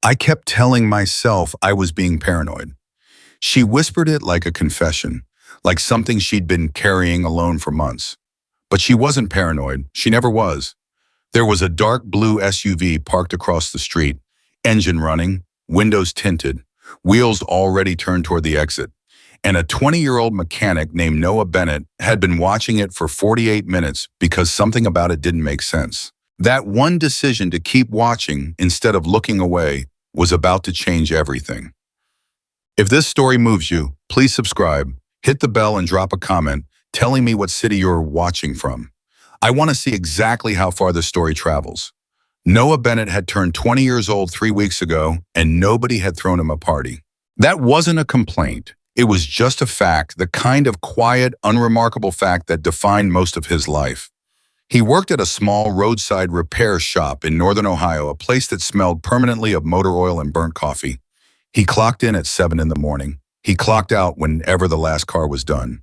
I kept telling myself I was being paranoid. She whispered it like a confession, like something she'd been carrying alone for months. But she wasn't paranoid. She never was. There was a dark blue SUV parked across the street, engine running, windows tinted, wheels already turned toward the exit. And a 20-year-old mechanic named Noah Bennett had been watching it for 48 minutes because something about it didn't make sense. That one decision to keep watching instead of looking away was about to change everything. If this story moves you, please subscribe, hit the bell and drop a comment telling me what city you're watching from. I want to see exactly how far this story travels. Noah Bennett had turned 20 years old 3 weeks ago, and nobody had thrown him a party. That wasn't a complaint. It was just a fact, the kind of quiet, unremarkable fact that defined most of his life. He worked at a small roadside repair shop in northern Ohio, a place that smelled permanently of motor oil and burnt coffee. He clocked in at 7 in the morning. He clocked out whenever the last car was done.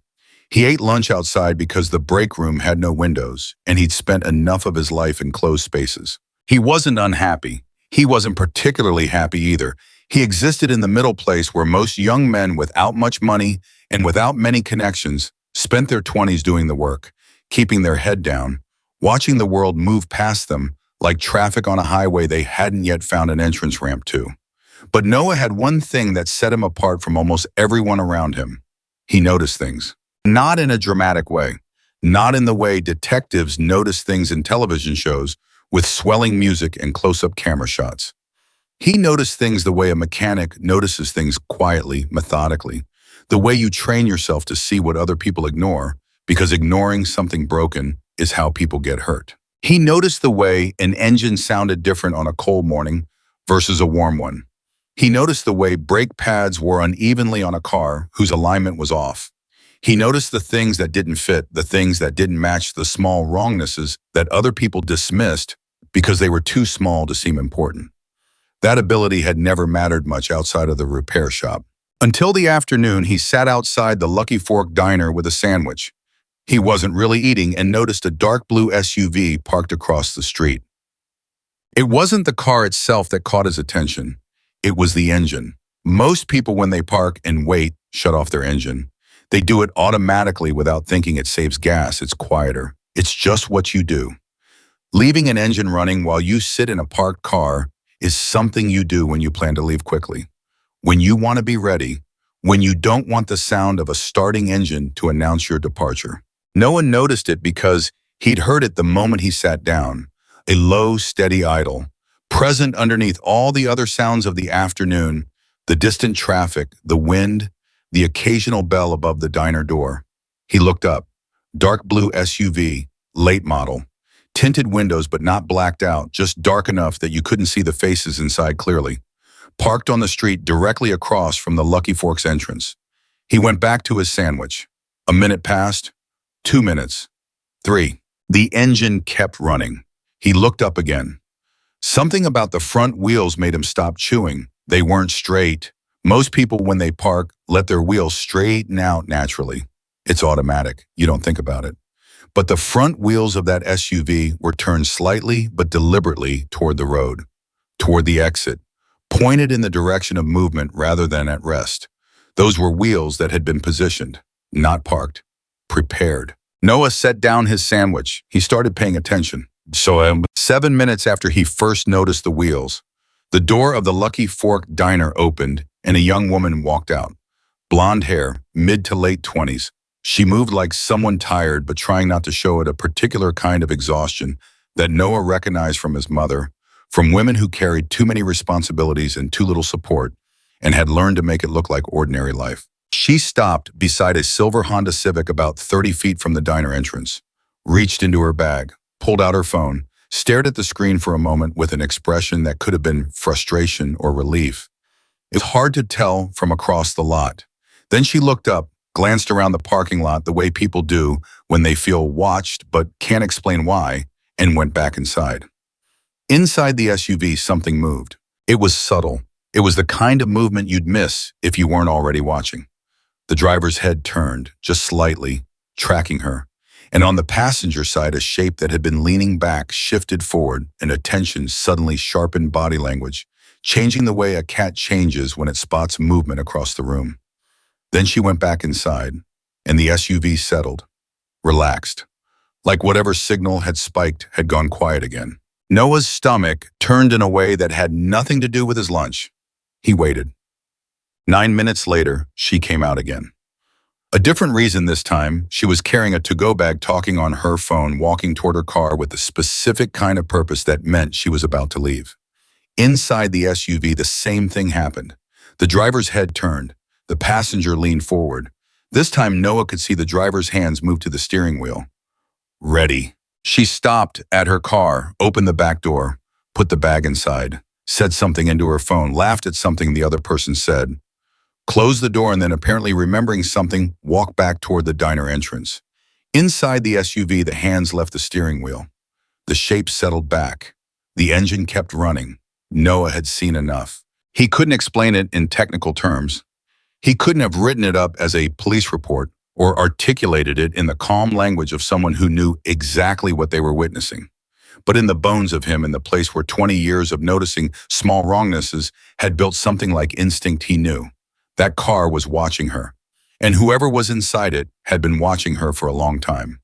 He ate lunch outside because the break room had no windows, and he'd spent enough of his life in closed spaces. He wasn't unhappy. He wasn't particularly happy either. He existed in the middle place where most young men without much money and without many connections spent their 20s doing the work, keeping their head down, watching the world move past them like traffic on a highway they hadn't yet found an entrance ramp to. But Noah had one thing that set him apart from almost everyone around him. He noticed things. Not in a dramatic way. Not in the way detectives notice things in television shows with swelling music and close-up camera shots. He noticed things the way a mechanic notices things quietly, methodically. The way you train yourself to see what other people ignore, because ignoring something broken is how people get hurt. He noticed the way an engine sounded different on a cold morning versus a warm one. He noticed the way brake pads wore unevenly on a car whose alignment was off. He noticed the things that didn't fit, the things that didn't match the small wrongnesses that other people dismissed because they were too small to seem important. That ability had never mattered much outside of the repair shop. Until the afternoon, he sat outside the Lucky Fork diner with a sandwich. He wasn't really eating and noticed a dark blue SUV parked across the street. It wasn't the car itself that caught his attention. It was the engine. Most people, when they park and wait, shut off their engine. They do it automatically without thinking it saves gas, it's quieter. It's just what you do. Leaving an engine running while you sit in a parked car is something you do when you plan to leave quickly, when you want to be ready, when you don't want the sound of a starting engine to announce your departure. No one noticed it because he'd heard it the moment he sat down, a low, steady idle, present underneath all the other sounds of the afternoon, the distant traffic, the wind, the occasional bell above the diner door. He looked up. Dark blue SUV, late model. Tinted windows but not blacked out, just dark enough that you couldn't see the faces inside clearly. Parked on the street directly across from the Lucky Forks entrance. He went back to his sandwich. A minute passed. 2 minutes. 3. The engine kept running. He looked up again. Something about the front wheels made him stop chewing. They weren't straight. Most people, when they park, let their wheels straighten out naturally. It's automatic. You don't think about it. But the front wheels of that SUV were turned slightly but deliberately toward the road, toward the exit, pointed in the direction of movement rather than at rest. Those were wheels that had been positioned, not parked, prepared. Noah set down his sandwich. He started paying attention. 7 minutes after he first noticed the wheels, the door of the Lucky Fork diner opened and a young woman walked out. Blonde hair, mid to late 20s. She moved like someone tired but trying not to show it, a particular kind of exhaustion that Noah recognized from his mother, from women who carried too many responsibilities and too little support and had learned to make it look like ordinary life. She stopped beside a silver Honda Civic about 30 feet from the diner entrance, reached into her bag, pulled out her phone, stared at the screen for a moment with an expression that could have been frustration or relief. It was hard to tell from across the lot. Then she looked up, glanced around the parking lot the way people do when they feel watched but can't explain why, and went back inside. Inside the SUV, something moved. It was subtle. It was the kind of movement you'd miss if you weren't already watching. The driver's head turned, just slightly, tracking her. And on the passenger side, a shape that had been leaning back shifted forward, and attention suddenly sharpened body language, changing the way a cat changes when it spots movement across the room. Then she went back inside, and the SUV settled, relaxed, like whatever signal had spiked had gone quiet again. Noah's stomach turned in a way that had nothing to do with his lunch. He waited. 9 minutes later, she came out again. A different reason this time, she was carrying a to-go bag, talking on her phone, walking toward her car with a specific kind of purpose that meant she was about to leave. Inside the SUV, the same thing happened. The driver's head turned. The passenger leaned forward. This time, Noah could see the driver's hands move to the steering wheel. Ready. She stopped at her car, opened the back door, put the bag inside, said something into her phone, laughed at something the other person said, closed the door, and then, apparently remembering something, walked back toward the diner entrance. Inside the SUV, the hands left the steering wheel. The shape settled back. The engine kept running. Noah had seen enough. He couldn't explain it in technical terms. He couldn't have written it up as a police report or articulated it in the calm language of someone who knew exactly what they were witnessing. But in the bones of him, in the place where 20 years of noticing small wrongnesses had built something like instinct, he knew. That car was watching her, and whoever was inside it had been watching her for a long time.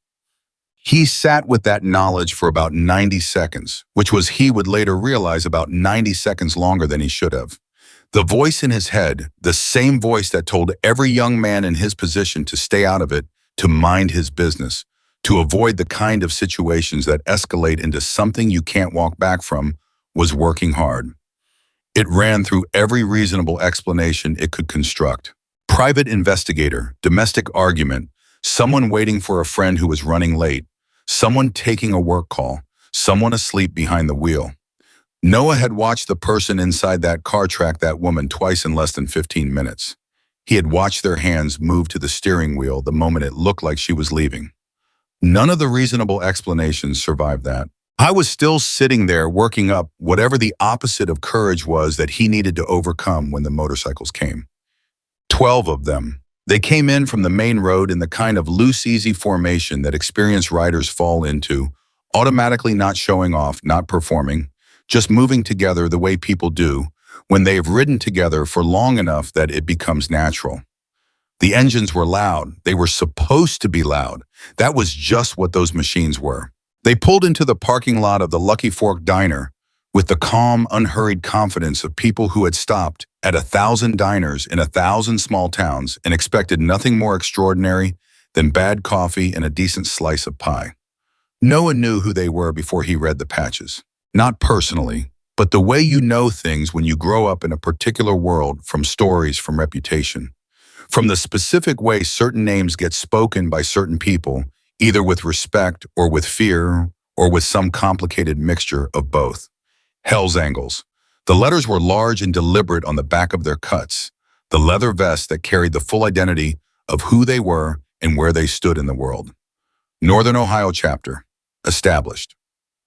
He sat with that knowledge for about 90 seconds, which was, he would later realize, about 90 seconds longer than he should have. The voice in his head, the same voice that told every young man in his position to stay out of it, to mind his business, to avoid the kind of situations that escalate into something you can't walk back from, was working hard. It ran through every reasonable explanation it could construct. Private investigator, domestic argument, someone waiting for a friend who was running late, someone taking a work call, someone asleep behind the wheel. Noah had watched the person inside that car track that woman twice in less than 15 minutes. He had watched their hands move to the steering wheel the moment it looked like she was leaving. None of the reasonable explanations survived that. I was still sitting there working up whatever the opposite of courage was that he needed to overcome when the motorcycles came. 12 of them. They came in from the main road in the kind of loose, easy formation that experienced riders fall into, automatically not showing off, not performing, just moving together the way people do when they have ridden together for long enough that it becomes natural. The engines were loud. They were supposed to be loud. That was just what those machines were. They pulled into the parking lot of the Lucky Fork Diner with the calm, unhurried confidence of people who had stopped at 1,000 diners in 1,000 small towns and expected nothing more extraordinary than bad coffee and a decent slice of pie. Noah knew who they were before he read the patches. Not personally, but the way you know things when you grow up in a particular world, from stories, from reputation, from the specific way certain names get spoken by certain people, either with respect or with fear or with some complicated mixture of both. Hell's Angles. The letters were large and deliberate on the back of their cuts, the leather vest that carried the full identity of who they were and where they stood in the world. Northern Ohio chapter. Established.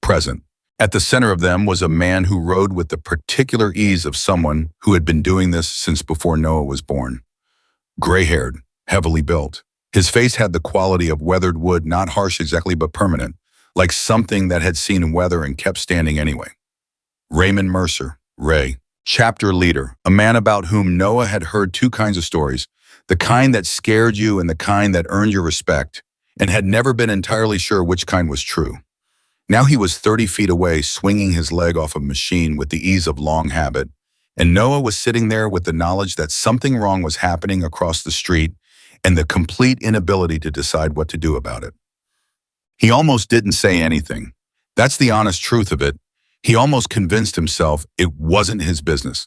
Present. At the center of them was a man who rode with the particular ease of someone who had been doing this since before Noah was born. Gray-haired, heavily built. His face had the quality of weathered wood, not harsh exactly, but permanent, like something that had seen weather and kept standing anyway. Raymond Mercer, Ray, chapter leader, a man about whom Noah had heard two kinds of stories, the kind that scared you and the kind that earned your respect, and had never been entirely sure which kind was true. Now he was 30 feet away, swinging his leg off a machine with the ease of long habit, and Noah was sitting there with the knowledge that something wrong was happening across the street and the complete inability to decide what to do about it. He almost didn't say anything. That's the honest truth of it. He almost convinced himself it wasn't his business.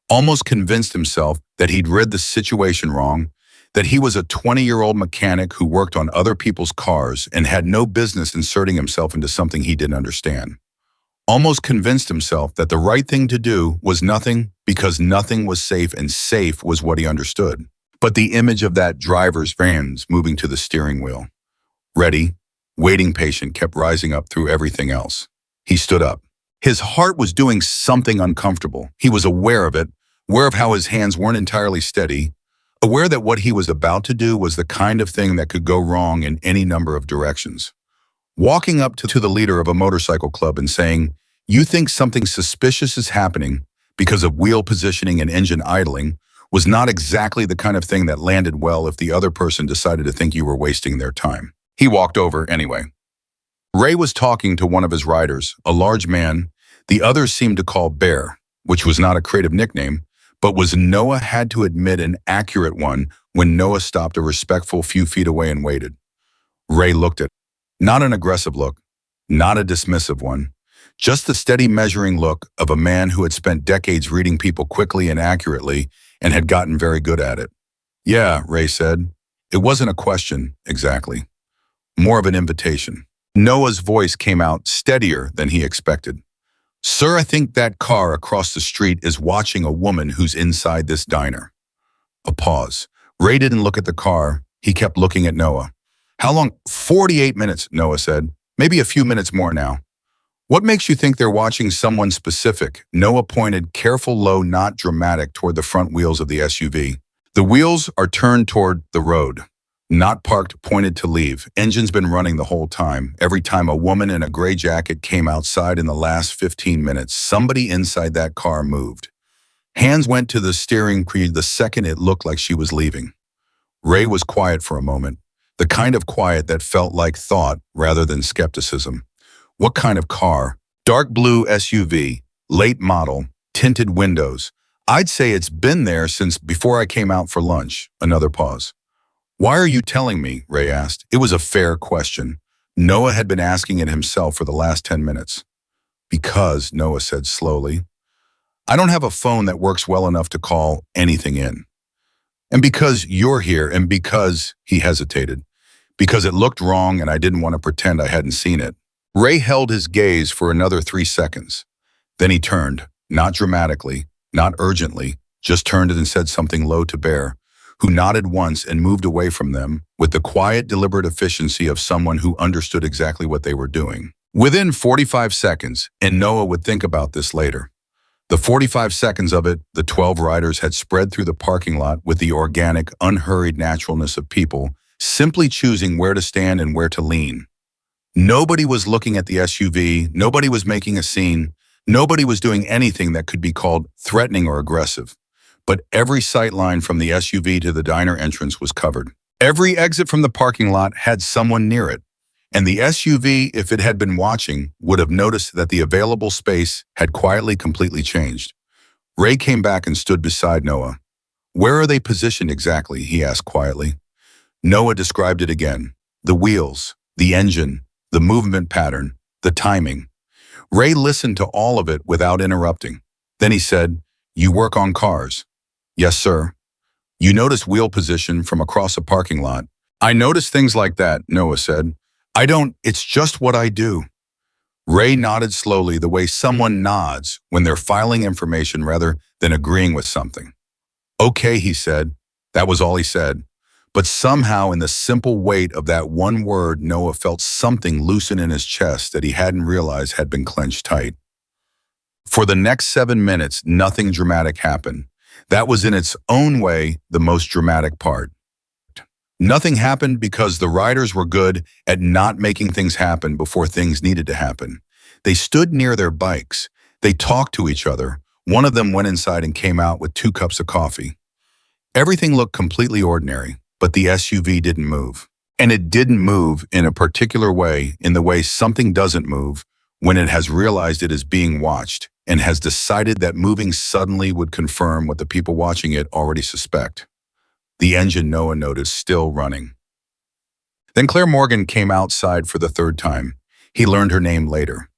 Almost convinced himself that he'd read the situation wrong, that he was a 20-year-old mechanic who worked on other people's cars and had no business inserting himself into something he didn't understand. Almost convinced himself that the right thing to do was nothing because nothing was safe, and safe was what he understood. But the image of that driver's hands moving to the steering wheel, ready, waiting patient, kept rising up through everything else. He stood up. His heart was doing something uncomfortable. He was aware of it, aware of how his hands weren't entirely steady, aware that what he was about to do was the kind of thing that could go wrong in any number of directions. Walking up to the leader of a motorcycle club and saying, "You think something suspicious is happening," because of wheel positioning and engine idling, was not exactly the kind of thing that landed well if the other person decided to think you were wasting their time. He walked over anyway. Ray was talking to one of his riders, a large man the others seemed to call Bear, which was not a creative nickname, but was Noah had to admit an accurate one when Noah stopped a respectful few feet away and waited. Ray looked at him. Not an aggressive look, not a dismissive one, just the steady measuring look of a man who had spent decades reading people quickly and accurately and had gotten very good at it. Yeah, Ray said. It wasn't a question, exactly. More of an invitation. Noah's voice came out steadier than he expected. Sir, I think that car across the street is watching a woman who's inside this diner. A pause. Ray didn't look at the car. He kept looking at Noah. How long? 48 minutes, Noah said. Maybe a few minutes more now. What makes you think they're watching someone specific? Noah pointed, careful, low, not dramatic, toward the front wheels of the SUV. The wheels are turned toward the road. Not parked, pointed to leave. Engine's been running the whole time. Every time a woman in a gray jacket came outside in the last 15 minutes, somebody inside that car moved. Hands went to the steering wheel the second it looked like she was leaving. Ray was quiet for a moment, the kind of quiet that felt like thought rather than skepticism. What kind of car? Dark blue SUV, late model, tinted windows. I'd say it's been there since before I came out for lunch. Another pause. Why are you telling me? Ray asked. It was a fair question. Noah had been asking it himself for the last 10 minutes. Because, Noah said slowly, I don't have a phone that works well enough to call anything in. And because you're here, and because, he hesitated, because it looked wrong and I didn't want to pretend I hadn't seen it. Ray held his gaze for another 3 seconds. Then he turned, not dramatically, not urgently, just turned and said something low to Bear, who nodded once and moved away from them with the quiet, deliberate efficiency of someone who understood exactly what they were doing. Within 45 seconds, and Noah would think about this later, the 45 seconds of it, the 12 riders had spread through the parking lot with the organic, unhurried naturalness of people, simply choosing where to stand and where to lean. Nobody was looking at the SUV, nobody was making a scene, nobody was doing anything that could be called threatening or aggressive. But every sight line from the SUV to the diner entrance was covered. Every exit from the parking lot had someone near it, and the SUV, if it had been watching, would have noticed that the available space had quietly completely changed. Ray came back and stood beside Noah. Where are they positioned exactly? He asked quietly. Noah described it again. The wheels, the engine, the movement pattern, the timing. Ray listened to all of it without interrupting. Then he said, You work on cars. Yes, sir. You notice wheel position from across a parking lot. I notice things like that, Noah said. I don't, it's just what I do. Ray nodded slowly the way someone nods when they're filing information rather than agreeing with something. Okay, he said. That was all he said. But somehow in the simple weight of that one word, Noah felt something loosen in his chest that he hadn't realized had been clenched tight. For the next 7 minutes, nothing dramatic happened. That was in its own way the most dramatic part. Nothing happened because the riders were good at not making things happen before things needed to happen. They stood near their bikes. They talked to each other. One of them went inside and came out with 2 cups of coffee. Everything looked completely ordinary, but the SUV didn't move. And it didn't move in a particular way, in the way something doesn't move when it has realized it is being watched and has decided that moving suddenly would confirm what the people watching it already suspect. The engine, Noah noticed, still running. Then Claire Morgan came outside for the 3rd time. He learned her name later.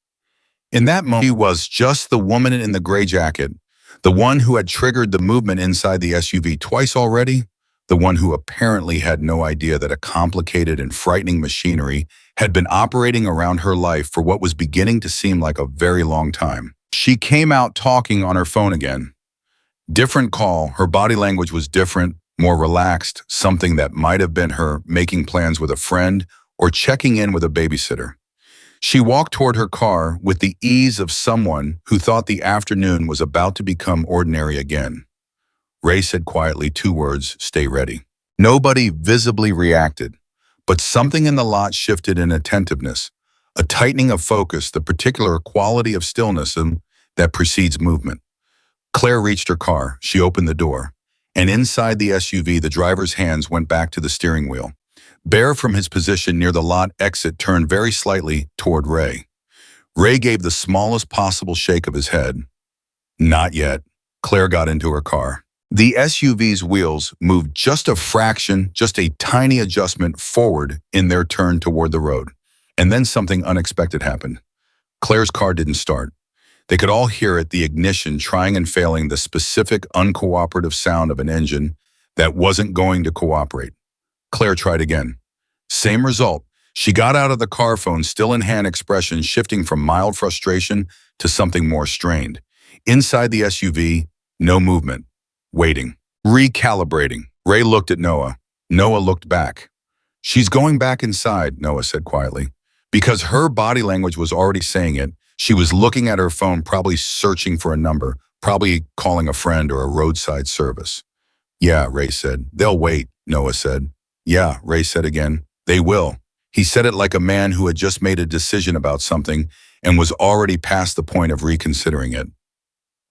In that moment, she was just the woman in the gray jacket, the one who had triggered the movement inside the SUV twice already, the one who apparently had no idea that a complicated and frightening machinery had been operating around her life for what was beginning to seem like a very long time. She came out talking on her phone again. Different call, her body language was different, more relaxed, something that might have been her making plans with a friend or checking in with a babysitter. She walked toward her car with the ease of someone who thought the afternoon was about to become ordinary again. Ray said quietly 2 words, stay ready. Nobody visibly reacted, but something in the lot shifted in attentiveness, a tightening of focus, the particular quality of stillness that precedes movement. Claire reached her car. She opened the door. And inside the SUV, the driver's hands went back to the steering wheel. Bear, from his position near the lot exit, turned very slightly toward Ray. Ray gave the smallest possible shake of his head. Not yet. Claire got into her car. The SUV's wheels moved just a fraction, just a tiny adjustment forward in their turn toward the road. And then something unexpected happened. Claire's car didn't start. They could all hear it, the ignition trying and failing, the specific uncooperative sound of an engine that wasn't going to cooperate. Claire tried again. Same result. She got out of the car, phone still in hand, expression shifting from mild frustration to something more strained. Inside the SUV, no movement. Waiting. Recalibrating. Ray looked at Noah. Noah looked back. She's going back inside, Noah said quietly. Because her body language was already saying it. She was looking at her phone, probably searching for a number, probably calling a friend or a roadside service. Yeah, Ray said. They'll wait, Noah said. Yeah, Ray said again. They will. He said it like a man who had just made a decision about something and was already past the point of reconsidering it.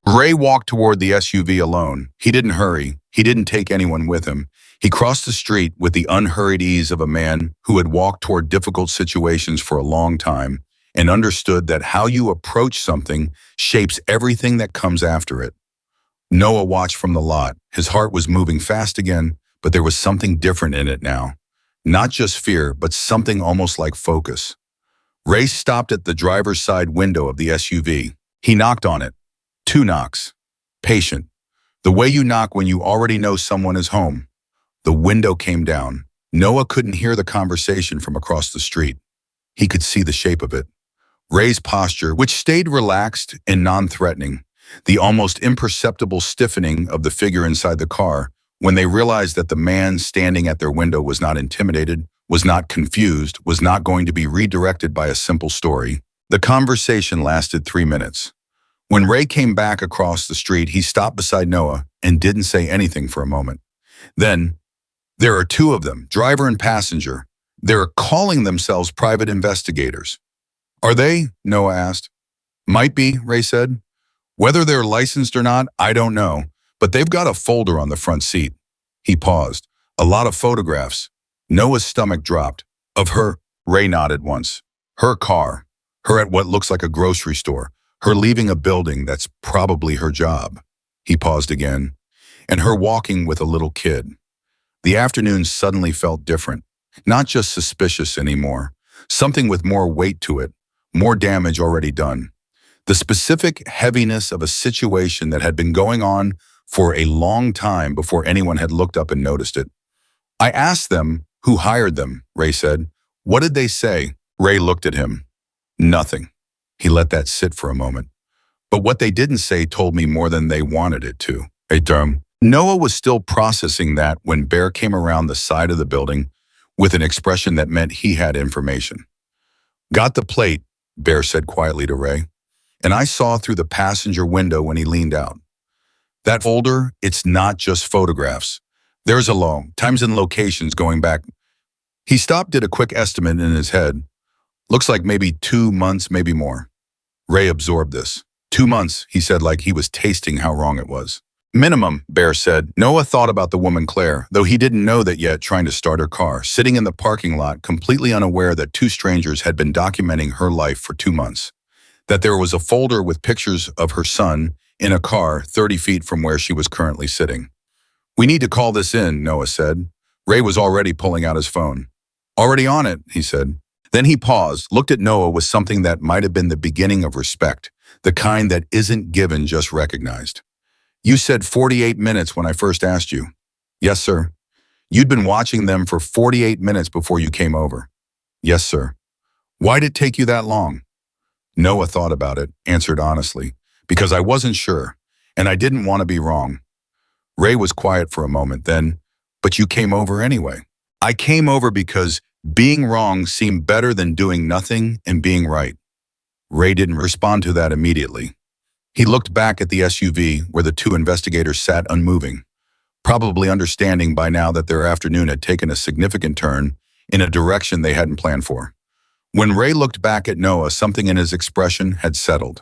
Ray walked toward the SUV alone. He didn't hurry. He didn't take anyone with him. He crossed the street with the unhurried ease of a man who had walked toward difficult situations for a long time and understood that how you approach something shapes everything that comes after it. Noah watched from the lot. His heart was moving fast again, but there was something different in it now. Not just fear, but something almost like focus. Ray stopped at the driver's side window of the SUV. He knocked on it. 2 knocks. Patient. The way you knock when you already know someone is home. The window came down. Noah couldn't hear the conversation from across the street. He could see the shape of it. Ray's posture, which stayed relaxed and non-threatening. The almost imperceptible stiffening of the figure inside the car when they realized that the man standing at their window was not intimidated, was not confused, was not going to be redirected by a simple story. The conversation lasted 3 minutes. When Ray came back across the street, he stopped beside Noah and didn't say anything for a moment. Then, there are 2 of them, driver and passenger. They're calling themselves private investigators. Are they? Noah asked. Might be, Ray said. Whether they're licensed or not, I don't know, but they've got a folder on the front seat. He paused. A lot of photographs. Noah's stomach dropped. Of her, Ray nodded once. Her car. Her at what looks like a grocery store. Her leaving a building that's probably her job. He paused again. And her walking with a little kid. The afternoon suddenly felt different. Not just suspicious anymore. Something with more weight to it. More damage already done. The specific heaviness of a situation that had been going on for a long time before anyone had looked up and noticed it. I asked them who hired them, Ray said. What did they say? Ray looked at him. Nothing. He let that sit for a moment. But what they didn't say told me more than they wanted it to. Noah was still processing that when Bear came around the side of the building with an expression that meant he had information. Got the plate, Bear said quietly to Ray. And I saw through the passenger window when he leaned out. That folder, it's not just photographs. There's a long times and locations going back. He stopped, did a quick estimate in his head. Looks like maybe 2 months, maybe more. Ray absorbed this. 2 months, he said like he was tasting how wrong it was. Minimum, Bear said. Noah thought about the woman Claire, though he didn't know that yet, trying to start her car, sitting in the parking lot, completely unaware that 2 strangers had been documenting her life for 2 months. That there was a folder with pictures of her son in a car 30 feet from where she was currently sitting. We need to call this in, Noah said. Ray was already pulling out his phone. Already on it, he said. Then he paused, looked at Noah with something that might have been the beginning of respect, the kind that isn't given, just recognized. You said 48 minutes when I first asked you. Yes, sir. You'd been watching them for 48 minutes before you came over. Yes, sir. Why'd it take you that long? Noah thought about it, answered honestly, because I wasn't sure, and I didn't want to be wrong. Ray was quiet for a moment, then, but you came over anyway. I came over because being wrong seemed better than doing nothing and being right. Ray didn't respond to that immediately. He looked back at the SUV where the 2 investigators sat unmoving, probably understanding by now that their afternoon had taken a significant turn in a direction they hadn't planned for. When Ray looked back at Noah, something in his expression had settled.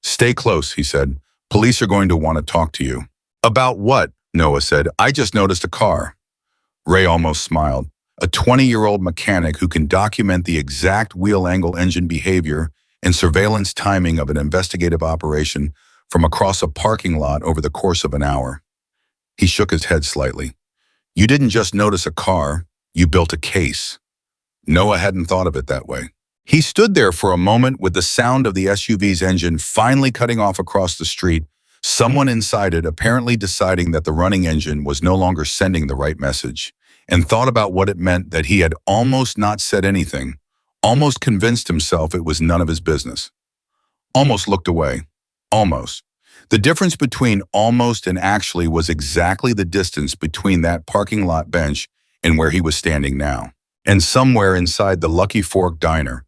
Stay close, he said. Police are going to want to talk to you. About what? Noah said. I just noticed a car. Ray almost smiled. A 20-year-old mechanic who can document the exact wheel angle engine behavior and surveillance timing of an investigative operation from across a parking lot over the course of an hour. He shook his head slightly. You didn't just notice a car, you built a case. Noah hadn't thought of it that way. He stood there for a moment with the sound of the SUV's engine finally cutting off across the street, someone inside it apparently deciding that the running engine was no longer sending the right message, and thought about what it meant that he had almost not said anything, almost convinced himself it was none of his business. Almost looked away. Almost. The difference between almost and actually was exactly the distance between that parking lot bench and where he was standing now. And somewhere inside the Lucky Fork diner,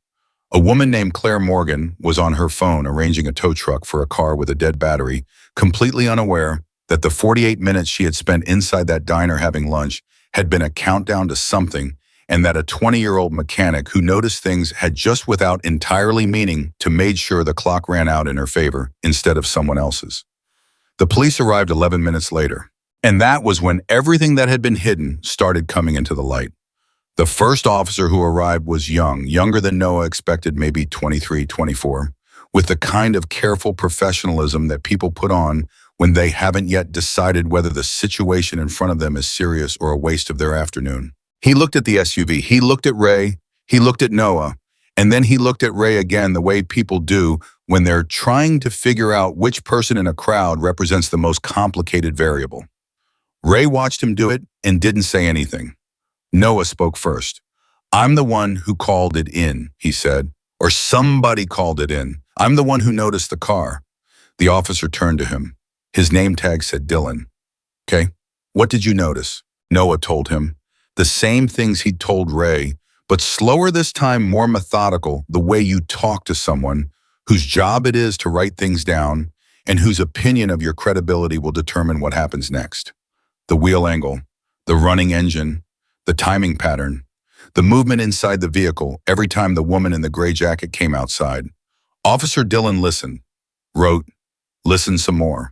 a woman named Claire Morgan was on her phone arranging a tow truck for a car with a dead battery, completely unaware that the 48 minutes she had spent inside that diner having lunch had been a countdown to something, and that a 20-year-old mechanic who noticed things had just without entirely meaning to made sure the clock ran out in her favor instead of someone else's. The police arrived 11 minutes later, and that was when everything that had been hidden started coming into the light. The first officer who arrived was young, younger than Noah expected, maybe 23, 24, with the kind of careful professionalism that people put on when they haven't yet decided whether the situation in front of them is serious or a waste of their afternoon. He looked at the SUV, he looked at Ray, he looked at Noah, and then he looked at Ray again the way people do when they're trying to figure out which person in a crowd represents the most complicated variable. Ray watched him do it and didn't say anything. Noah spoke first. I'm the one who called it in, he said, or somebody called it in. I'm the one who noticed the car. The officer turned to him. His name tag said Dylan. Okay, what did you notice? Noah told him. The same things he'd told Ray, but slower this time, more methodical, the way you talk to someone whose job it is to write things down and whose opinion of your credibility will determine what happens next. The wheel angle, the running engine, the timing pattern, the movement inside the vehicle every time the woman in the gray jacket came outside. Officer Dylan listened, wrote, listened some more.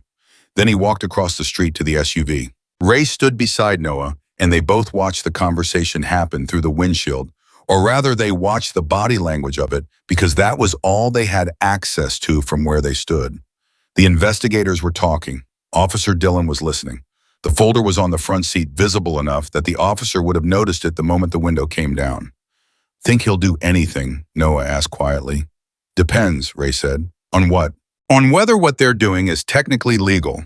Then he walked across the street to the SUV. Ray stood beside Noah, and they both watched the conversation happen through the windshield, or rather they watched the body language of it because that was all they had access to from where they stood. The investigators were talking. Officer Dylan was listening. The folder was on the front seat, visible enough that the officer would have noticed it the moment the window came down. Think he'll do anything? Noah asked quietly. Depends, Ray said. On what? On whether what they're doing is technically legal.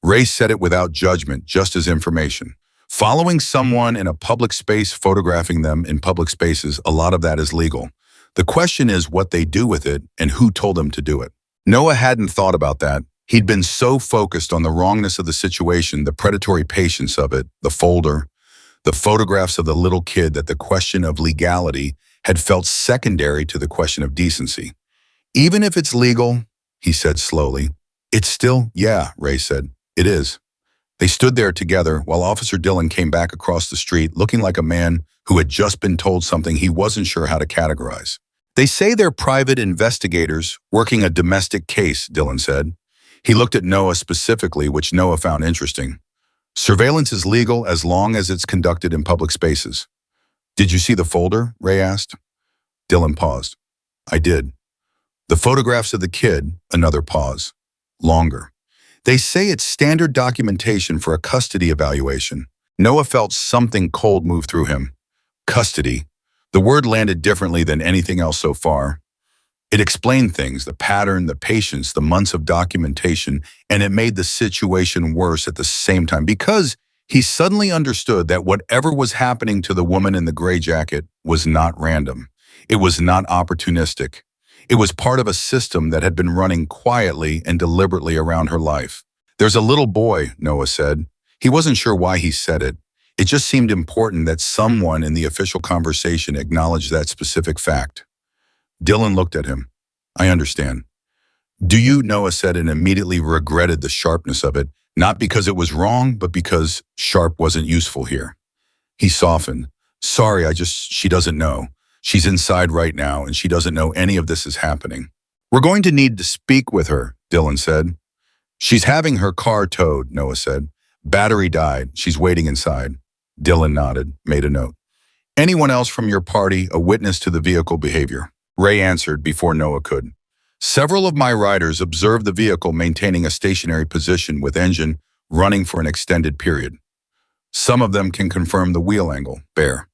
Ray said it without judgment, just as information. Following someone in a public space, photographing them in public spaces, a lot of that is legal. The question is what they do with it and who told them to do it. Noah hadn't thought about that. He'd been so focused on the wrongness of the situation, the predatory patience of it, the folder, the photographs of the little kid, that the question of legality had felt secondary to the question of decency. Even if it's legal, he said slowly, it's still, yeah, Ray said, it is. They stood there together while Officer Dylan came back across the street looking like a man who had just been told something he wasn't sure how to categorize. They say they're private investigators working a domestic case, Dylan said. He looked at Noah specifically, which Noah found interesting. Surveillance is legal as long as it's conducted in public spaces. Did you see the folder? Ray asked. Dylan paused. I did. The photographs of the kid, another pause. Longer. They say it's standard documentation for a custody evaluation. Noah felt something cold move through him. Custody. The word landed differently than anything else so far. It explained things, the pattern, the patience, the months of documentation, and it made the situation worse at the same time because he suddenly understood that whatever was happening to the woman in the gray jacket was not random. It was not opportunistic. It was part of a system that had been running quietly and deliberately around her life. There's a little boy, Noah said. He wasn't sure why he said it. It just seemed important that someone in the official conversation acknowledged that specific fact. Dylan looked at him. I understand. Do you? Noah said, and immediately regretted the sharpness of it, not because it was wrong, but because sharp wasn't useful here. He softened. Sorry, she doesn't know. She's inside right now, and she doesn't know any of this is happening. We're going to need to speak with her, Dylan said. She's having her car towed, Noah said. Battery died. She's waiting inside. Dylan nodded, made a note. Anyone else from your party a witness to the vehicle behavior? Ray answered before Noah could. Several of my riders observed the vehicle maintaining a stationary position with engine running for an extended period. Some of them can confirm the wheel angle, Bear.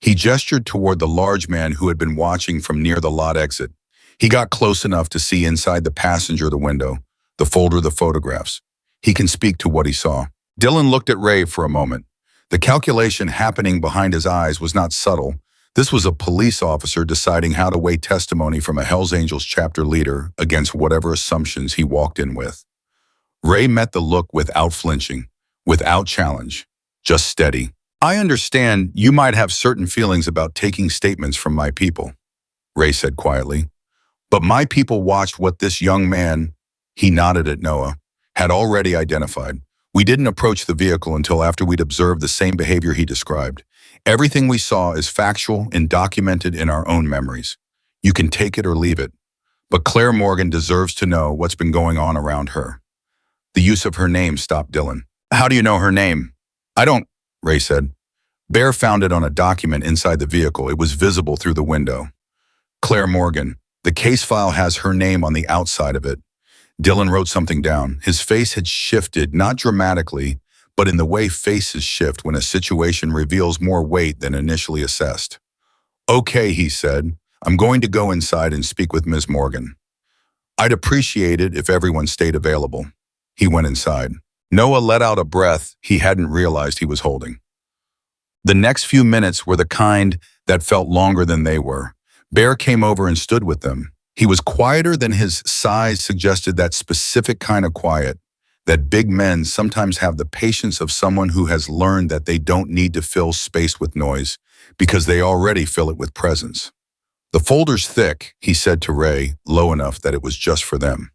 He gestured toward the large man who had been watching from near the lot exit. He got close enough to see inside the passenger the window, the folder of the photographs. He can speak to what he saw. Dylan looked at Ray for a moment. The calculation happening behind his eyes was not subtle. This was a police officer deciding how to weigh testimony from a Hells Angels chapter leader against whatever assumptions he walked in with. Ray met the look without flinching, without challenge, just steady. I understand you might have certain feelings about taking statements from my people, Ray said quietly. But my people watched what this young man, he nodded at Noah, had already identified. We didn't approach the vehicle until after we'd observed the same behavior he described. Everything we saw is factual and documented in our own memories. You can take it or leave it. But Claire Morgan deserves to know what's been going on around her. The use of her name stopped Dylan. How do you know her name? I don't, Ray said. Bear found it on a document inside the vehicle. It was visible through the window. Claire Morgan. The case file has her name on the outside of it. Dylan wrote something down. His face had shifted, not dramatically, but in the way faces shift when a situation reveals more weight than initially assessed. Okay, he said. I'm going to go inside and speak with Ms. Morgan. I'd appreciate it if everyone stayed available. He went inside. Noah let out a breath he hadn't realized he was holding. The next few minutes were the kind that felt longer than they were. Bear came over and stood with them. He was quieter than his size suggested, that specific kind of quiet, that big men sometimes have the patience of someone who has learned that they don't need to fill space with noise because they already fill it with presence. The folder's thick, he said to Ray, low enough that it was just for them.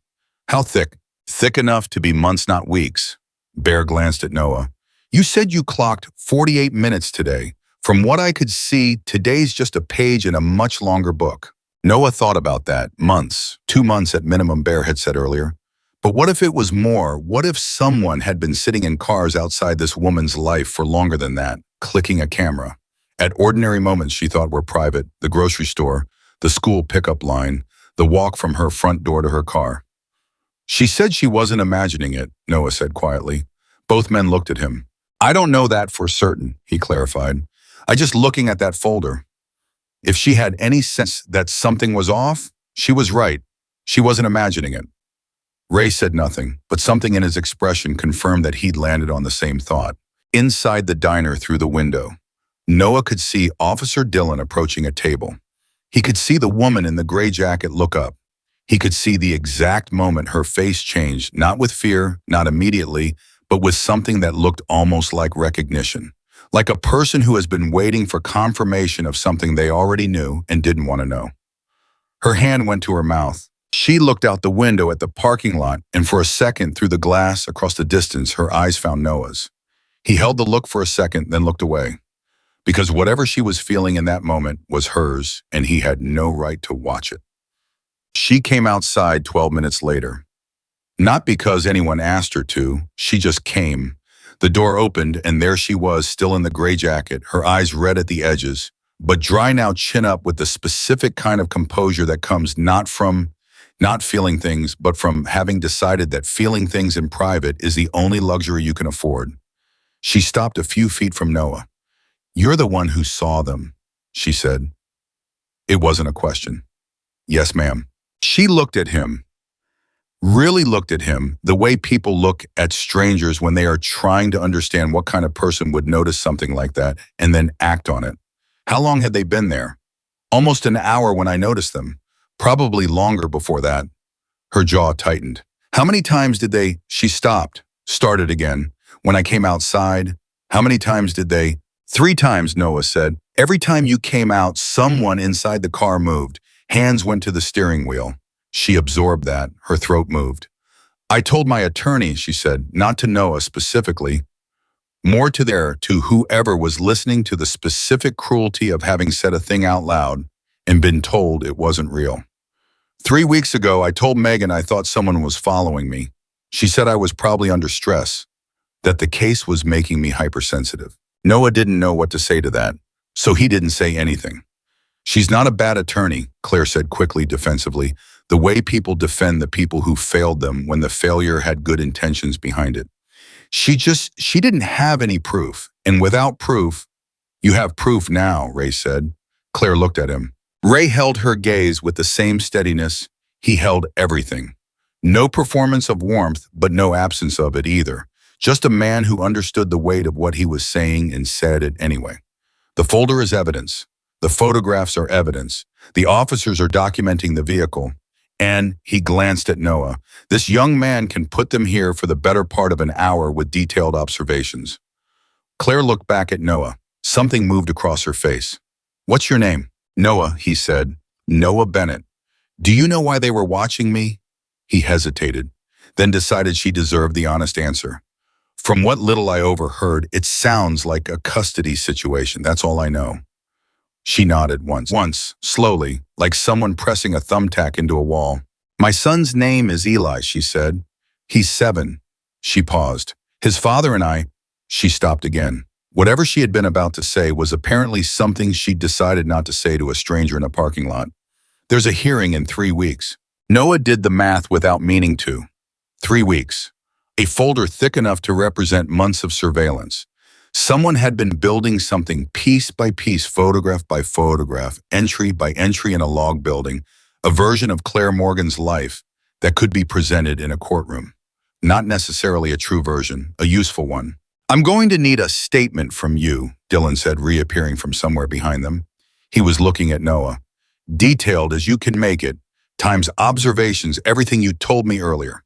How thick? Thick enough to be months, not weeks. Bear glanced at Noah. You said you clocked 48 minutes today. From what I could see, today's just a page in a much longer book. Noah thought about that. Months, 2 months at minimum, Bear had said earlier. But what if it was more? What if someone had been sitting in cars outside this woman's life for longer than that, clicking a camera? At ordinary moments she thought were private, the grocery store, the school pickup line, the walk from her front door to her car. She said she wasn't imagining it, Noah said quietly. Both men looked at him. I don't know that for certain, he clarified. I just looking at that folder. If she had any sense that something was off, she was right. She wasn't imagining it. Ray said nothing, but something in his expression confirmed that he'd landed on the same thought. Inside the diner through the window, Noah could see Officer Dylan approaching a table. He could see the woman in the gray jacket look up. He could see the exact moment her face changed, not with fear, not immediately, but with something that looked almost like recognition. Like a person who has been waiting for confirmation of something they already knew and didn't want to know. Her hand went to her mouth. She looked out the window at the parking lot, and for a second through the glass across the distance, her eyes found Noah's. He held the look for a second, then looked away. Because whatever she was feeling in that moment was hers, and he had no right to watch it. She came outside 12 minutes later. Not because anyone asked her to, she just came. The door opened, and there she was, still in the gray jacket, her eyes red at the edges, but dry now, chin up, with the specific kind of composure that comes not from not feeling things, but from having decided that feeling things in private is the only luxury you can afford. She stopped a few feet from Noah. You're the one who saw them, she said. It wasn't a question. Yes, ma'am. She looked at him. Really looked at him the way people look at strangers when they are trying to understand what kind of person would notice something like that and then act on it. How long had they been there? Almost an hour when I noticed them. Probably longer before that. Her jaw tightened. How many times did they? She stopped, started again. When I came outside, how many times did they? 3 times, Noah said. Every time you came out, someone inside the car moved. Hands went to the steering wheel. She absorbed that. Her throat moved. I told my attorney, she said, not to Noah specifically, more to whoever was listening to the specific cruelty of having said a thing out loud and been told it wasn't real. 3 weeks ago, I told Megan I thought someone was following me. She said I was probably under stress, that the case was making me hypersensitive. Noah didn't know what to say to that, so he didn't say anything. She's not a bad attorney, Claire said quickly, defensively, the way people defend the people who failed them when the failure had good intentions behind it. She didn't have any proof, and without proof, you have proof now, Ray said. Claire looked at him. Ray held her gaze with the same steadiness. He held everything. No performance of warmth, but no absence of it either. Just a man who understood the weight of what he was saying and said it anyway. The folder is evidence. The photographs are evidence. The officers are documenting the vehicle. And he glanced at Noah. This young man can put them here for the better part of an hour with detailed observations. Claire looked back at Noah. Something moved across her face. What's your name? Noah, he said. Noah Bennett. Do you know why they were watching me? He hesitated, then decided she deserved the honest answer. From what little I overheard, it sounds like a custody situation. That's all I know. She nodded once, slowly, like someone pressing a thumbtack into a wall. My son's name is Eli, she said. He's 7. She paused. His father and I. She stopped again. Whatever she had been about to say was apparently something she'd decided not to say to a stranger in a parking lot. There's a hearing in 3 weeks. Noah did the math without meaning to. 3 weeks. A folder thick enough to represent months of surveillance. Someone had been building something piece by piece, photograph by photograph, entry by entry in a log building, a version of Claire Morgan's life that could be presented in a courtroom. Not necessarily a true version, a useful one. I'm going to need a statement from you, Dylan said, reappearing from somewhere behind them. He was looking at Noah. Detailed as you can make it, times observations, everything you told me earlier.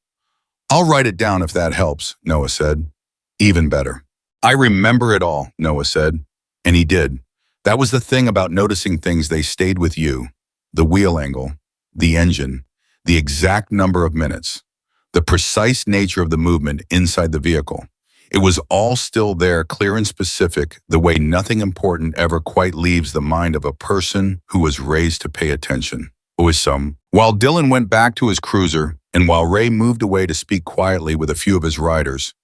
I'll write it down if that helps, Noah said. Even better. I remember it all, Noah said. And he did. That was the thing about noticing things, they stayed with you. The wheel angle, the engine, the exact number of minutes, the precise nature of the movement inside the vehicle. It was all still there, clear and specific, the way nothing important ever quite leaves the mind of a person who was raised to pay attention. While Dylan went back to his cruiser, and while Ray moved away to speak quietly with a few of his riders,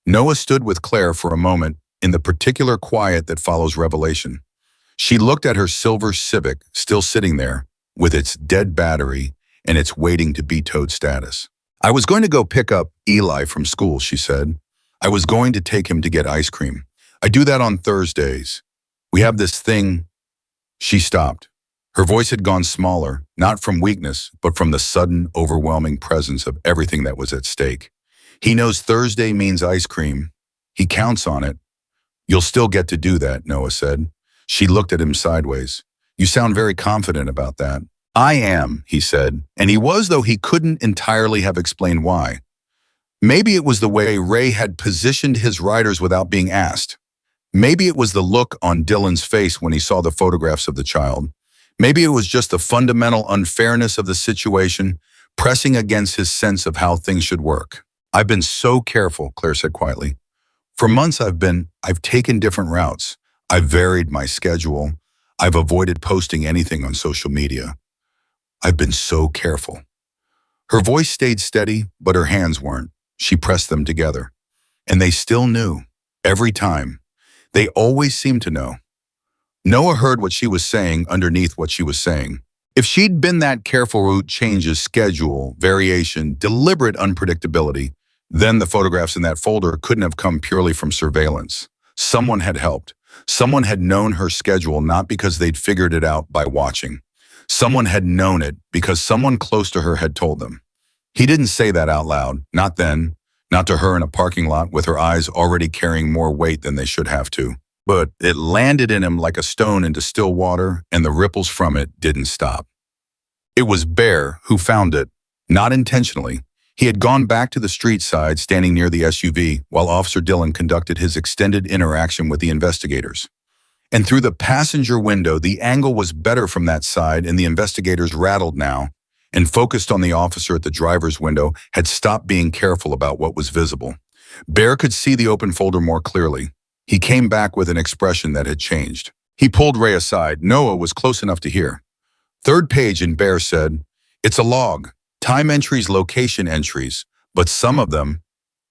Noah stood with Claire for a moment in the particular quiet that follows revelation. She looked at her silver Civic, still sitting there, with its dead battery and its waiting to be towed status. I was going to go pick up Eli from school, she said. I was going to take him to get ice cream. I do that on Thursdays. We have this thing. She stopped. Her voice had gone smaller, not from weakness, but from the sudden, overwhelming presence of everything that was at stake. He knows Thursday means ice cream. He counts on it. You'll still get to do that, Noah said. She looked at him sideways. You sound very confident about that. I am, he said, and he was, though he couldn't entirely have explained why. Maybe it was the way Ray had positioned his riders without being asked. Maybe it was the look on Dylan's face when he saw the photographs of the child. Maybe it was just the fundamental unfairness of the situation pressing against his sense of how things should work. I've been so careful, Claire said quietly. For months I've taken different routes. I've varied my schedule. I've avoided posting anything on social media. I've been so careful. Her voice stayed steady, but her hands weren't. She pressed them together. And they still knew. Every time. They always seemed to know. Noah heard what she was saying underneath what she was saying. If she'd been that careful, route changes, schedule, variation, deliberate unpredictability, then the photographs in that folder couldn't have come purely from surveillance. Someone had helped. Someone had known her schedule, not because they'd figured it out by watching. Someone had known it because someone close to her had told them. He didn't say that out loud, not then, not to her in a parking lot with her eyes already carrying more weight than they should have to. But it landed in him like a stone into still water, and the ripples from it didn't stop. It was Bear who found it, not intentionally. He had gone back to the street side, standing near the SUV, while Officer Dylan conducted his extended interaction with the investigators. And through the passenger window, the angle was better from that side, and the investigators, rattled now and focused on the officer at the driver's window, had stopped being careful about what was visible. Bear could see the open folder more clearly. He came back with an expression that had changed. He pulled Ray aside. Noah was close enough to hear. Third page, and Bear said, it's a log. Time entries, location entries, But some of them,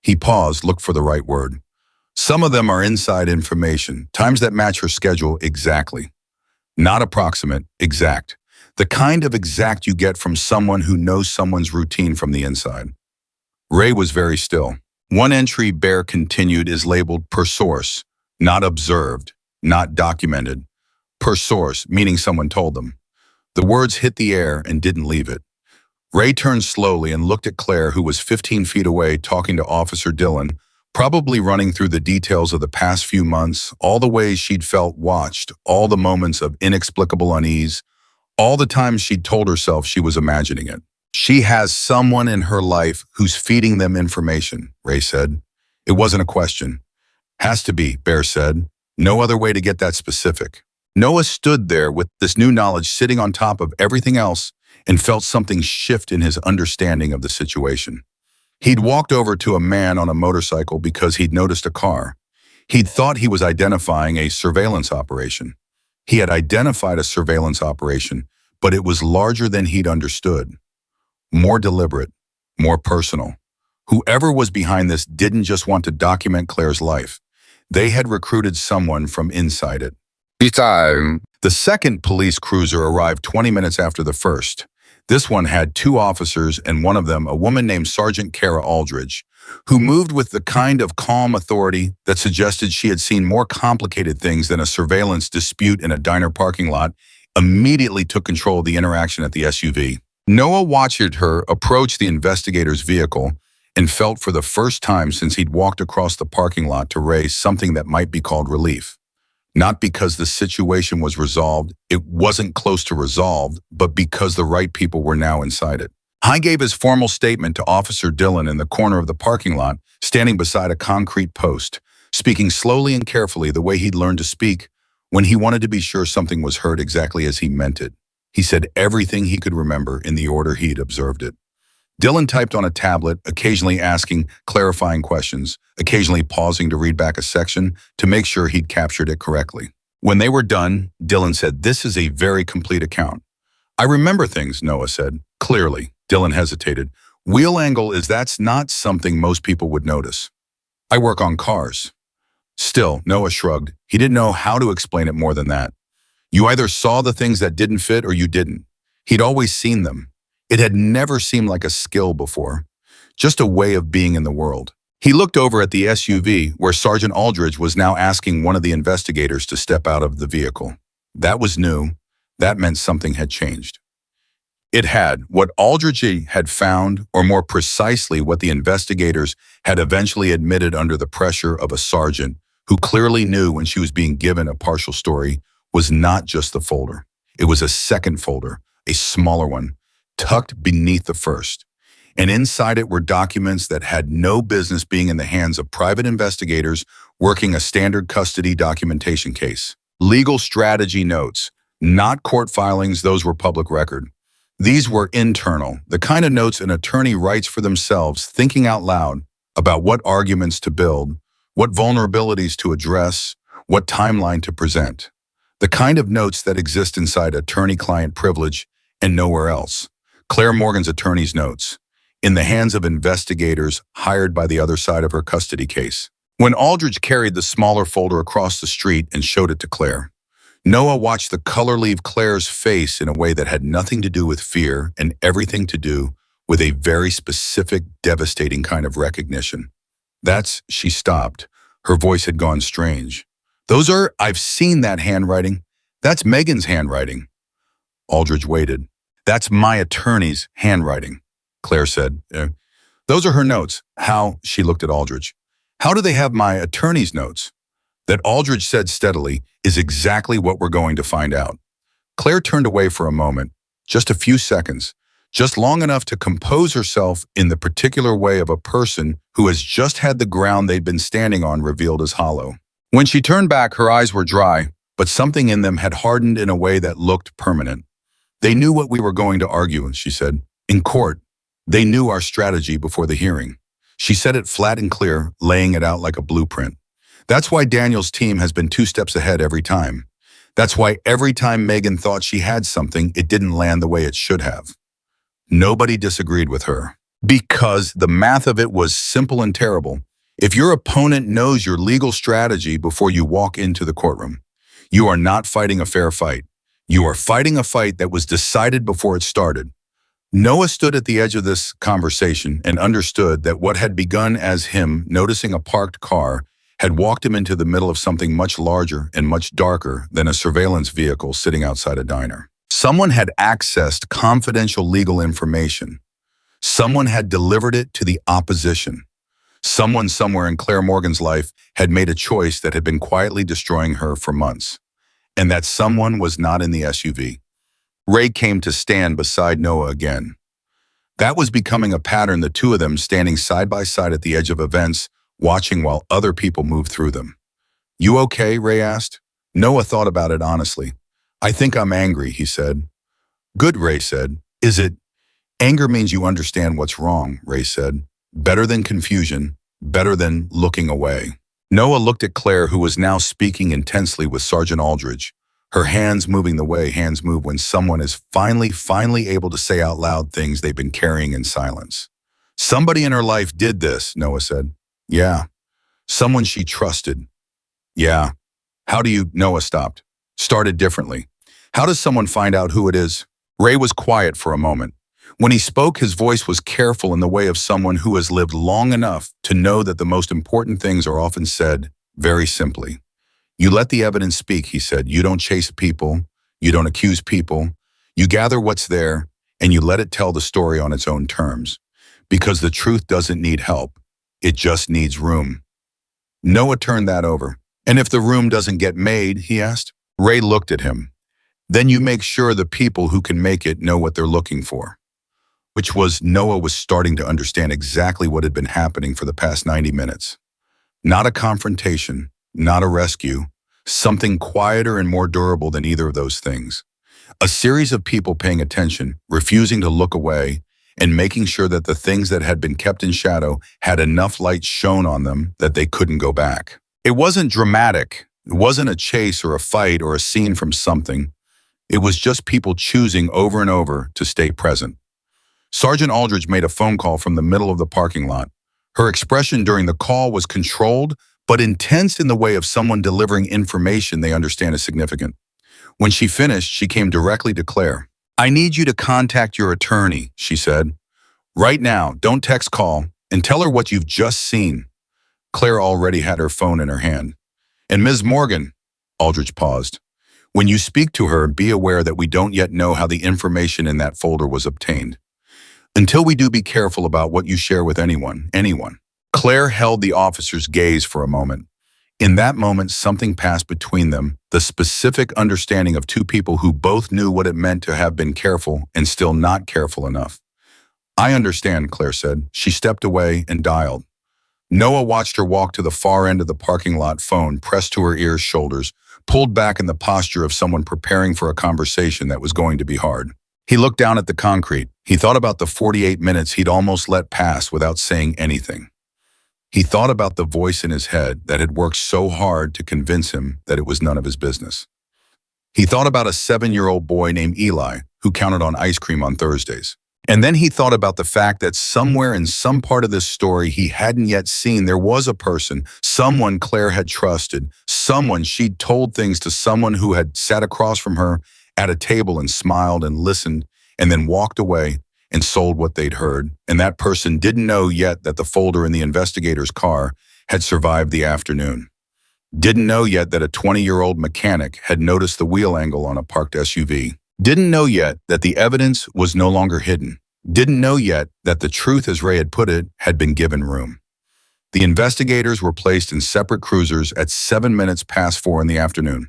he paused, looked for the right word. Some of them are inside information, times that match her schedule exactly. Not approximate, exact. The kind of exact you get from someone who knows someone's routine from the inside. Ray was very still. One entry Bear continued is labeled per source, not observed, not documented. Per source, meaning someone told them. The words hit the air and didn't leave it. Ray turned slowly and looked at Claire, who was 15 feet away talking to Officer Dillon, probably running through the details of the past few months, all the ways she'd felt watched, all the moments of inexplicable unease, all the times she'd told herself she was imagining it. She has someone in her life who's feeding them information, Ray said. It wasn't a question. Has to be, Bear said. No other way to get that specific. Noah stood there with this new knowledge sitting on top of everything else and felt something shift in his understanding of the situation. He'd walked over to a man on a motorcycle because he'd noticed a car. He'd thought he was identifying a surveillance operation. He had identified a surveillance operation, but it was larger than he'd understood. More deliberate, more personal. Whoever was behind this didn't just want to document Claire's life. They had recruited someone from inside it. The second police cruiser arrived 20 minutes after the first. This one had 2 officers and one of them a woman named Sergeant Kara Aldridge, who moved with the kind of calm authority that suggested she had seen more complicated things than a surveillance dispute in a diner parking lot, immediately took control of the interaction at the SUV. Noah watched her approach the investigator's vehicle and felt for the first time since he'd walked across the parking lot to Ray something that might be called relief. Not because the situation was resolved, it wasn't close to resolved, but because the right people were now inside it. He gave his formal statement to Officer Dillon in the corner of the parking lot, standing beside a concrete post, speaking slowly and carefully the way he'd learned to speak when he wanted to be sure something was heard exactly as he meant it. He said everything he could remember in the order he'd observed it. Dillon typed on a tablet, occasionally asking clarifying questions, occasionally pausing to read back a section to make sure he'd captured it correctly. When they were done, Dillon said, "This is a very complete account." "I remember things," Noah said. "Clearly." Dillon hesitated. "Wheel angle is that's not something most people would notice. I work on cars." Still, Noah shrugged. He didn't know how to explain it more than that. You either saw the things that didn't fit or you didn't. He'd always seen them. It had never seemed like a skill before, just a way of being in the world. He looked over at the SUV where Sergeant Aldridge was now asking one of the investigators to step out of the vehicle. That was new. That meant something had changed. It had. What Aldridge had found, or more precisely what the investigators had eventually admitted under the pressure of a sergeant who clearly knew when she was being given a partial story, was not just the folder. It was a second folder, a smaller one, tucked beneath the first. And inside it were documents that had no business being in the hands of private investigators working a standard custody documentation case. Legal strategy notes, not court filings, those were public record. These were internal, the kind of notes an attorney writes for themselves, thinking out loud about what arguments to build, what vulnerabilities to address, what timeline to present. The kind of notes that exist inside attorney-client privilege and nowhere else. Claire Morgan's attorney's notes, in the hands of investigators hired by the other side of her custody case. When Aldridge carried the smaller folder across the street and showed it to Claire, Noah watched the color leave Claire's face in a way that had nothing to do with fear and everything to do with a very specific, devastating kind of recognition. She stopped. Her voice had gone strange. I've seen that handwriting. That's Megan's handwriting. Aldridge waited. That's my attorney's handwriting, Claire said. Those are her notes. How? She looked at Aldridge. How do they have my attorney's notes? That, Aldridge said steadily, is exactly what we're going to find out. Claire turned away for a moment, just a few seconds, just long enough to compose herself in the particular way of a person who has just had the ground they'd been standing on revealed as hollow. When she turned back, her eyes were dry, but something in them had hardened in a way that looked permanent. They knew what we were going to argue, she said. In court, they knew our strategy before the hearing. She said it flat and clear, laying it out like a blueprint. That's why Daniel's team has been 2 steps ahead every time. That's why every time Megan thought she had something, it didn't land the way it should have. Nobody disagreed with her. Because the math of it was simple and terrible. If your opponent knows your legal strategy before you walk into the courtroom, you are not fighting a fair fight. You are fighting a fight that was decided before it started. Noah stood at the edge of this conversation and understood that what had begun as him noticing a parked car had walked him into the middle of something much larger and much darker than a surveillance vehicle sitting outside a diner. Someone had accessed confidential legal information. Someone had delivered it to the opposition. Someone somewhere in Claire Morgan's life had made a choice that had been quietly destroying her for months. And that someone was not in the SUV. Ray came to stand beside Noah again. That was becoming a pattern, the two of them standing side by side at the edge of events, watching while other people moved through them. "You okay?" Ray asked. Noah thought about it honestly. "I think I'm angry," he said. "Good," Ray said. "Is it?" "Anger means you understand what's wrong," Ray said. "Better than confusion, better than looking away." Noah looked at Claire, who was now speaking intensely with Sergeant Aldridge, her hands moving the way hands move when someone is finally able to say out loud things they've been carrying in silence. "Somebody in her life did this," Noah said. "Yeah." "Someone she trusted." "Yeah." "How do you—" Noah stopped. Started differently. "How does someone find out who it is?" Ray was quiet for a moment. When he spoke, his voice was careful in the way of someone who has lived long enough to know that the most important things are often said very simply. "You let the evidence speak," he said. "You don't chase people. You don't accuse people. You gather what's there, and you let it tell the story on its own terms. Because the truth doesn't need help. It just needs room." Noah turned that over. "And if the room doesn't get made," he asked. Ray looked at him. "Then you make sure the people who can make it know what they're looking for." Which was, Noah was starting to understand exactly what had been happening for the past 90 minutes. Not a confrontation, not a rescue, something quieter and more durable than either of those things. A series of people paying attention, refusing to look away, and making sure that the things that had been kept in shadow had enough light shone on them that they couldn't go back. It wasn't dramatic. It wasn't a chase or a fight or a scene from something. It was just people choosing over and over to stay present. Sergeant Aldridge made a phone call from the middle of the parking lot. Her expression during the call was controlled, but intense in the way of someone delivering information they understand is significant. When she finished, she came directly to Claire. "I need you to contact your attorney," she said. "Right now, don't text, call, and tell her what you've just seen." Claire already had her phone in her hand. "And Ms. Morgan," Aldridge paused, "when you speak to her, be aware that we don't yet know how the information in that folder was obtained. Until we do, be careful about what you share with anyone. Claire held the officer's gaze for a moment. In that moment, something passed between them, the specific understanding of two people who both knew what it meant to have been careful and still not careful enough. "I understand," Claire said. She stepped away and dialed. Noah watched her walk to the far end of the parking lot, phone pressed to her ears, shoulders pulled back in the posture of someone preparing for a conversation that was going to be hard. He looked down at the concrete. He thought about the 48 minutes he'd almost let pass without saying anything. He thought about the voice in his head that had worked so hard to convince him that it was none of his business. He thought about a 7-year-old boy named Eli who counted on ice cream on Thursdays. And then he thought about the fact that somewhere in some part of this story he hadn't yet seen, there was a person, someone Claire had trusted, someone she'd told things to, someone who had sat across from her at a table and smiled and listened and then walked away and sold what they'd heard. And that person didn't know yet that the folder in the investigator's car had survived the afternoon. Didn't know yet that a 20-year-old mechanic had noticed the wheel angle on a parked SUV. Didn't know yet that the evidence was no longer hidden. Didn't know yet that the truth, as Ray had put it, had been given room. The investigators were placed in separate cruisers at 7 minutes past 4 in the afternoon.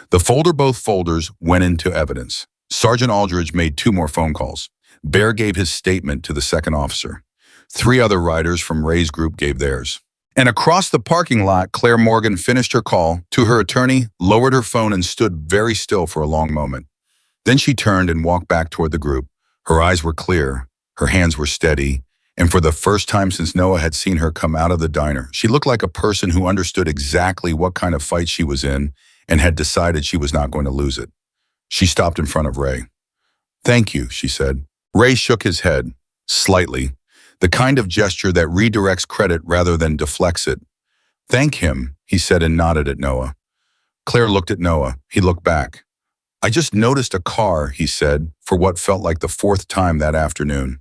Both folders went into evidence. Sergeant Aldridge made 2 more phone calls. Bear gave his statement to the second officer. 3 other riders from Ray's group gave theirs. And across the parking lot, Claire Morgan finished her call to her attorney, lowered her phone, and stood very still for a long moment. Then she turned and walked back toward the group. Her eyes were clear, her hands were steady, and for the first time since Noah had seen her come out of the diner, she looked like a person who understood exactly what kind of fight she was in and had decided she was not going to lose it. She stopped in front of Ray. "Thank you," she said. Ray shook his head, slightly. The kind of gesture that redirects credit rather than deflects it. "Thank him," he said and nodded at Noah. Claire looked at Noah. He looked back. "I just noticed a car," he said, for what felt like the fourth time that afternoon.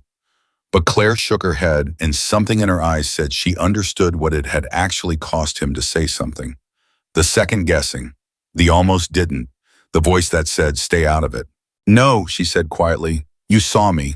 But Claire shook her head, and something in her eyes said she understood what it had actually cost him to say something. The second guessing. The almost didn't. The voice that said, "Stay out of it." "No," she said quietly. "You saw me."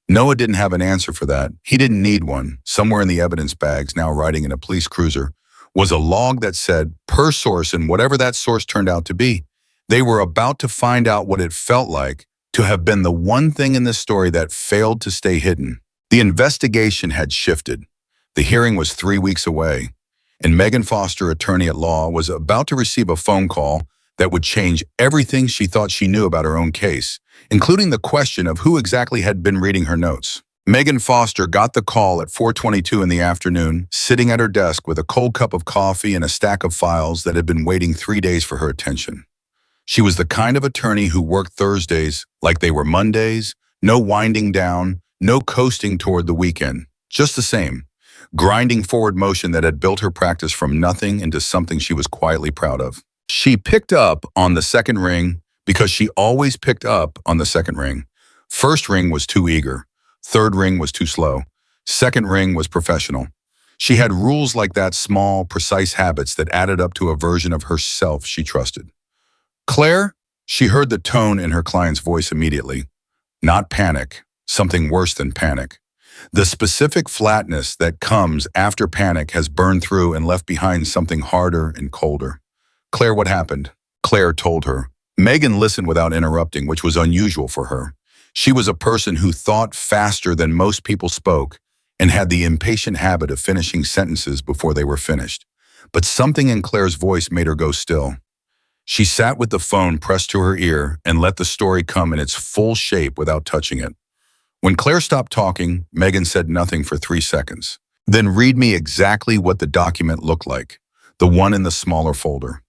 Noah didn't have an answer for that. He didn't need one. Somewhere in the evidence bags, now riding in a police cruiser, was a log that said, per source, and whatever that source turned out to be. They were about to find out what it felt like to have been the one thing in this story that failed to stay hidden. The investigation had shifted. The hearing was 3 weeks away, and Megan Foster, attorney at law, was about to receive a phone call that would change everything she thought she knew about her own case, including the question of who exactly had been reading her notes. Megan Foster got the call at 4:22 in the afternoon, sitting at her desk with a cold cup of coffee and a stack of files that had been waiting 3 days for her attention. She was the kind of attorney who worked Thursdays like they were Mondays, no winding down, no coasting toward the weekend, just the same, grinding forward motion that had built her practice from nothing into something she was quietly proud of. She picked up on the second ring because she always picked up on the second ring. First ring was too eager. Third ring was too slow. Second ring was professional. She had rules like that, small, precise habits that added up to a version of herself she trusted. "Claire?" She heard the tone in her client's voice immediately. Not panic, something worse than panic. The specific flatness that comes after panic has burned through and left behind something harder and colder. "Claire, what happened?" Claire told her. Megan listened without interrupting, which was unusual for her. She was a person who thought faster than most people spoke and had the impatient habit of finishing sentences before they were finished. But something in Claire's voice made her go still. She sat with the phone pressed to her ear and let the story come in its full shape without touching it. When Claire stopped talking, Megan said nothing for 3 seconds. "Then read me exactly what the document looked like, the one in the smaller folder."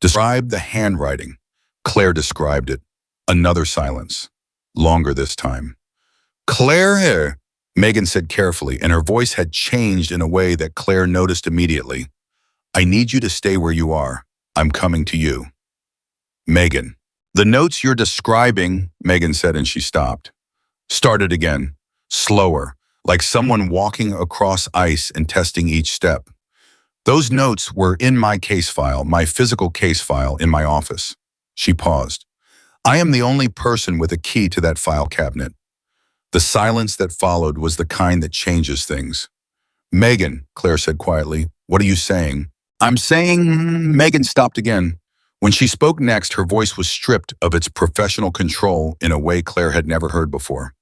"Describe the handwriting." Claire described it. Another silence. Longer this time. "Claire," Megan said carefully, and her voice had changed in a way that Claire noticed immediately. "I need you to stay where you are. I'm coming to you." "Megan." "The notes you're describing," Megan said, and she stopped. Started again, slower, like someone walking across ice and testing each step. "Those notes were in my case file, my physical case file in my office." She paused. "I am the only person with a key to that file cabinet." The silence that followed was the kind that changes things. "Megan," Claire said quietly, "what are you saying?" "I'm saying—" Megan stopped again. When she spoke next, her voice was stripped of its professional control in a way Claire had never heard before.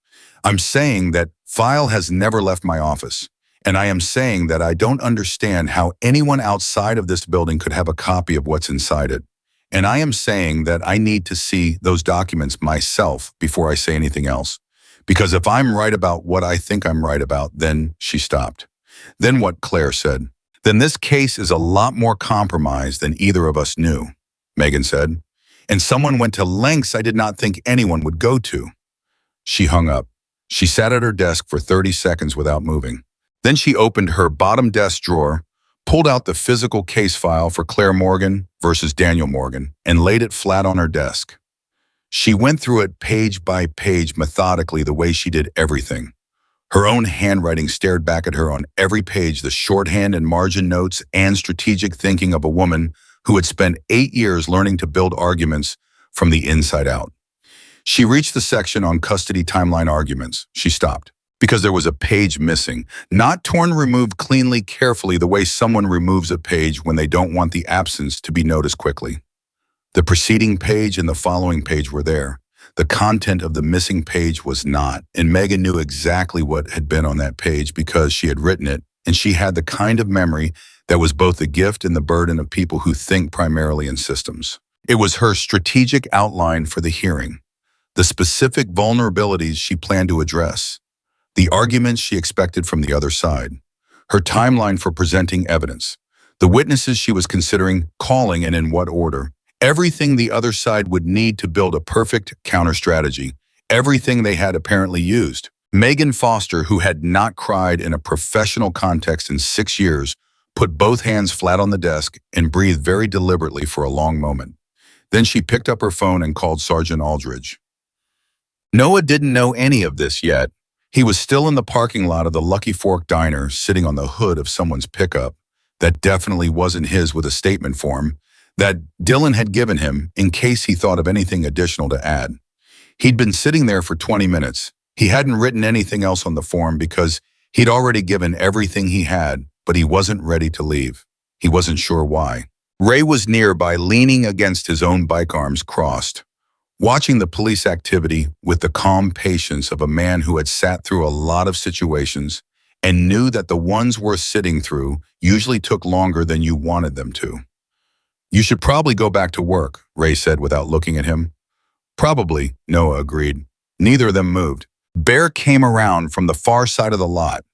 "I'm saying that file has never left my office, and I am saying that I don't understand how anyone outside of this building could have a copy of what's inside it. And I am saying that I need to see those documents myself before I say anything else. Because if I'm right about what I think I'm right about, then—" She stopped. "Then what?" Claire said. "Then this case is a lot more compromised than either of us knew," Megan said. "And someone went to lengths I did not think anyone would go to." She hung up. She sat at her desk for 30 seconds without moving. Then she opened her bottom desk drawer, pulled out the physical case file for Claire Morgan versus Daniel Morgan, and laid it flat on her desk. She went through it page by page methodically, the way she did everything. Her own handwriting stared back at her on every page, the shorthand and margin notes and strategic thinking of a woman who had spent 8 years learning to build arguments from the inside out. She reached the section on custody timeline arguments. She stopped because there was a page missing, not torn, removed cleanly, carefully, the way someone removes a page when they don't want the absence to be noticed quickly. The preceding page and the following page were there. The content of the missing page was not, and Megan knew exactly what had been on that page because she had written it, and she had the kind of memory that was both the gift and the burden of people who think primarily in systems. It was her strategic outline for the hearing, the specific vulnerabilities she planned to address, the arguments she expected from the other side, her timeline for presenting evidence, the witnesses she was considering calling and in what order, everything the other side would need to build a perfect counter strategy, everything they had apparently used. Megan Foster, who had not cried in a professional context in 6 years, put both hands flat on the desk and breathed very deliberately for a long moment. Then she picked up her phone and called Sergeant Aldridge. Noah didn't know any of this yet. He was still in the parking lot of the Lucky Fork Diner, sitting on the hood of someone's pickup that definitely wasn't his, with a statement form that Dylan had given him in case he thought of anything additional to add. He'd been sitting there for 20 minutes. He hadn't written anything else on the form because he'd already given everything he had, but he wasn't ready to leave. He wasn't sure why. Ray was nearby, leaning against his own bike, arms crossed, watching the police activity with the calm patience of a man who had sat through a lot of situations and knew that the ones worth sitting through usually took longer than you wanted them to. "You should probably go back to work," Ray said without looking at him. "Probably," Noah agreed. Neither of them moved. Bear came around from the far side of the lot.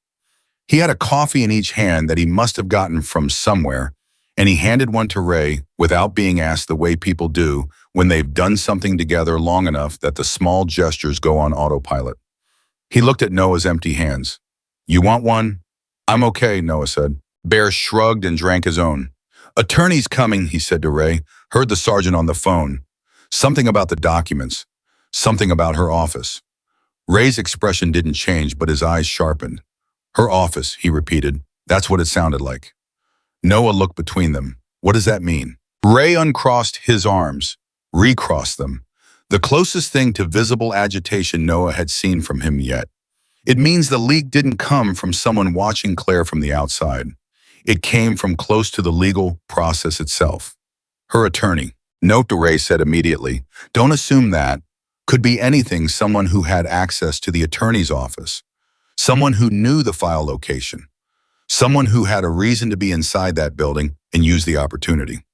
He had a coffee in each hand that he must have gotten from somewhere, and he handed one to Ray without being asked, the way people do when they've done something together long enough that the small gestures go on autopilot. He looked at Noah's empty hands. "You want one?" "I'm okay," Noah said. Bear shrugged and drank his own. "Attorney's coming," he said to Ray. "Heard the sergeant on the phone. Something about the documents. Something about her office." Ray's expression didn't change, but his eyes sharpened. "Her office," he repeated. That's what it sounded like. Noah looked between them. "What does that mean?" Ray uncrossed his arms, recrossed them. The closest thing to visible agitation Noah had seen from him yet. "It means the leak didn't come from someone watching Claire from the outside. It came from close to the legal process itself. Her attorney." "Note," Ray said immediately. "Don't assume that. Could be anything. Someone who had access to the attorney's office. Someone who knew the file location. Someone who had a reason to be inside that building and used the opportunity."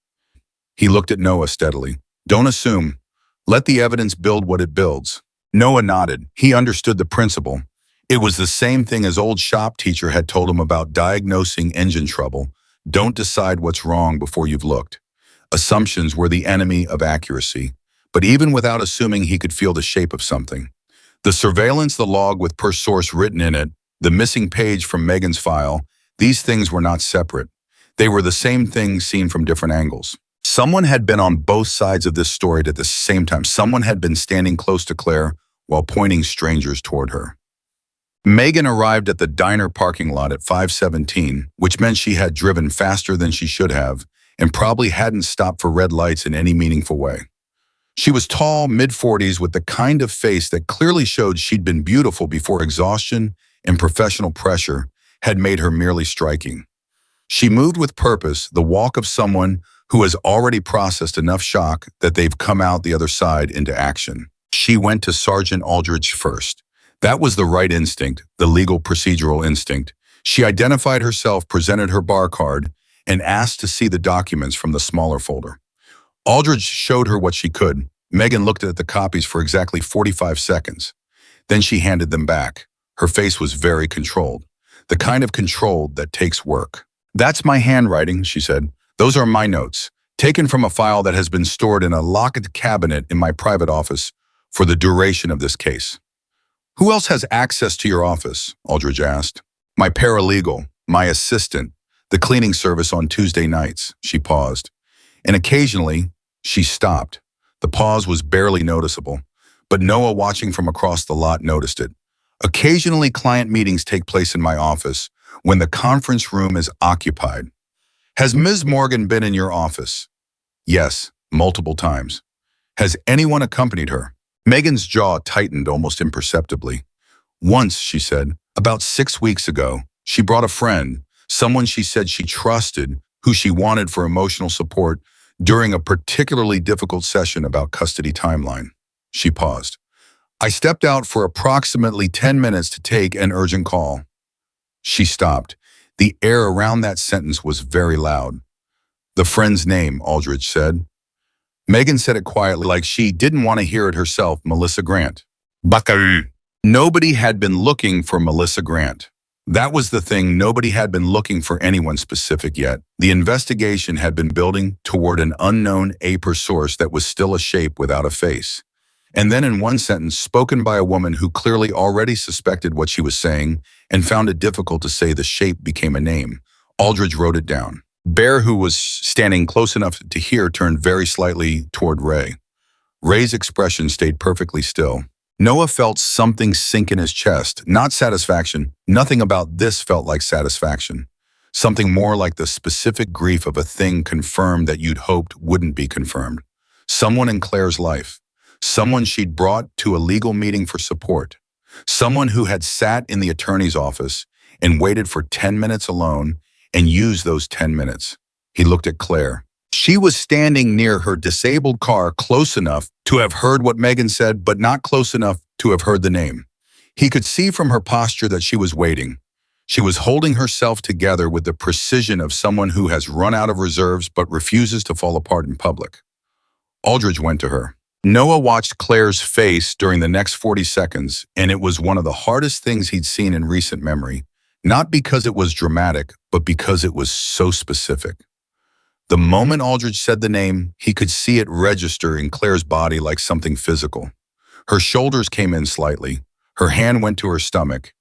He looked at Noah steadily. "Don't assume. Let the evidence build what it builds." Noah nodded. He understood the principle. It was the same thing as old shop teacher had told him about diagnosing engine trouble. Don't decide what's wrong before you've looked. Assumptions were the enemy of accuracy. But even without assuming, he could feel the shape of something. The surveillance, the log with per source written in it, the missing page from Megan's file, these things were not separate. They were the same thing seen from different angles. Someone had been on both sides of this story at the same time. Someone had been standing close to Claire while pointing strangers toward her. Megan arrived at the diner parking lot at 5:17, which meant she had driven faster than she should have and probably hadn't stopped for red lights in any meaningful way. She was tall, mid-40s, with the kind of face that clearly showed she'd been beautiful before exhaustion and professional pressure had made her merely striking. She moved with purpose, the walk of someone who has already processed enough shock that they've come out the other side into action. She went to Sergeant Aldridge first. That was the right instinct, the legal procedural instinct. She identified herself, presented her bar card, and asked to see the documents from the smaller folder. Aldridge showed her what she could. Megan looked at the copies for exactly 45 seconds. Then she handed them back. Her face was very controlled, the kind of control that takes work. "That's my handwriting," she said. "Those are my notes, taken from a file that has been stored in a locked cabinet in my private office for the duration of this case." "Who else has access to your office?" Aldridge asked. "My paralegal, my assistant, the cleaning service on Tuesday nights." She paused. And occasionally, she stopped. The pause was barely noticeable, but Noah, watching from across the lot, noticed it. "Occasionally, client meetings take place in my office when the conference room is occupied." "Has Ms. Morgan been in your office?" "Yes, multiple times." "Has anyone accompanied her?" Megan's jaw tightened almost imperceptibly. "Once," she said, "about 6 weeks ago, she brought a friend, someone she said she trusted, who she wanted for emotional support during a particularly difficult session about custody timeline." She paused. "I stepped out for approximately 10 minutes to take an urgent call." She stopped. The air around that sentence was very loud. "The friend's name," Aldridge said. Megan said it quietly, like she didn't want to hear it herself. "Melissa Grant." Buckaroo. Nobody had been looking for Melissa Grant. That was the thing. Nobody had been looking for anyone specific yet. The investigation had been building toward an unknown aper source that was still a shape without a face. And then in one sentence, spoken by a woman who clearly already suspected what she was saying and found it difficult to say, the shape became a name. Aldridge wrote it down. Bear, who was standing close enough to hear, turned very slightly toward Ray. Ray's expression stayed perfectly still. Noah felt something sink in his chest, not satisfaction. Nothing about this felt like satisfaction. Something more like the specific grief of a thing confirmed that you'd hoped wouldn't be confirmed. Someone in Claire's life. Someone she'd brought to a legal meeting for support. Someone who had sat in the attorney's office and waited for 10 minutes alone and used those 10 minutes. He looked at Claire. She was standing near her disabled car, close enough to have heard what Megan said, but not close enough to have heard the name. He could see from her posture that she was waiting. She was holding herself together with the precision of someone who has run out of reserves but refuses to fall apart in public. Aldridge went to her. Noah watched Claire's face during the next 40 seconds, and it was one of the hardest things he'd seen in recent memory, not because it was dramatic, but because it was so specific. The moment Aldridge said the name, he could see it register in Claire's body like something physical. Her shoulders came in slightly, her hand went to her stomach,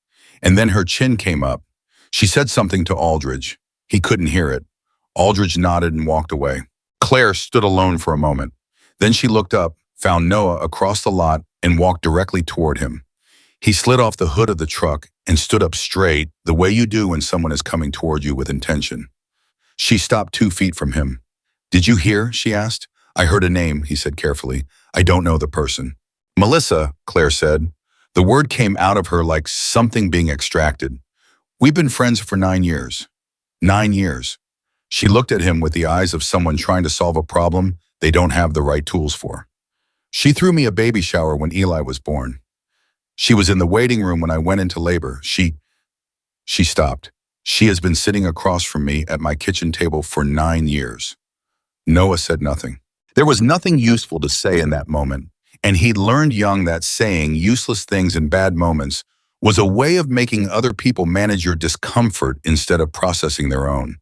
and then her chin came up. She said something to Aldridge. He couldn't hear it. Aldridge nodded and walked away. Claire stood alone for a moment. Then she looked up, found Noah across the lot, and walked directly toward him. He slid off the hood of the truck and stood up straight, the way you do when someone is coming toward you with intention. She stopped 2 feet from him. "Did you hear?" she asked. "I heard a name," he said carefully. "I don't know the person." "Melissa," Claire said. The word came out of her like something being extracted. "We've been friends for 9 years." 9 years. She looked at him with the eyes of someone trying to solve a problem they don't have the right tools for. "She threw me a baby shower when Eli was born. She was in the waiting room when I went into labor. She stopped. "She has been sitting across from me at my kitchen table for 9 years. Noah said nothing. There was nothing useful to say in that moment, and he'd learned young that saying useless things in bad moments was a way of making other people manage your discomfort instead of processing their own.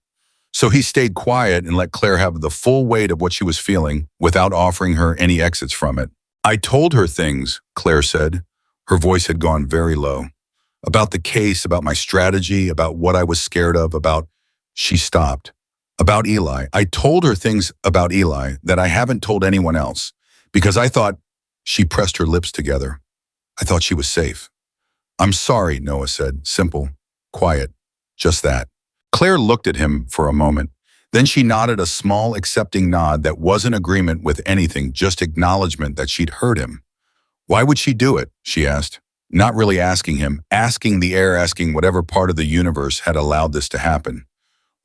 So he stayed quiet and let Claire have the full weight of what she was feeling without offering her any exits from it. "I told her things," Claire said. Her voice had gone very low. "About the case, about my strategy, about what I was scared of, about—" She stopped. "About Eli. I told her things about Eli that I haven't told anyone else, because I thought—" She pressed her lips together. "I thought she was safe." "I'm sorry," Noah said, simple, quiet, just that. Claire looked at him for a moment. Then she nodded a small, accepting nod that wasn't agreement with anything, just acknowledgement that she'd heard him. "Why would she do it?" she asked. Not really asking him, asking the air, asking whatever part of the universe had allowed this to happen.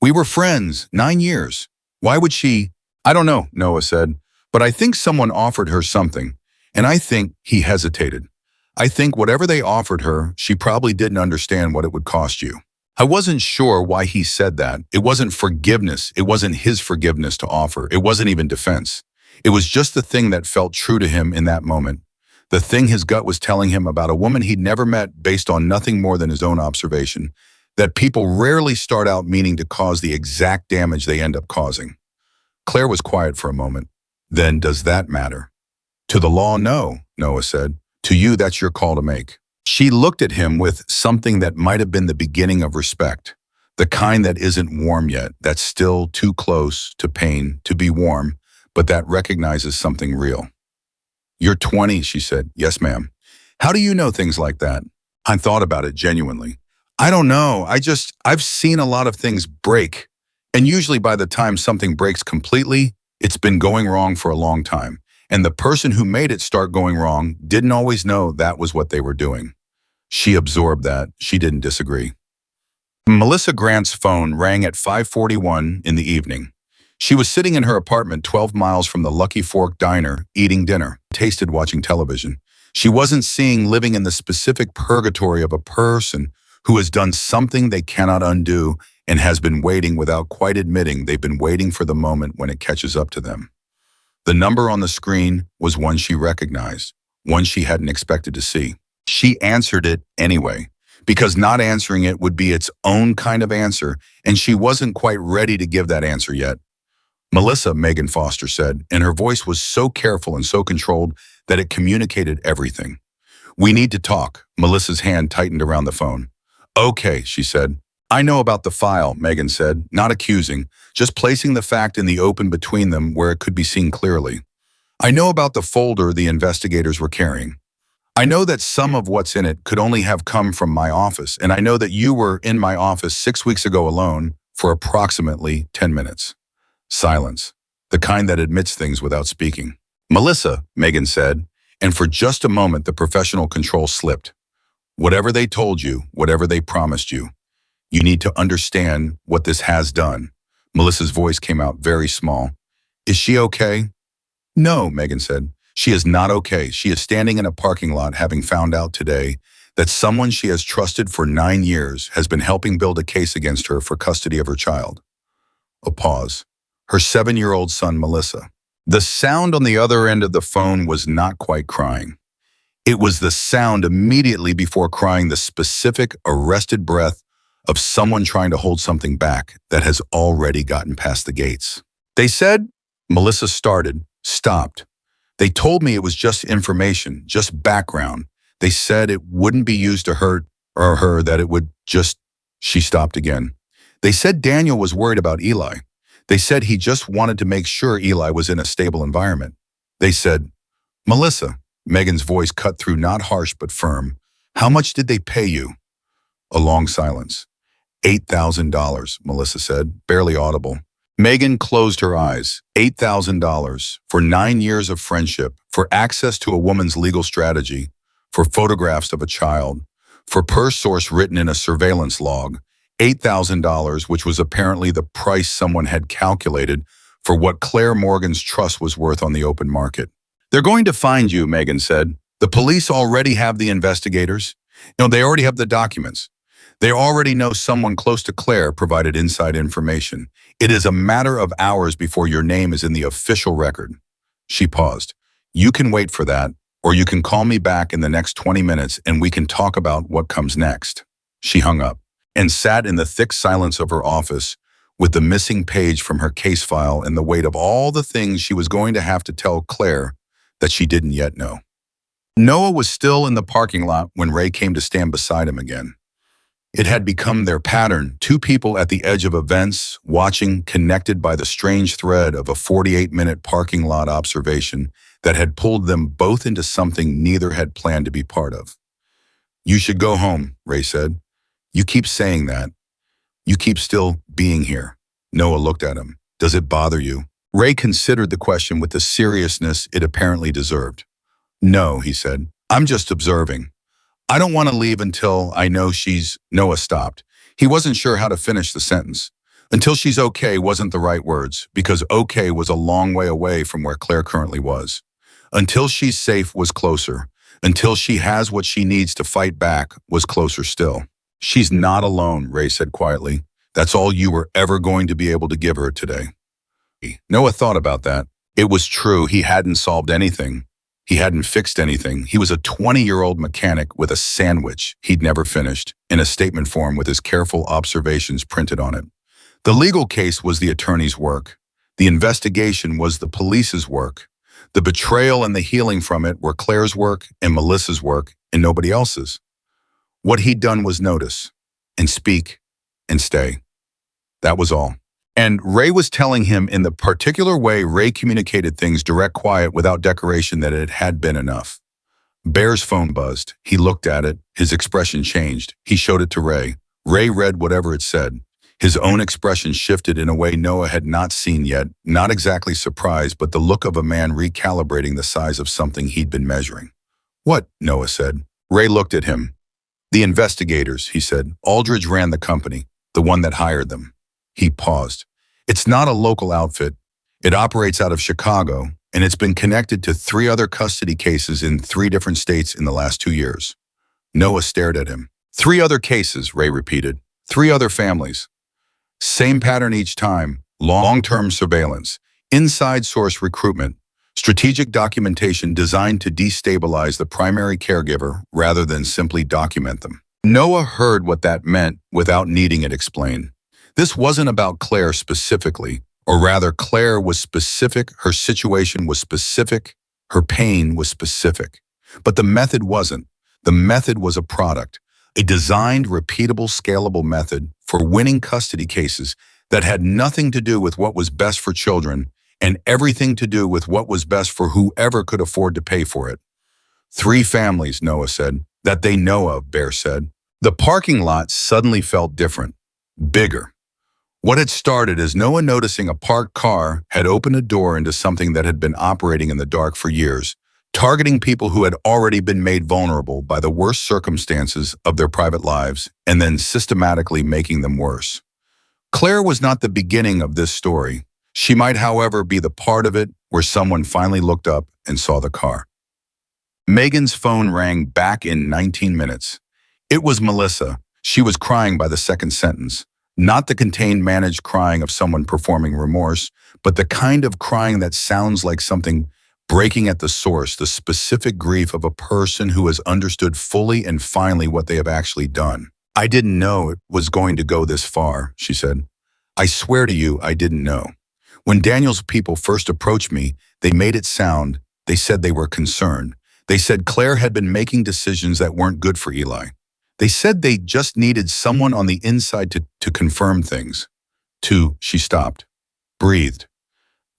"We were friends, 9 years. Why would she—" "I don't know," Noah said, "but I think someone offered her something, and I think—" He hesitated. "I think whatever they offered her, she probably didn't understand what it would cost you." I wasn't sure why he said that. It wasn't forgiveness. It wasn't his forgiveness to offer. It wasn't even defense. It was just the thing that felt true to him in that moment. The thing his gut was telling him about a woman he'd never met based on nothing more than his own observation, that people rarely start out meaning to cause the exact damage they end up causing. Claire was quiet for a moment. "Then does that matter?" "To the law, no," Noah said. "To you, that's your call to make." She looked at him with something that might have been the beginning of respect, the kind that isn't warm yet, that's still too close to pain to be warm, but that recognizes something real. "You're 20, she said. "Yes, ma'am." "How do you know things like that?" I thought about it genuinely. "I don't know. I've seen a lot of things break. And usually by the time something breaks completely, it's been going wrong for a long time. And the person who made it start going wrong didn't always know that was what they were doing." She absorbed that. She didn't disagree. Melissa Grant's phone rang at 5:41 in the evening. She was sitting in her apartment 12 miles from the Lucky Fork Diner, eating dinner, tasted watching television. She wasn't seeing living in the specific purgatory of a person who has done something they cannot undo and has been waiting without quite admitting they've been waiting for the moment when it catches up to them. The number on the screen was one she recognized, one she hadn't expected to see. She answered it anyway, because not answering it would be its own kind of answer, and she wasn't quite ready to give that answer yet. Melissa, Megan Foster said, and her voice was so careful and so controlled that it communicated everything. We need to talk. Melissa's hand tightened around the phone. Okay, she said. I know about the file, Megan said, not accusing, just placing the fact in the open between them where it could be seen clearly. I know about the folder the investigators were carrying. I know that some of what's in it could only have come from my office, and I know that you were in my office 6 weeks ago alone for approximately 10 minutes. Silence, the kind that admits things without speaking. Melissa, Megan said, and for just a moment the professional control slipped. Whatever they told you, whatever they promised you, you need to understand what this has done. Melissa's voice came out very small. Is she okay? No, Megan said. She is not okay. She is standing in a parking lot having found out today that someone she has trusted for 9 years has been helping build a case against her for custody of her child. A pause. Her 7-year-old son, Melissa. The sound on the other end of the phone was not quite crying. It was the sound immediately before crying, the specific, arrested breath of someone trying to hold something back that has already gotten past the gates. They said, Melissa started, stopped. They told me it was just information, just background. They said it wouldn't be used to hurt or her, that it would just... She stopped again. They said Daniel was worried about Eli. They said he just wanted to make sure Eli was in a stable environment. They said, Melissa, Megan's voice cut through, not harsh but firm. How much did they pay you? A long silence. $8,000, Melissa said, barely audible. Megan closed her eyes. $8,000 for 9 years of friendship, for access to a woman's legal strategy, for photographs of a child, for per source written in a surveillance log. $8,000, which was apparently the price someone had calculated for what Claire Morgan's trust was worth on the open market. They're going to find you, Megan said. The police already have the investigators. No, they already have the documents. They already know someone close to Claire provided inside information. It is a matter of hours before your name is in the official record. She paused. You can wait for that, or you can call me back in the next 20 minutes and we can talk about what comes next. She hung up and sat in the thick silence of her office with the missing page from her case file and the weight of all the things she was going to have to tell Claire that she didn't yet know. Noah was still in the parking lot when Ray came to stand beside him again. It had become their pattern, two people at the edge of events, watching, connected by the strange thread of a 48-minute parking lot observation that had pulled them both into something neither had planned to be part of. You should go home, Ray said. You keep saying that. You keep still being here. Noah looked at him. Does it bother you? Ray considered the question with the seriousness it apparently deserved. No, he said. I'm just observing. I don't want to leave until I know she's... Noah stopped. He wasn't sure how to finish the sentence. Until she's okay wasn't the right words, because okay was a long way away from where Claire currently was. Until she's safe was closer. Until she has what she needs to fight back was closer still. She's not alone, Ray said quietly. That's all you were ever going to be able to give her today. Noah thought about that. It was true, he hadn't solved anything. He hadn't fixed anything. He was a 20-year-old mechanic with a sandwich he'd never finished, in a statement form with his careful observations printed on it. The legal case was the attorney's work. The investigation was the police's work. The betrayal and the healing from it were Claire's work and Melissa's work and nobody else's. What he'd done was notice, and speak, and stay. That was all. And Ray was telling him in the particular way Ray communicated things, direct, quiet, without decoration, that it had been enough. Bear's phone buzzed. He looked at it. His expression changed. He showed it to Ray. Ray read whatever it said. His own expression shifted in a way Noah had not seen yet, not exactly surprised, but the look of a man recalibrating the size of something he'd been measuring. What? Noah said. Ray looked at him. The investigators, he said. Aldridge ran the company, the one that hired them. He paused. It's not a local outfit. It operates out of Chicago, and it's been connected to 3 other custody cases in 3 different states in the last 2 years. Noah stared at him. 3 other cases, Ray repeated. 3 other families. Same pattern each time. Long-term surveillance, inside source recruitment, strategic documentation designed to destabilize the primary caregiver rather than simply document them. Noah heard what that meant without needing it explained. This wasn't about Claire specifically. Or rather, Claire was specific, her situation was specific, her pain was specific. But the method wasn't. The method was a product, a designed, repeatable, scalable method for winning custody cases that had nothing to do with what was best for children and everything to do with what was best for whoever could afford to pay for it. 3 families, Noah said, that they know of, Bear said. The parking lot suddenly felt different, bigger. What had started as Noah noticing a parked car had opened a door into something that had been operating in the dark for years, targeting people who had already been made vulnerable by the worst circumstances of their private lives and then systematically making them worse. Claire was not the beginning of this story. She might, however, be the part of it where someone finally looked up and saw the car. Megan's phone rang back in 19 minutes. It was Melissa. She was crying by the second sentence. Not the contained, managed crying of someone performing remorse, but the kind of crying that sounds like something breaking at the source, the specific grief of a person who has understood fully and finally what they have actually done. I didn't know it was going to go this far, she said. I swear to you, I didn't know. When Daniel's people first approached me, they made it sound, they said they were concerned. They said Claire had been making decisions that weren't good for Eli. They said they just needed someone on the inside to confirm things. She stopped, breathed.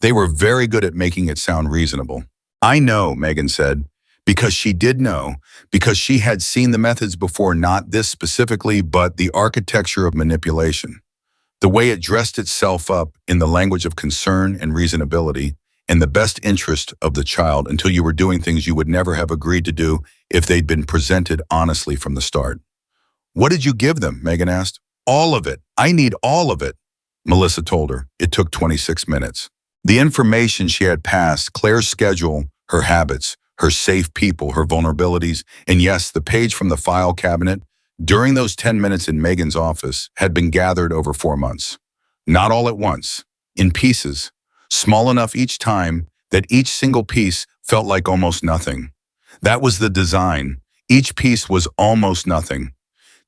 They were very good at making it sound reasonable. I know, Megan said, because she did know, because she had seen the methods before, not this specifically, but the architecture of manipulation. The way it dressed itself up in the language of concern and reasonability, in the best interest of the child until you were doing things you would never have agreed to do if they'd been presented honestly from the start. What did you give them? Megan asked. All of it. I need all of it, Melissa told her. It took 26 minutes. The information she had passed, Claire's schedule, her habits, her safe people, her vulnerabilities, and yes, the page from the file cabinet, during those 10 minutes in Megan's office, had been gathered over 4 months. Not all at once, in pieces, small enough each time that each single piece felt like almost nothing. That was the design. Each piece was almost nothing.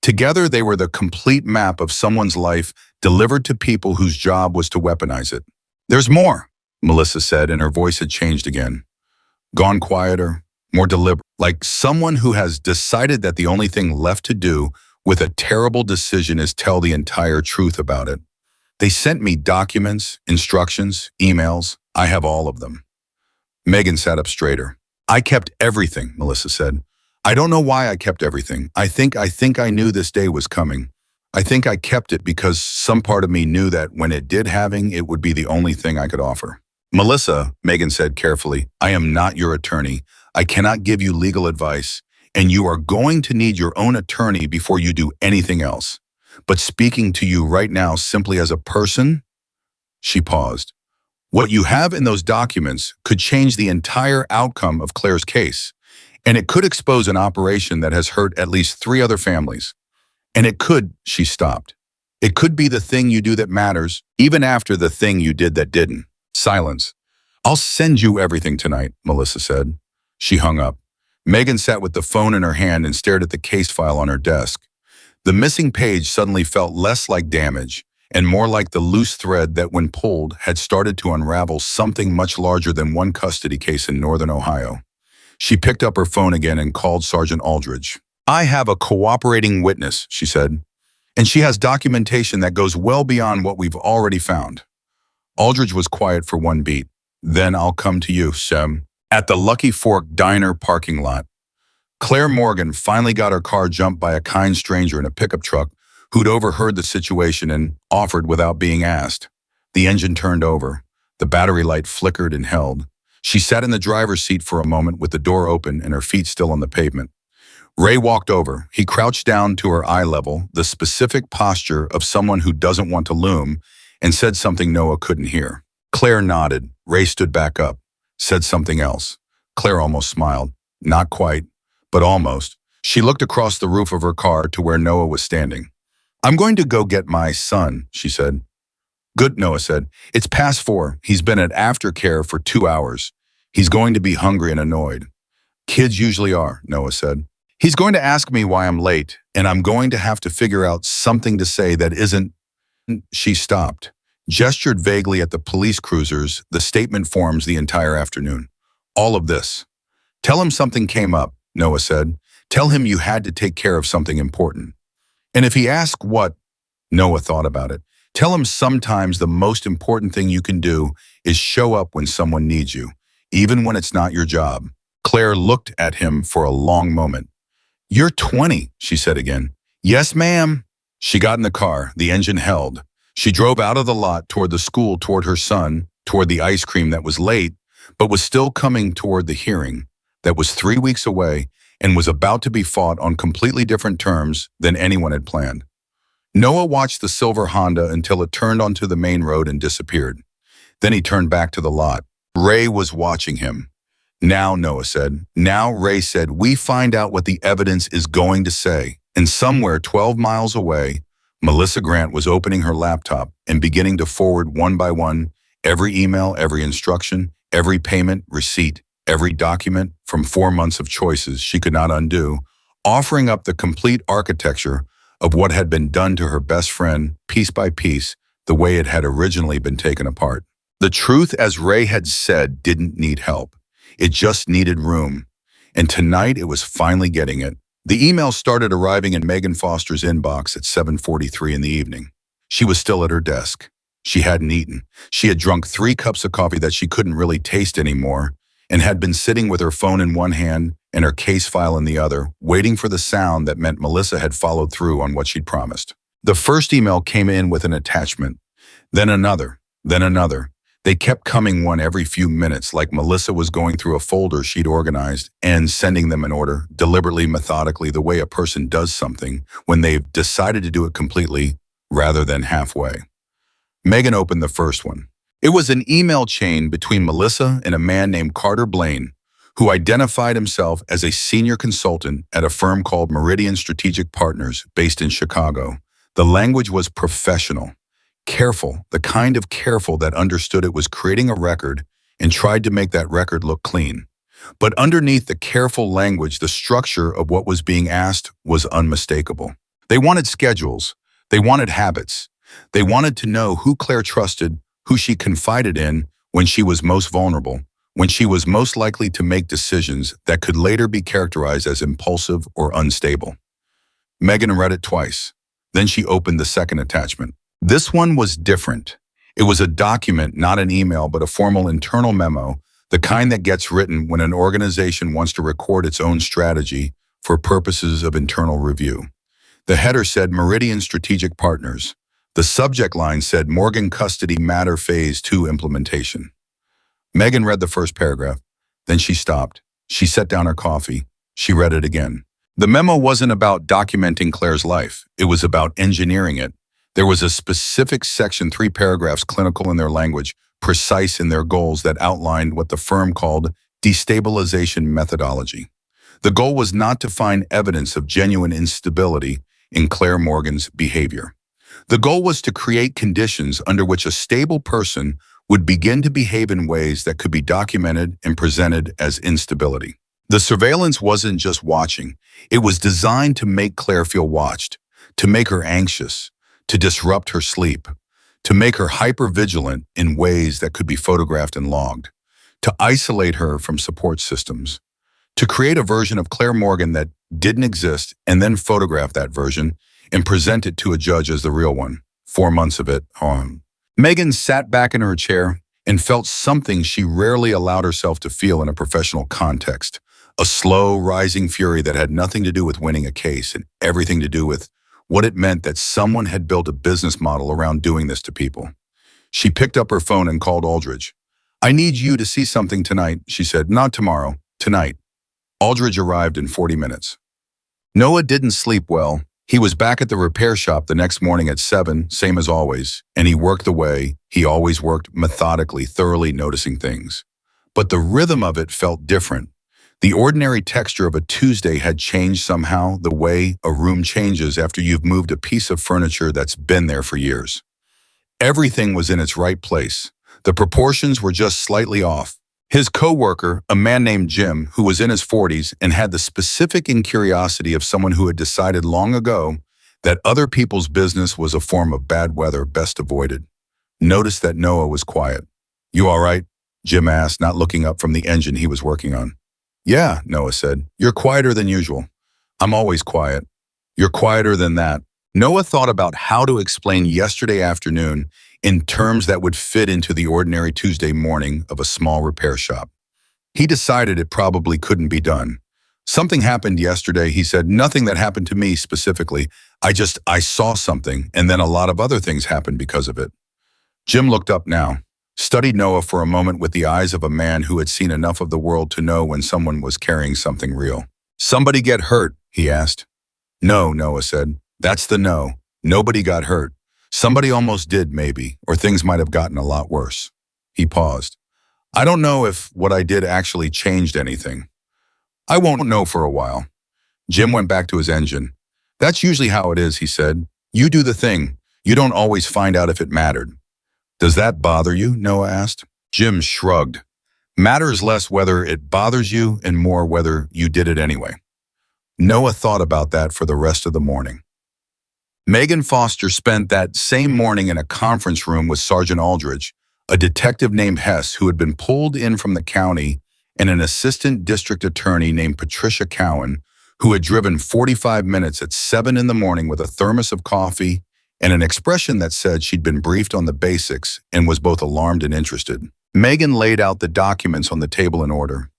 Together, they were the complete map of someone's life delivered to people whose job was to weaponize it. There's more, Melissa said, and her voice had changed again. Gone quieter, more deliberate, like someone who has decided that the only thing left to do with a terrible decision is tell the entire truth about it. They sent me documents, instructions, emails. I have all of them. Megan sat up straighter. I kept everything, Melissa said. I don't know why I kept everything. I think I knew this day was coming. I think I kept it because some part of me knew that when it did having, it would be the only thing I could offer. Melissa, Megan said carefully, I am not your attorney. I cannot give you legal advice, and you are going to need your own attorney before you do anything else. But speaking to you right now simply as a person, she paused. What you have in those documents could change the entire outcome of Claire's case, and it could expose an operation that has hurt at least 3 other families. And it could, she stopped. It could be the thing you do that matters, even after the thing you did that didn't. Silence. I'll send you everything tonight, Melissa said. She hung up. Megan sat with the phone in her hand and stared at the case file on her desk. The missing page suddenly felt less like damage and more like the loose thread that, when pulled, had started to unravel something much larger than one custody case in northern Ohio. She picked up her phone again and called Sergeant Aldridge. I have a cooperating witness, she said, and she has documentation that goes well beyond what we've already found. Aldridge was quiet for one beat. Then I'll come to you, Sem. At the Lucky Fork Diner parking lot, Claire Morgan finally got her car jumped by a kind stranger in a pickup truck who'd overheard the situation and offered without being asked. The engine turned over. The battery light flickered and held. She sat in the driver's seat for a moment with the door open and her feet still on the pavement. Ray walked over. He crouched down to her eye level, the specific posture of someone who doesn't want to loom, and said something Noah couldn't hear. Claire nodded. Ray stood back up, said something else. Claire almost smiled. Not quite, but almost. She looked across the roof of her car to where Noah was standing. I'm going to go get my son, she said. Good, Noah said. It's past 4. He's been at aftercare for 2 hours. He's going to be hungry and annoyed. Kids usually are, Noah said. He's going to ask me why I'm late, and I'm going to have to figure out something to say that isn't. She stopped. gestured vaguely at the police cruisers. The statement forms the entire afternoon. All of this. Tell him something came up, Noah said. Tell him you had to take care of something important. And if he asks what, Noah thought about it. Tell him sometimes the most important thing you can do is show up when someone needs you, even when it's not your job. Claire looked at him for a long moment. You're 20, she said again. Yes, ma'am. She got in the car. The engine held. She drove out of the lot toward the school, toward her son, toward the ice cream that was late, but was still coming toward the hearing that was 3 weeks away and was about to be fought on completely different terms than anyone had planned. Noah watched the silver Honda until it turned onto the main road and disappeared. Then he turned back to the lot. Ray was watching him. Now, Noah said. Now, Ray said, we find out what the evidence is going to say. And somewhere 12 miles away, Melissa Grant was opening her laptop and beginning to forward one by one every email, every instruction, every payment, receipt, every document from 4 months of choices she could not undo, offering up the complete architecture of what had been done to her best friend, piece by piece, the way it had originally been taken apart. The truth, as Ray had said, didn't need help. It just needed room. And tonight it was finally getting it. The email started arriving in Megan Foster's inbox at 7:43 in the evening. She was still at her desk. She hadn't eaten. She had drunk 3 cups of coffee that she couldn't really taste anymore and had been sitting with her phone in one hand and her case file in the other, waiting for the sound that meant Melissa had followed through on what she'd promised. The first email came in with an attachment, then another, then another. They kept coming one every few minutes, like Melissa was going through a folder she'd organized and sending them in order, deliberately, methodically, the way a person does something when they've decided to do it completely rather than halfway. Megan opened the first one. It was an email chain between Melissa and a man named Carter Blaine, who identified himself as a senior consultant at a firm called Meridian Strategic Partners based in Chicago. The language was professional. Careful, the kind of careful that understood it was creating a record and tried to make that record look clean. But underneath the careful language, the structure of what was being asked was unmistakable. They wanted schedules. They wanted habits. They wanted to know who Claire trusted, who she confided in when she was most vulnerable, when she was most likely to make decisions that could later be characterized as impulsive or unstable. Megan read it twice. Then she opened the second attachment. This one was different. It was a document, not an email, but a formal internal memo, the kind that gets written when an organization wants to record its own strategy for purposes of internal review. The header said Meridian Strategic Partners. The subject line said Morgan Custody Matter Phase 2 Implementation. Megan read the first paragraph. Then she stopped. She set down her coffee. She read it again. The memo wasn't about documenting Claire's life. It was about engineering it. There was a specific section, 3 paragraphs, clinical in their language, precise in their goals, that outlined what the firm called destabilization methodology. The goal was not to find evidence of genuine instability in Claire Morgan's behavior. The goal was to create conditions under which a stable person would begin to behave in ways that could be documented and presented as instability. The surveillance wasn't just watching. It was designed to make Claire feel watched, to make her anxious, to disrupt her sleep, to make her hypervigilant in ways that could be photographed and logged, to isolate her from support systems, to create a version of Claire Morgan that didn't exist and then photograph that version and present it to a judge as the real one. 4 months of it on. Megan sat back in her chair and felt something she rarely allowed herself to feel in a professional context, a slow, rising fury that had nothing to do with winning a case and everything to do with what it meant that someone had built a business model around doing this to people. She picked up her phone and called Aldridge. I need you to see something tonight, she said. Not tomorrow, tonight. Aldridge arrived in 40 minutes. Noah didn't sleep well. He was back at the repair shop the next morning at 7, same as always, and he worked the way he always worked, methodically, thoroughly noticing things. But the rhythm of it felt different. The ordinary texture of a Tuesday had changed somehow, the way a room changes after you've moved a piece of furniture that's been there for years. Everything was in its right place. The proportions were just slightly off. His co-worker, a man named Jim, who was in his 40s and had the specific incuriosity of someone who had decided long ago that other people's business was a form of bad weather best avoided. noticed that Noah was quiet. "You all right?" Jim asked, not looking up from the engine he was working on. "Yeah," Noah said. "You're quieter than usual." "I'm always quiet." "You're quieter than that." Noah thought about how to explain yesterday afternoon in terms that would fit into the ordinary Tuesday morning of a small repair shop. He decided it probably couldn't be done. "Something happened yesterday," he said. "Nothing that happened to me specifically. I saw something, and then a lot of other things happened because of it." Jim looked up now, studied Noah for a moment with the eyes of a man who had seen enough of the world to know when someone was carrying something real. "Somebody get hurt?" he asked. "No," Noah said. "That's the no. Nobody got hurt. Somebody almost did, maybe, or things might have gotten a lot worse." He paused. "I don't know if what I did actually changed anything. I won't know for a while." Jim went back to his engine. "That's usually how it is," he said. "You do the thing. You don't always find out if it mattered." "Does that bother you?" Noah asked. Jim shrugged. "Matters less whether it bothers you and more whether you did it anyway." Noah thought about that for the rest of the morning. Megan Foster spent that same morning in a conference room with Sergeant Aldridge, a detective named Hess who had been pulled in from the county, and an assistant district attorney named Patricia Cowan, who had driven 45 minutes at 7 in the morning with a thermos of coffee and an expression that said she'd been briefed on the basics and was both alarmed and interested. Megan laid out the documents on the table in order.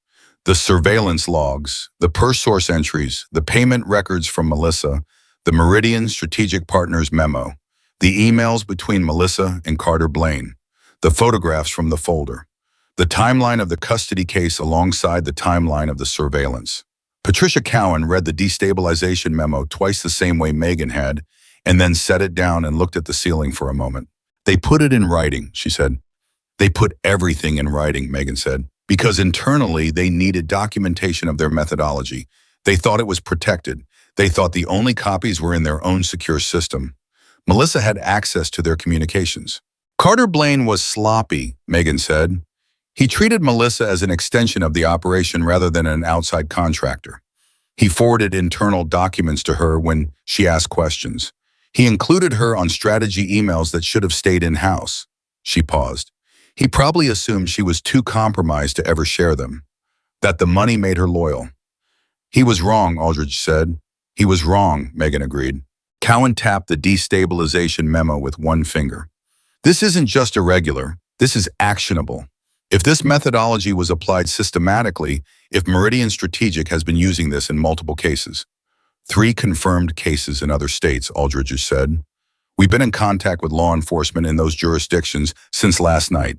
The surveillance logs, the per-source entries, the payment records from Melissa, the Meridian Strategic Partners memo, the emails between Melissa and Carter Blaine, the photographs from the folder, the timeline of the custody case alongside the timeline of the surveillance. Patricia Cowan read the destabilization memo twice the same way Megan had, and then set it down and looked at the ceiling for a moment. "They put it in writing," she said. "They put everything in writing," Megan said, "because internally they needed documentation of their methodology. They thought it was protected. They thought the only copies were in their own secure system. Melissa had access to their communications." "Carter Blaine was sloppy," Megan said. "He treated Melissa as an extension of the operation rather than an outside contractor. He forwarded internal documents to her when she asked questions. He included her on strategy emails that should have stayed in-house." She paused. "He probably assumed she was too compromised to ever share them, that the money made her loyal." "He was wrong," Aldridge said. "He was wrong," Megan agreed. Cowan tapped the destabilization memo with one finger. "This isn't just irregular. This is actionable. If this methodology was applied systematically, if Meridian Strategic has been using this in multiple cases." "3 confirmed cases in other states," Aldridge said. "We've been in contact with law enforcement in those jurisdictions since last night.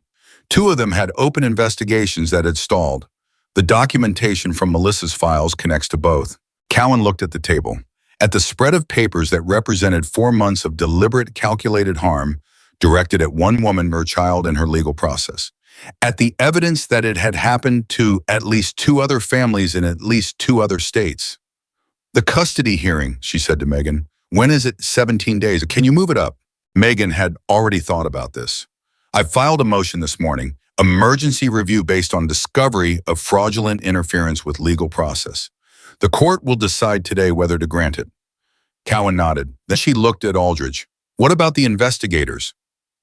2 of them had open investigations that had stalled. The documentation from Melissa's files connects to both." Cowan looked at the table, at the spread of papers that represented 4 months of deliberate, calculated harm directed at one woman, her child, and her legal process, at the evidence that it had happened to at least 2 other families in at least 2 other states. "The custody hearing," she said to Megan. "When is it?" 17 days. "Can you move it up?" Megan had already thought about this. "I filed a motion this morning, emergency review based on discovery of fraudulent interference with legal process. The court will decide today whether to grant it." Cowan nodded. Then she looked at Aldridge. "What about the investigators?"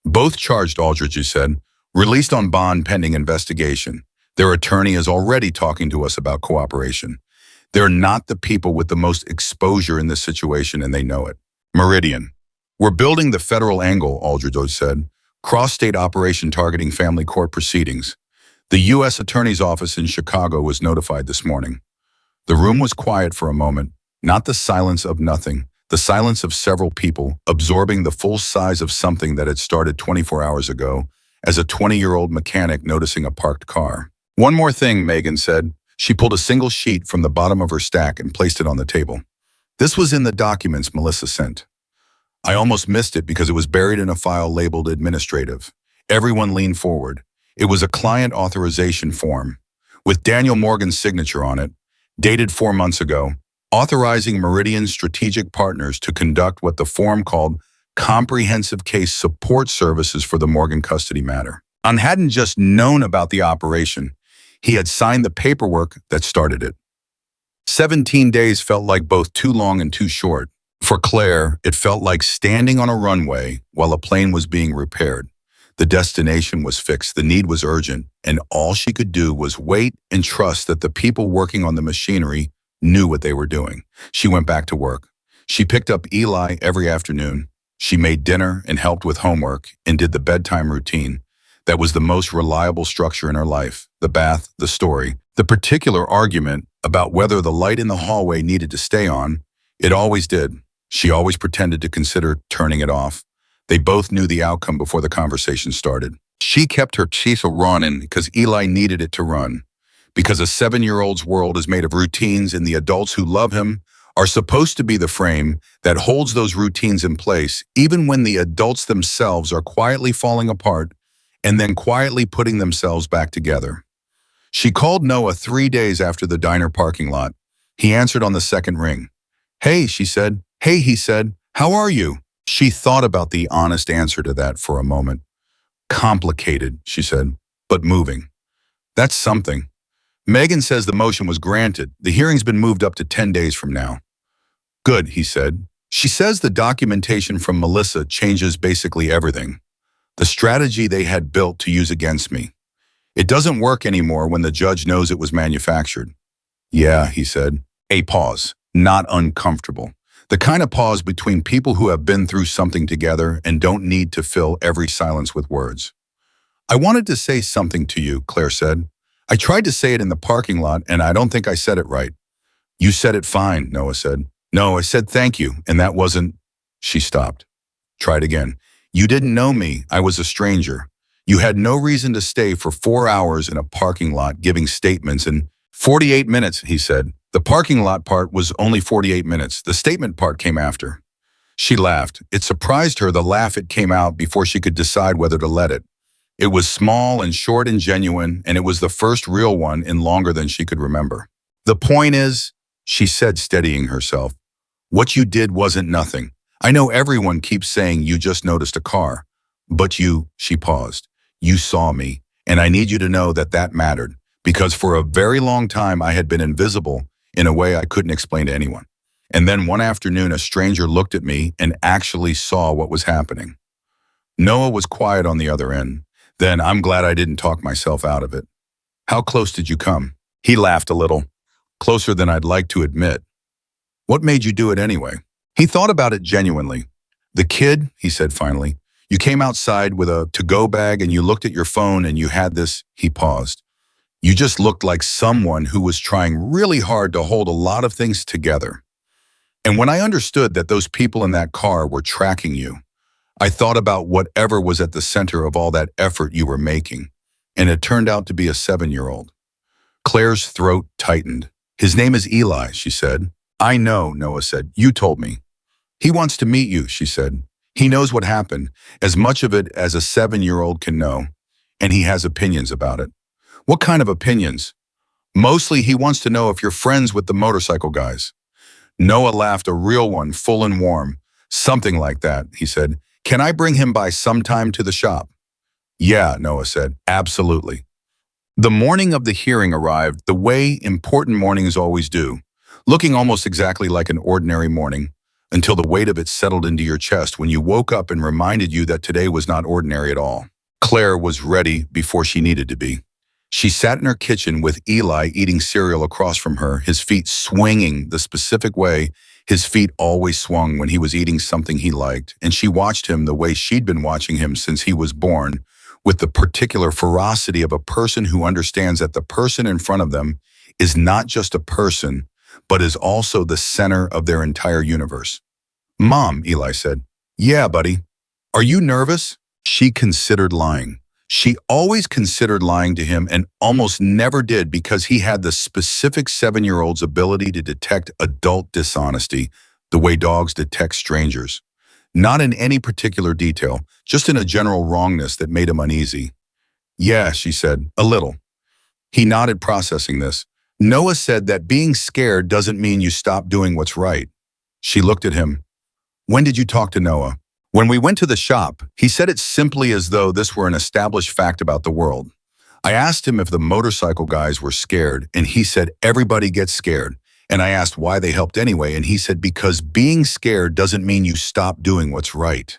"Both charged," Aldridge said. "Released on bond pending investigation. Their attorney is already talking to us about cooperation. They're not the people with the most exposure in this situation, and they know it." "Meridian. We're building the federal angle," Aldridge said. "Cross-state operation targeting family court proceedings. The U.S. Attorney's Office in Chicago was notified this morning." The room was quiet for a moment, not the silence of nothing, the silence of several people absorbing the full size of something that had started 24 hours ago, as a 20-year-old mechanic noticing a parked car. "One more thing," Megan said. She pulled a single sheet from the bottom of her stack and placed it on the table. "This was in the documents Melissa sent. I almost missed it because it was buried in a file labeled administrative." Everyone leaned forward. It was a client authorization form, with Daniel Morgan's signature on it, dated 4 months ago, authorizing Meridian Strategic Partners to conduct what the form called comprehensive case support services for the Morgan custody matter. An hadn't just known about the operation. He had signed the paperwork that started it. 17 days felt like both too long and too short. For Claire, it felt like standing on a runway while a plane was being repaired. The destination was fixed, the need was urgent, and all she could do was wait and trust that the people working on the machinery knew what they were doing. She went back to work. She picked up Eli every afternoon. She made dinner and helped with homework and did the bedtime routine. That was the most reliable structure in her life. The bath, the story, the particular argument about whether the light in the hallway needed to stay on, it always did. She always pretended to consider turning it off. They both knew the outcome before the conversation started. She kept her chisel running because Eli needed it to run. Because a 7-year-old's world is made of routines and the adults who love him are supposed to be the frame that holds those routines in place, even when the adults themselves are quietly falling apart and then quietly putting themselves back together. She called Noah 3 days after the diner parking lot. He answered on the second ring. Hey, she said. Hey, he said. How are you? She thought about the honest answer to that for a moment. Complicated, she said, but moving. That's something. Megan says the motion was granted. The hearing's been moved up to 10 days from now. Good, he said. She says the documentation from Melissa changes basically everything. The strategy they had built to use against me. It doesn't work anymore when the judge knows it was manufactured. Yeah, he said. A pause, not uncomfortable. The kind of pause between people who have been through something together and don't need to fill every silence with words. I wanted to say something to you, Claire said. I tried to say it in the parking lot, and I don't think I said it right. You said it fine, Noah said. No, I said thank you, and that wasn't... She stopped. Tried again. You didn't know me. I was a stranger. You had no reason to stay for 4 hours in a parking lot giving statements in 48 minutes, he said. The parking lot part was only 48 minutes. The statement part came after. She laughed. It surprised her the laugh it came out before she could decide whether to let it. It was small and short and genuine, and it was the first real one in longer than she could remember. The point is, she said, steadying herself, what you did wasn't nothing. I know everyone keeps saying you just noticed a car. But you, she paused, you saw me, and I need you to know that that mattered, because for a very long time I had been invisible in a way I couldn't explain to anyone. And then one afternoon a stranger looked at me and actually saw what was happening. Noah was quiet on the other end. Then I'm glad I didn't talk myself out of it. How close did you come? He laughed a little. Closer than I'd like to admit. What made you do it anyway? He thought about it genuinely. The kid, he said finally, you came outside with a to-go bag and you looked at your phone and you had this, he paused. You just looked like someone who was trying really hard to hold a lot of things together. And when I understood that those people in that car were tracking you, I thought about whatever was at the center of all that effort you were making, and it turned out to be a 7-year-old. Claire's throat tightened. His name is Eli, she said. I know, Noah said. You told me. He wants to meet you, she said. He knows what happened, as much of it as a 7-year-old can know, and he has opinions about it. What kind of opinions? Mostly he wants to know if you're friends with the motorcycle guys. Noah laughed, a real one, full and warm. Something like that, he said. Can I bring him by sometime to the shop? Yeah, Noah said. Absolutely. The morning of the hearing arrived the way important mornings always do, looking almost exactly like an ordinary morning, until the weight of it settled into your chest when you woke up and reminded you that today was not ordinary at all. Claire was ready before she needed to be. She sat in her kitchen with Eli eating cereal across from her, his feet swinging the specific way his feet always swung when he was eating something he liked, and she watched him the way she'd been watching him since he was born, with the particular ferocity of a person who understands that the person in front of them is not just a person, but is also the center of their entire universe. Mom, Eli said. Yeah, buddy. Are you nervous? She considered lying. She always considered lying to him and almost never did because he had the specific 7-year-old's ability to detect adult dishonesty the way dogs detect strangers. Not in any particular detail, just in a general wrongness that made him uneasy. Yeah, she said, a little. He nodded, processing this. Noah said that being scared doesn't mean you stop doing what's right. She looked at him. When did you talk to Noah? When we went to the shop, he said it simply as though this were an established fact about the world. I asked him if the motorcycle guys were scared, and he said everybody gets scared. And I asked why they helped anyway, and he said because being scared doesn't mean you stop doing what's right.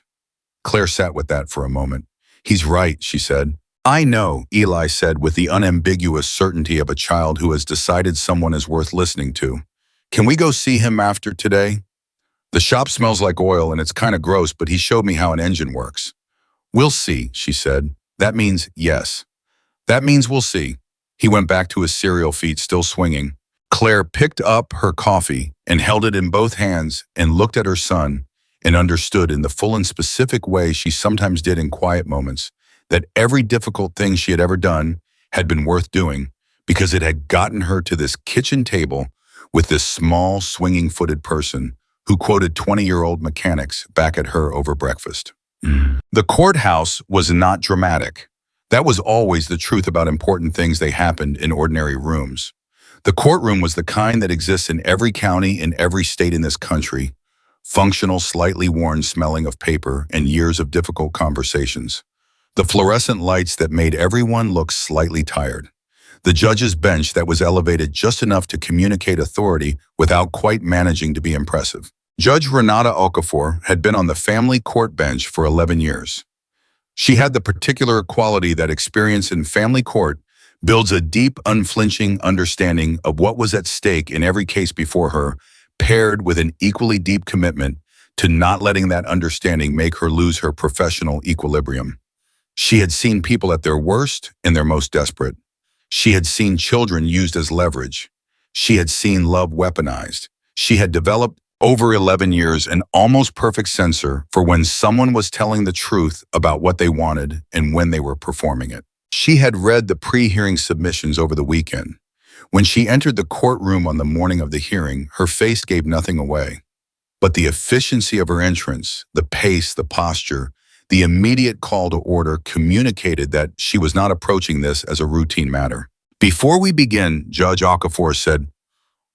Claire sat with that for a moment. He's right, she said. I know, Eli said with the unambiguous certainty of a child who has decided someone is worth listening to. Can we go see him after today? The shop smells like oil and it's kind of gross, but he showed me how an engine works. We'll see, she said. That means yes. That means we'll see. He went back to his cereal feet, still swinging. Claire picked up her coffee and held it in both hands and looked at her son and understood in the full and specific way she sometimes did in quiet moments that every difficult thing she had ever done had been worth doing because it had gotten her to this kitchen table with this small, swinging-footed person who quoted 20-year-old mechanics back at her over breakfast. The courthouse was not dramatic. That was always the truth about important things they happened in ordinary rooms. The courtroom was the kind that exists in every county in every state in this country, functional, slightly worn smelling of paper and years of difficult conversations. The fluorescent lights that made everyone look slightly tired. The judge's bench that was elevated just enough to communicate authority without quite managing to be impressive. Judge Renata Okafor had been on the family court bench for 11 years. She had the particular quality that experience in family court builds a deep, unflinching understanding of what was at stake in every case before her, paired with an equally deep commitment to not letting that understanding make her lose her professional equilibrium. She had seen people at their worst and their most desperate. She had seen children used as leverage. She had seen love weaponized. She had developed over 11 years an almost perfect sensor for when someone was telling the truth about what they wanted and when they were performing it. She had read the pre-hearing submissions over the weekend. When she entered the courtroom on the morning of the hearing, her face gave nothing away. But the efficiency of her entrance, the pace, the posture, the immediate call to order communicated that she was not approaching this as a routine matter. Before we begin, Judge Okafor said,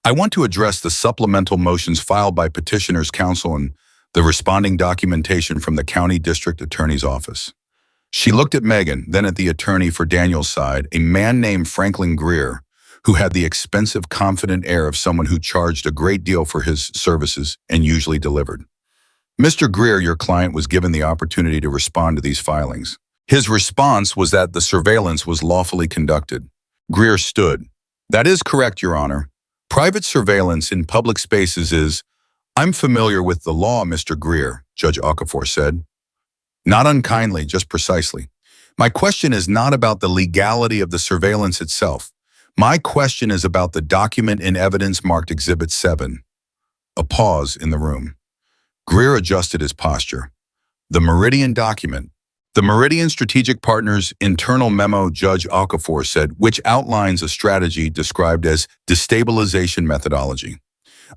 I want to address the supplemental motions filed by Petitioner's Counsel and the responding documentation from the County District Attorney's Office. She looked at Megan, then at the attorney for Daniel's side, a man named Franklin Greer, who had the expensive, confident air of someone who charged a great deal for his services and usually delivered. Mr. Greer, your client, was given the opportunity to respond to these filings. His response was that the surveillance was lawfully conducted. Greer stood. That is correct, Your Honor. Private surveillance in public spaces is, I'm familiar with the law, Mr. Greer, Judge Okafor said. Not unkindly, just precisely. My question is not about the legality of the surveillance itself. My question is about the document in evidence marked Exhibit 7. A pause in the room. Greer adjusted his posture. The Meridian document. The Meridian Strategic Partners internal memo, Judge Okafor said, which outlines a strategy described as destabilization methodology.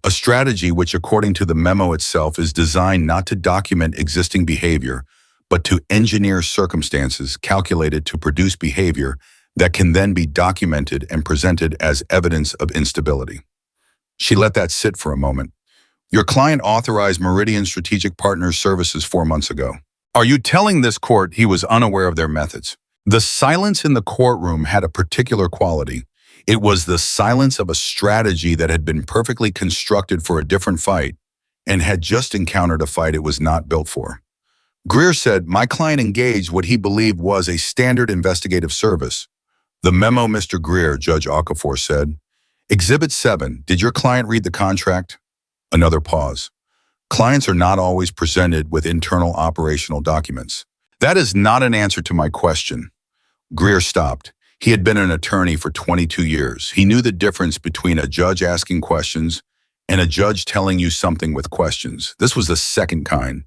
A strategy which, according to the memo itself, is designed not to document existing behavior, but to engineer circumstances calculated to produce behavior that can then be documented and presented as evidence of instability. She let that sit for a moment. Your client authorized Meridian Strategic Partners services 4 months ago. Are you telling this court he was unaware of their methods? The silence in the courtroom had a particular quality. It was the silence of a strategy that had been perfectly constructed for a different fight and had just encountered a fight it was not built for. Greer said, my client engaged what he believed was a standard investigative service. The memo, Mr. Greer, Judge Okafor said. Exhibit 7, did your client read the contract? Another pause. Clients are not always presented with internal operational documents. That is not an answer to my question. Greer stopped. He had been an attorney for 22 years. He knew the difference between a judge asking questions and a judge telling you something with questions. This was the second kind.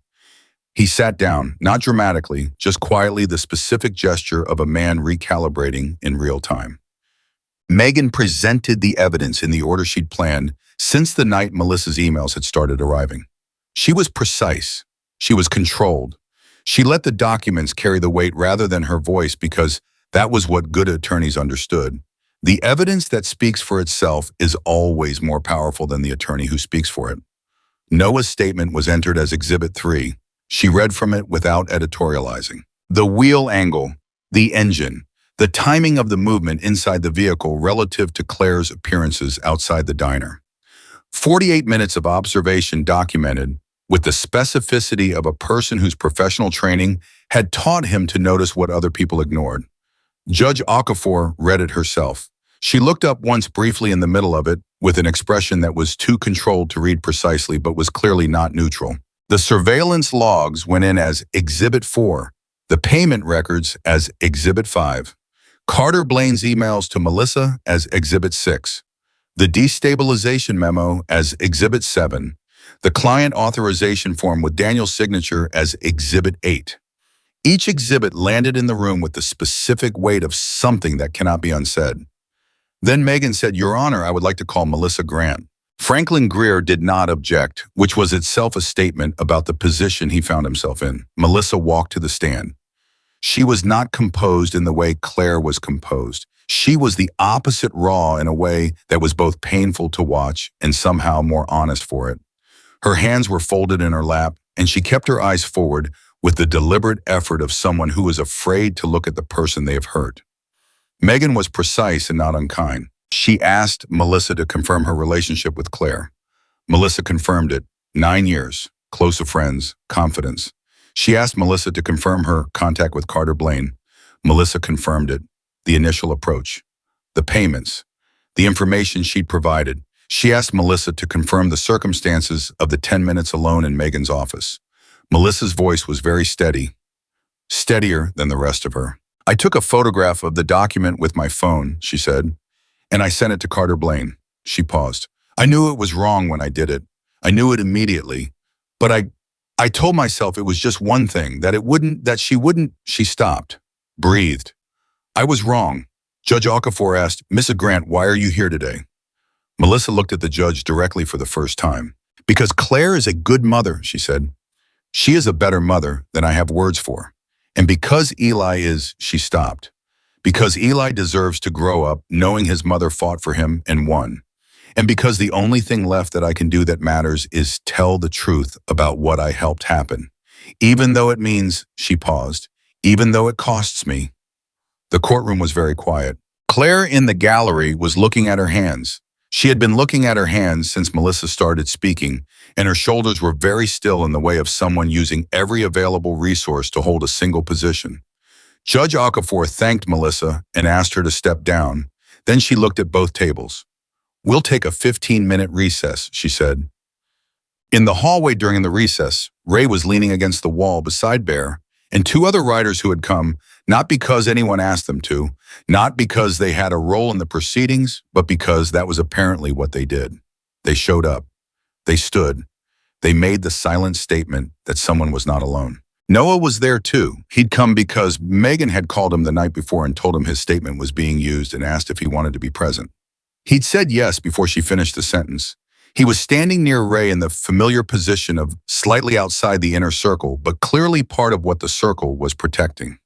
He sat down, not dramatically, just quietly, the specific gesture of a man recalibrating in real time. Megan presented the evidence in the order she'd planned since the night Melissa's emails had started arriving. She was precise. She was controlled. She let the documents carry the weight rather than her voice because that was what good attorneys understood. The evidence that speaks for itself is always more powerful than the attorney who speaks for it. Noah's statement was entered as Exhibit 3. She read from it without editorializing. The wheel angle, the engine, the timing of the movement inside the vehicle relative to Claire's appearances outside the diner. 48 minutes of observation documented, with the specificity of a person whose professional training had taught him to notice what other people ignored. Judge Okafor read it herself. She looked up once briefly in the middle of it, with an expression that was too controlled to read precisely but was clearly not neutral. The surveillance logs went in as Exhibit 4, the payment records as Exhibit 5, Carter Blaine's emails to Melissa as Exhibit 6, the destabilization memo as Exhibit 7, the client authorization form with Daniel's signature as Exhibit 8. Each exhibit landed in the room with the specific weight of something that cannot be unsaid. Then Megan said, "Your Honor, I would like to call Melissa Grant." Franklin Greer did not object, which was itself a statement about the position he found himself in. Melissa walked to the stand. She was not composed in the way Claire was composed. She was the opposite raw in a way that was both painful to watch and somehow more honest for it. Her hands were folded in her lap, and she kept her eyes forward with the deliberate effort of someone who is afraid to look at the person they have hurt. Megan was precise and not unkind. She asked Melissa to confirm her relationship with Claire. Melissa confirmed it. 9 years, close of friends, confidence. She asked Melissa to confirm her contact with Carter Blaine. Melissa confirmed it. The initial approach, the payments, the information she'd provided. She asked Melissa to confirm the circumstances of the 10 minutes alone in Megan's office. Melissa's voice was very steady, steadier than the rest of her. "I took a photograph of the document with my phone," she said, "and I sent it to Carter Blaine." She paused. "I knew it was wrong when I did it. I knew it immediately. But I told myself it was just one thing, that she wouldn't. She stopped, breathed. "I was wrong." Judge Okafor asked, "Mrs. Grant, why are you here today?" Melissa looked at the judge directly for the first time. "Because Claire is a good mother," she said. "She is a better mother than I have words for. And because Eli is," she stopped. "Because Eli deserves to grow up knowing his mother fought for him and won. And because the only thing left that I can do that matters is tell the truth about what I helped happen. Even though it means," she paused, "even though it costs me." The courtroom was very quiet. Claire in the gallery was looking at her hands. She had been looking at her hands since Melissa started speaking, and her shoulders were very still in the way of someone using every available resource to hold a single position. Judge Okafor thanked Melissa and asked her to step down. Then she looked at both tables. "We'll take a 15-minute recess," she said. In the hallway during the recess, Ray was leaning against the wall beside Bear, and two other writers who had come, not because anyone asked them to, not because they had a role in the proceedings, but because that was apparently what they did. They showed up. They stood. They made the silent statement that someone was not alone. Noah was there too. He'd come because Megan had called him the night before and told him his statement was being used and asked if he wanted to be present. He'd said yes before she finished the sentence. He was standing near Ray in the familiar position of slightly outside the inner circle, but clearly part of what the circle was protecting.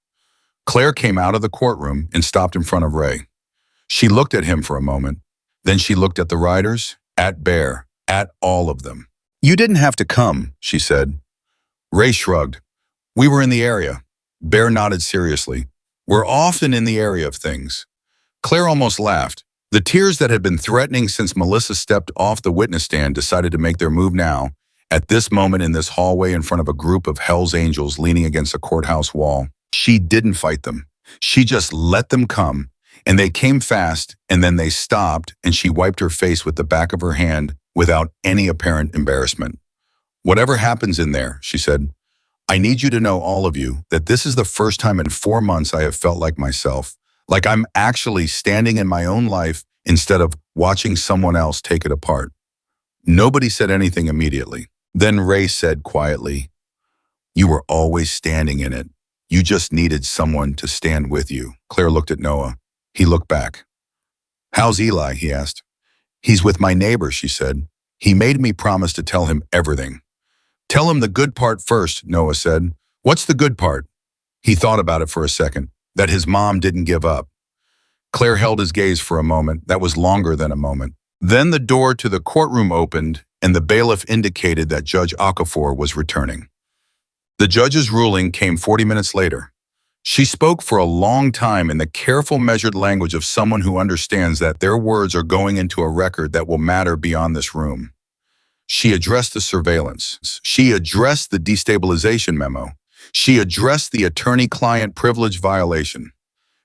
Claire came out of the courtroom and stopped in front of Ray. She looked at him for a moment. Then she looked at the writers, at Bear, at all of them. "You didn't have to come," she said. Ray shrugged. "We were in the area." Bear nodded seriously. "We're often in the area of things." Claire almost laughed. The tears that had been threatening since Melissa stepped off the witness stand decided to make their move now, at this moment in this hallway in front of a group of Hell's Angels leaning against a courthouse wall. She didn't fight them. She just let them come, and they came fast, and then they stopped, and she wiped her face with the back of her hand without any apparent embarrassment. "Whatever happens in there," she said, "I need you to know, all of you, that this is the first time in 4 months I have felt like myself. Like I'm actually standing in my own life instead of watching someone else take it apart." Nobody said anything immediately. Then Ray said quietly, "You were always standing in it. You just needed someone to stand with you." Claire looked at Noah. He looked back. "How's Eli?" he asked. "He's with my neighbor," she said. "He made me promise to tell him everything." "Tell him the good part first," Noah said. "What's the good part?" He thought about it for a second. That his mom didn't give up. Claire held his gaze for a moment that was longer than a moment. Then the door to the courtroom opened and the bailiff indicated that Judge Okafor was returning. The judge's ruling came 40 minutes later. She spoke for a long time in the careful, measured language of someone who understands that their words are going into a record that will matter beyond this room. She addressed the surveillance. She addressed the destabilization memo. She addressed the attorney-client privilege violation.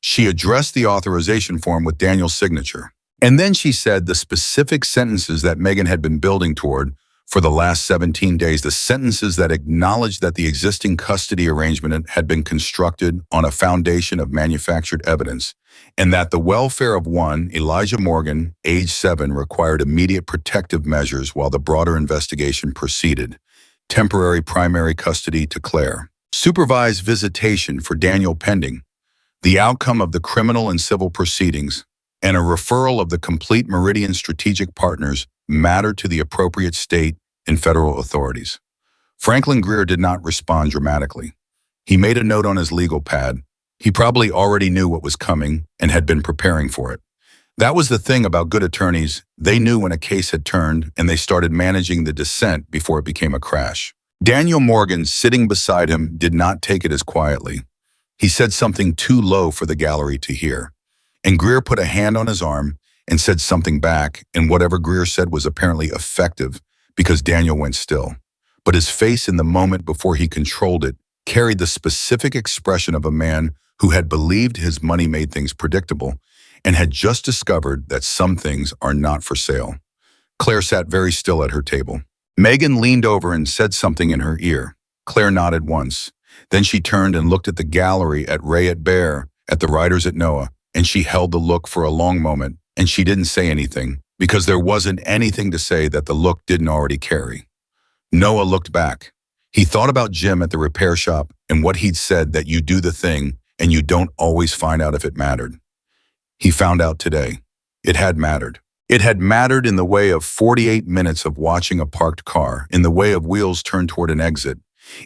She addressed the authorization form with Daniel's signature. And then she said the specific sentences that Megan had been building toward for the last 17 days, the sentences that acknowledged that the existing custody arrangement had been constructed on a foundation of manufactured evidence, and that the welfare of one, Elijah Morgan, age 7, required immediate protective measures while the broader investigation proceeded. Temporary primary custody to Claire. Supervised visitation for Daniel pending. The outcome of the criminal and civil proceedings, and a referral of the complete Meridian strategic partners mattered to the appropriate state and federal authorities. Franklin Greer did not respond dramatically. He made a note on his legal pad. He probably already knew what was coming and had been preparing for it. That was the thing about good attorneys. They knew when a case had turned, and they started managing the descent before it became a crash. Daniel Morgan, sitting beside him, did not take it as quietly. He said something too low for the gallery to hear. And Greer put a hand on his arm and said something back, and whatever Greer said was apparently effective because Daniel went still. But his face in the moment before he controlled it carried the specific expression of a man who had believed his money made things predictable and had just discovered that some things are not for sale. Claire sat very still at her table. Megan leaned over and said something in her ear. Claire nodded once. Then she turned and looked at the gallery, at Ray, at Bear, at the writers at Noah, and she held the look for a long moment, and she didn't say anything, because there wasn't anything to say that the look didn't already carry. Noah looked back. He thought about Jim at the repair shop and what he'd said, that you do the thing and you don't always find out if it mattered. He found out today. It had mattered. It had mattered in the way of 48 minutes of watching a parked car, in the way of wheels turned toward an exit,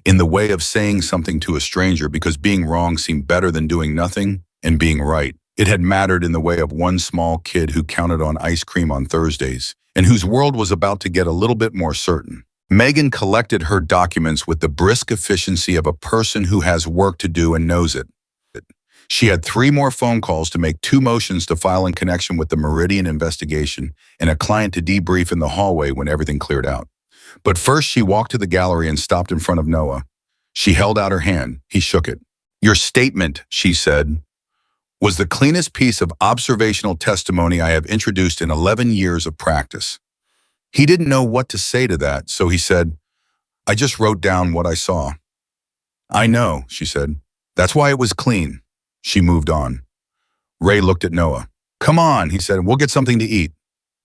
in the way of saying something to a stranger because being wrong seemed better than doing nothing and being right. It had mattered in the way of one small kid who counted on ice cream on Thursdays and whose world was about to get a little bit more certain. Megan collected her documents with the brisk efficiency of a person who has work to do and knows it. She had 3 more phone calls to make, 2 motions to file in connection with the Meridian investigation, and a client to debrief in the hallway when everything cleared out. But first she walked to the gallery and stopped in front of Noah. She held out her hand. He shook it. "Your statement," she said, "was the cleanest piece of observational testimony I have introduced in 11 years of practice." He didn't know what to say to that, so he said, "I just wrote down what I saw." "I know," she said. "That's why it was clean." She moved on. Ray looked at Noah. "Come on," he said, "we'll get something to eat."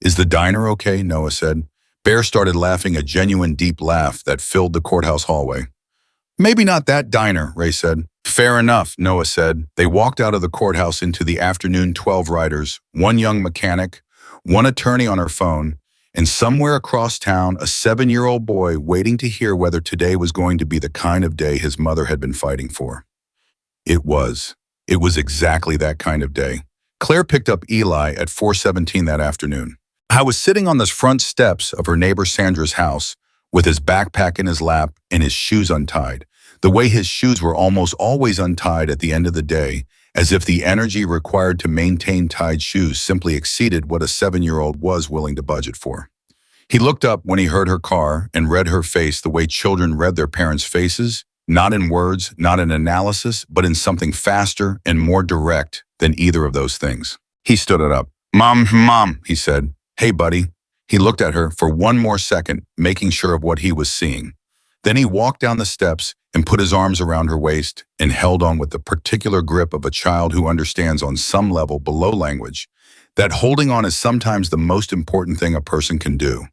"Is the diner okay?" Noah said. Bear started laughing, a genuine deep laugh that filled the courthouse hallway. "Maybe not that diner," Ray said. "Fair enough," Noah said. They walked out of the courthouse into the afternoon. 12 writers, 1 young mechanic, 1 attorney on her phone, and somewhere across town, a 7-year-old boy waiting to hear whether today was going to be the kind of day his mother had been fighting for. It was. It was exactly that kind of day. Claire picked up Eli at 4:17 that afternoon. I was sitting on the front steps of her neighbor Sandra's house with his backpack in his lap and his shoes untied, the way his shoes were almost always untied at the end of the day, as if the energy required to maintain tied shoes simply exceeded what a 7-year-old was willing to budget for. He looked up when he heard her car and read her face the way children read their parents' faces, not in words, not in analysis, but in something faster and more direct than either of those things. He stood it up. Mom, he said. "Hey, buddy." He looked at her for 1 more second, making sure of what he was seeing. Then he walked down the steps and put his arms around her waist and held on with the particular grip of a child who understands on some level below language that holding on is sometimes the most important thing a person can do.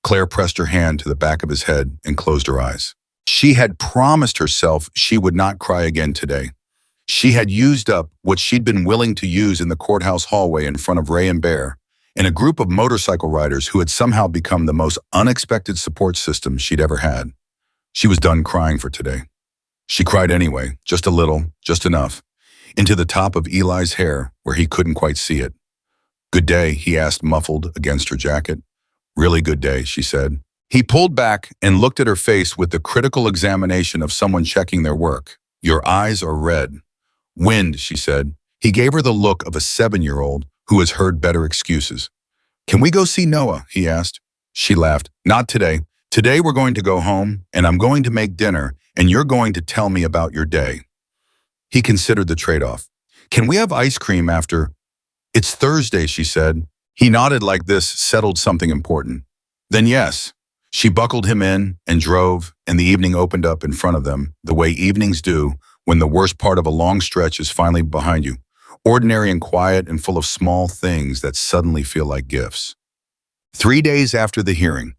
Claire pressed her hand to the back of his head and closed her eyes. She had promised herself she would not cry again today. She had used up what she'd been willing to use in the courthouse hallway in front of Ray and Bear, and a group of motorcycle riders who had somehow become the most unexpected support system she'd ever had. She was done crying for today. She cried anyway, just a little, just enough, into the top of Eli's hair where he couldn't quite see it. "Good day," he asked, muffled against her jacket. "Really good day," she said. He pulled back and looked at her face with the critical examination of someone checking their work. "Your eyes are red." "Wind," she said. He gave her the look of a 7-year-old who has heard better excuses. "Can we go see Noah?" he asked. She laughed. Not today. Today we're going to go home, and I'm going to make dinner, and you're going to tell me about your day. He considered the trade-off. Can we have ice cream after? It's Thursday, she said. He nodded like this settled something important. Then yes. She buckled him in and drove, and the evening opened up in front of them, the way evenings do when the worst part of a long stretch is finally behind you. Ordinary and quiet and full of small things that suddenly feel like gifts. 3 days after the hearing,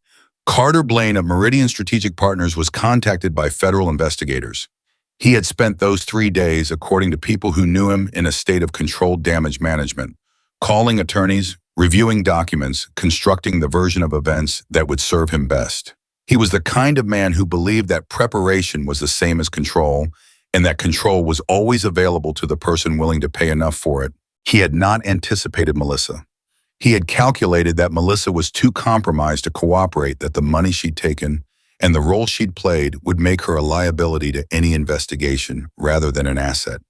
Carter Blaine of Meridian Strategic Partners was contacted by federal investigators. He had spent those 3 days, according to people who knew him, in a state of controlled damage management, calling attorneys, reviewing documents, constructing the version of events that would serve him best. He was the kind of man who believed that preparation was the same as control, and that control was always available to the person willing to pay enough for it. He had not anticipated Melissa. He had calculated that Melissa was too compromised to cooperate, that the money she'd taken and the role she'd played would make her a liability to any investigation rather than an asset.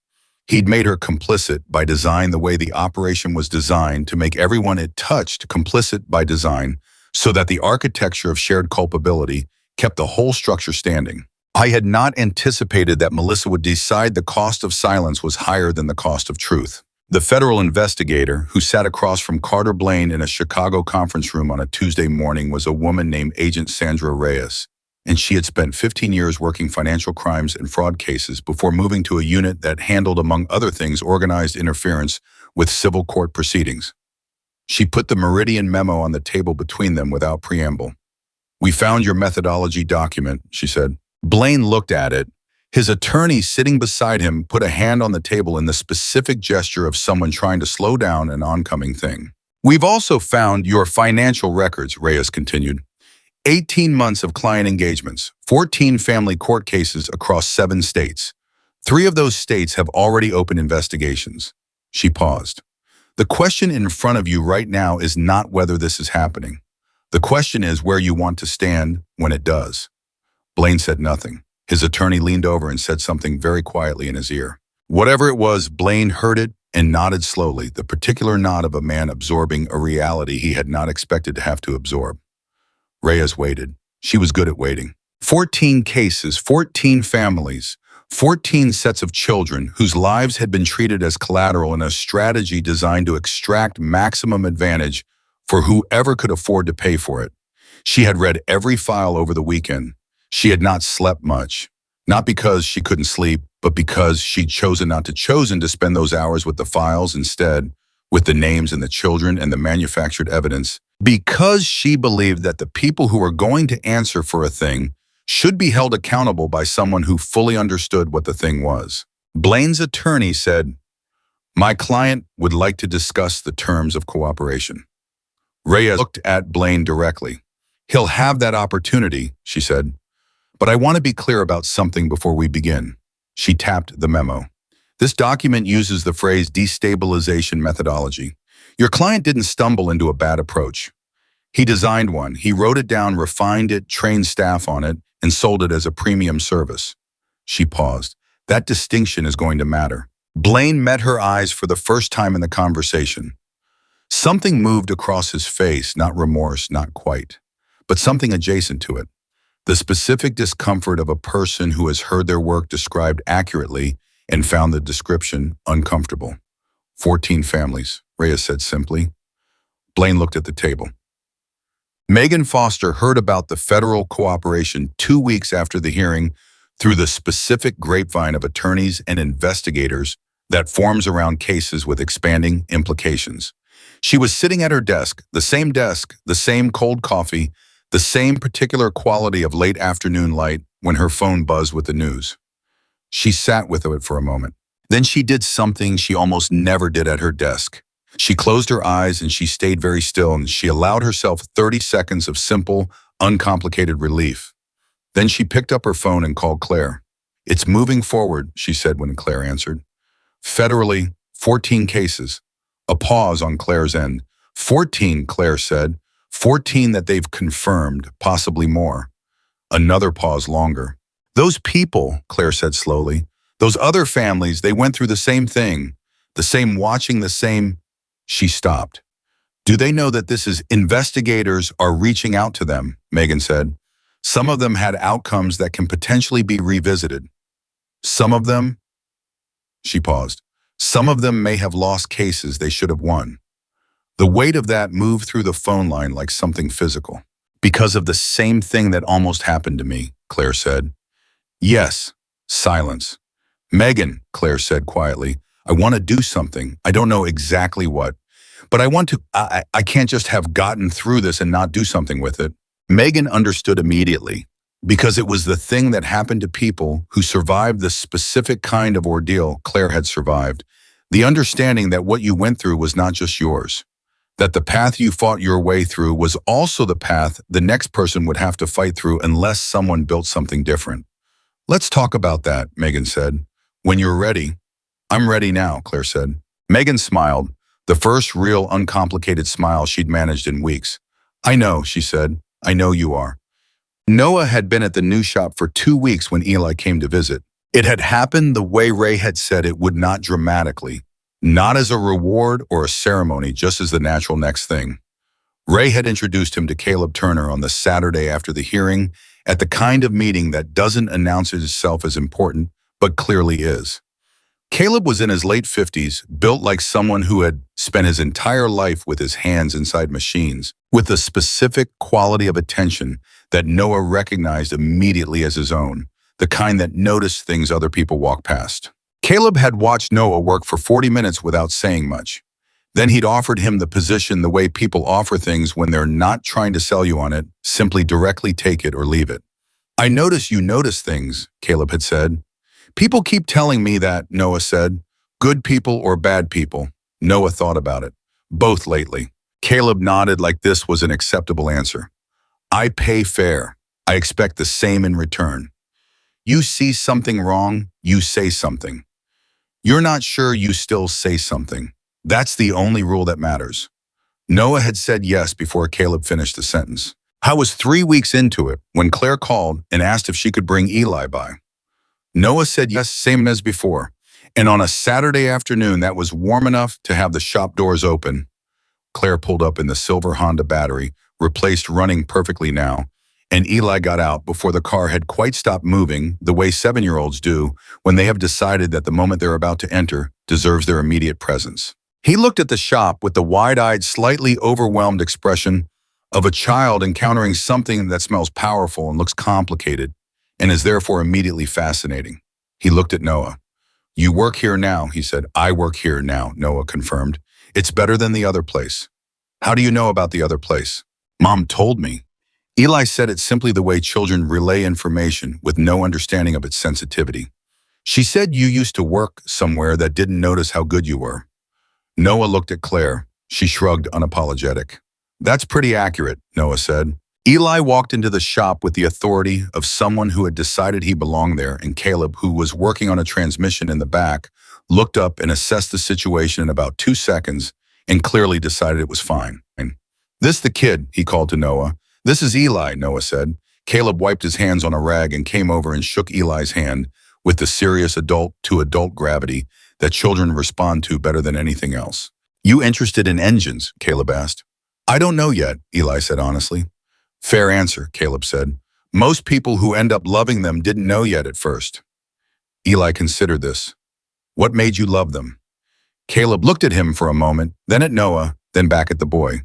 He'd made her complicit by design, the way the operation was designed to make everyone it touched complicit by design, so that the architecture of shared culpability kept the whole structure standing. I had not anticipated that Melissa would decide the cost of silence was higher than the cost of truth. The federal investigator, who sat across from Carter Blaine in a Chicago conference room on a Tuesday morning, was a woman named Agent Sandra Reyes, and she had spent 15 years working financial crimes and fraud cases before moving to a unit that handled, among other things, organized interference with civil court proceedings. She put the Meridian memo on the table between them without preamble. "We found your methodology document," she said. Blaine looked at it. His attorney, sitting beside him, put a hand on the table in the specific gesture of someone trying to slow down an oncoming thing. "We've also found your financial records," Reyes continued. 18 months of client engagements, 14 family court cases across 7 states. 3 of those states have already opened investigations. She paused. "The question in front of you right now is not whether this is happening. The question is where you want to stand when it does." Blaine said nothing. His attorney leaned over and said something very quietly in his ear. Whatever it was, Blaine heard it and nodded slowly, the particular nod of a man absorbing a reality he had not expected to have to absorb. Reyes waited. She was good at waiting. 14 cases, 14 families, 14 sets of children whose lives had been treated as collateral in a strategy designed to extract maximum advantage for whoever could afford to pay for it. She had read every file over the weekend. She had not slept much, not because she couldn't sleep, but because she'd chosen not to spend those hours with the files, instead with the names and the children and the manufactured evidence, because she believed that the people who were going to answer for a thing should be held accountable by someone who fully understood what the thing was. Blaine's attorney said, "My client would like to discuss the terms of cooperation." Reyes looked at Blaine directly. "He'll have that opportunity," she said. "But I want to be clear about something before we begin." She tapped the memo. "This document uses the phrase destabilization methodology. Your client didn't stumble into a bad approach. He designed one. He wrote it down, refined it, trained staff on it, and sold it as a premium service." She paused. "That distinction is going to matter." Blaine met her eyes for the first time in the conversation. Something moved across his face, not remorse, not quite, but something adjacent to it. The specific discomfort of a person who has heard their work described accurately and found the description uncomfortable. 14 families, Reyes said simply. Blaine looked at the table. Megan Foster heard about the federal cooperation 2 weeks after the hearing through the specific grapevine of attorneys and investigators that forms around cases with expanding implications. She was sitting at her desk, the same cold coffee, the same particular quality of late afternoon light, when her phone buzzed with the news. She sat with it for a moment. Then she did something she almost never did at her desk. She closed her eyes and she stayed very still, and she allowed herself 30 seconds of simple, uncomplicated relief. Then she picked up her phone and called Claire. "It's moving forward," she said when Claire answered. "Federally, 14 cases." A pause on Claire's end. 14, Claire said. 14 that they've confirmed, possibly more. Another pause longer. "Those people," Claire said slowly, "those other families, they went through the same thing, the same watching, the same—" She stopped. Do they know that this is investigators are reaching out to them? Megan said. Some of them had outcomes that can potentially be revisited. Some of them, she paused. Some of them may have lost cases they should have won. The weight of that moved through the phone line like something physical. Because of the same thing that almost happened to me, Claire said. Yes. Silence. Megan, Claire said quietly, I want to do something. I don't know exactly what, but I want to. I can't just have gotten through this and not do something with it. Megan understood immediately, because it was the thing that happened to people who survived the specific kind of ordeal Claire had survived. The understanding that what you went through was not just yours, that the path you fought your way through was also the path the next person would have to fight through unless someone built something different. Let's talk about that, Megan said. When you're ready. I'm ready now, Claire said. Megan smiled, the first real uncomplicated smile she'd managed in weeks. I know, she said. I know you are. Noah had been at the new shop for 2 weeks when Eli came to visit. It had happened the way Ray had said it would, not dramatically, not as a reward or a ceremony, just as the natural next thing. Ray had introduced him to Caleb Turner on the Saturday after the hearing, at the kind of meeting that doesn't announce itself as important, but clearly is. Caleb was in his late 50s, built like someone who had spent his entire life with his hands inside machines, with a specific quality of attention that Noah recognized immediately as his own, the kind that noticed things other people walk past. Caleb had watched Noah work for 40 minutes without saying much. Then he'd offered him the position the way people offer things when they're not trying to sell you on it, simply directly take it or leave it. I notice you notice things, Caleb had said. People keep telling me that, Noah said. Good people or bad people? Noah thought about it. Both lately. Caleb nodded like this was an acceptable answer. I pay fair. I expect the same in return. You see something wrong, you say something. You're not sure, you still say something. That's the only rule that matters. Noah had said yes before Caleb finished the sentence. I was 3 weeks into it when Claire called and asked if she could bring Eli by. Noah said yes, same as before. And on a Saturday afternoon that was warm enough to have the shop doors open, Claire pulled up in the silver Honda Battery, replaced, running perfectly now, and Eli got out before the car had quite stopped moving, the way 7-year-olds do when they have decided that the moment they're about to enter deserves their immediate presence. He looked at the shop with the wide-eyed, slightly overwhelmed expression of a child encountering something that smells powerful and looks complicated and is therefore immediately fascinating. He looked at Noah. You work here now, he said. I work here now, Noah confirmed. It's better than the other place. How do you know about the other place? Mom told me. Eli said it simply the way children relay information with no understanding of its sensitivity. She said you used to work somewhere that didn't notice how good you were. Noah looked at Claire. She shrugged, unapologetic. That's pretty accurate, Noah said. Eli walked into the shop with the authority of someone who had decided he belonged there, and Caleb, who was working on a transmission in the back, looked up and assessed the situation in about 2 seconds and clearly decided it was fine. This the kid, he called to Noah. This is Eli, Noah said. Caleb wiped his hands on a rag and came over and shook Eli's hand with the serious adult-to-adult gravity that children respond to better than anything else. You interested in engines? Caleb asked. I don't know yet, Eli said honestly. Fair answer, Caleb said. Most people who end up loving them didn't know yet at first. Eli considered this. What made you love them? Caleb looked at him for a moment, then at Noah, then back at the boy.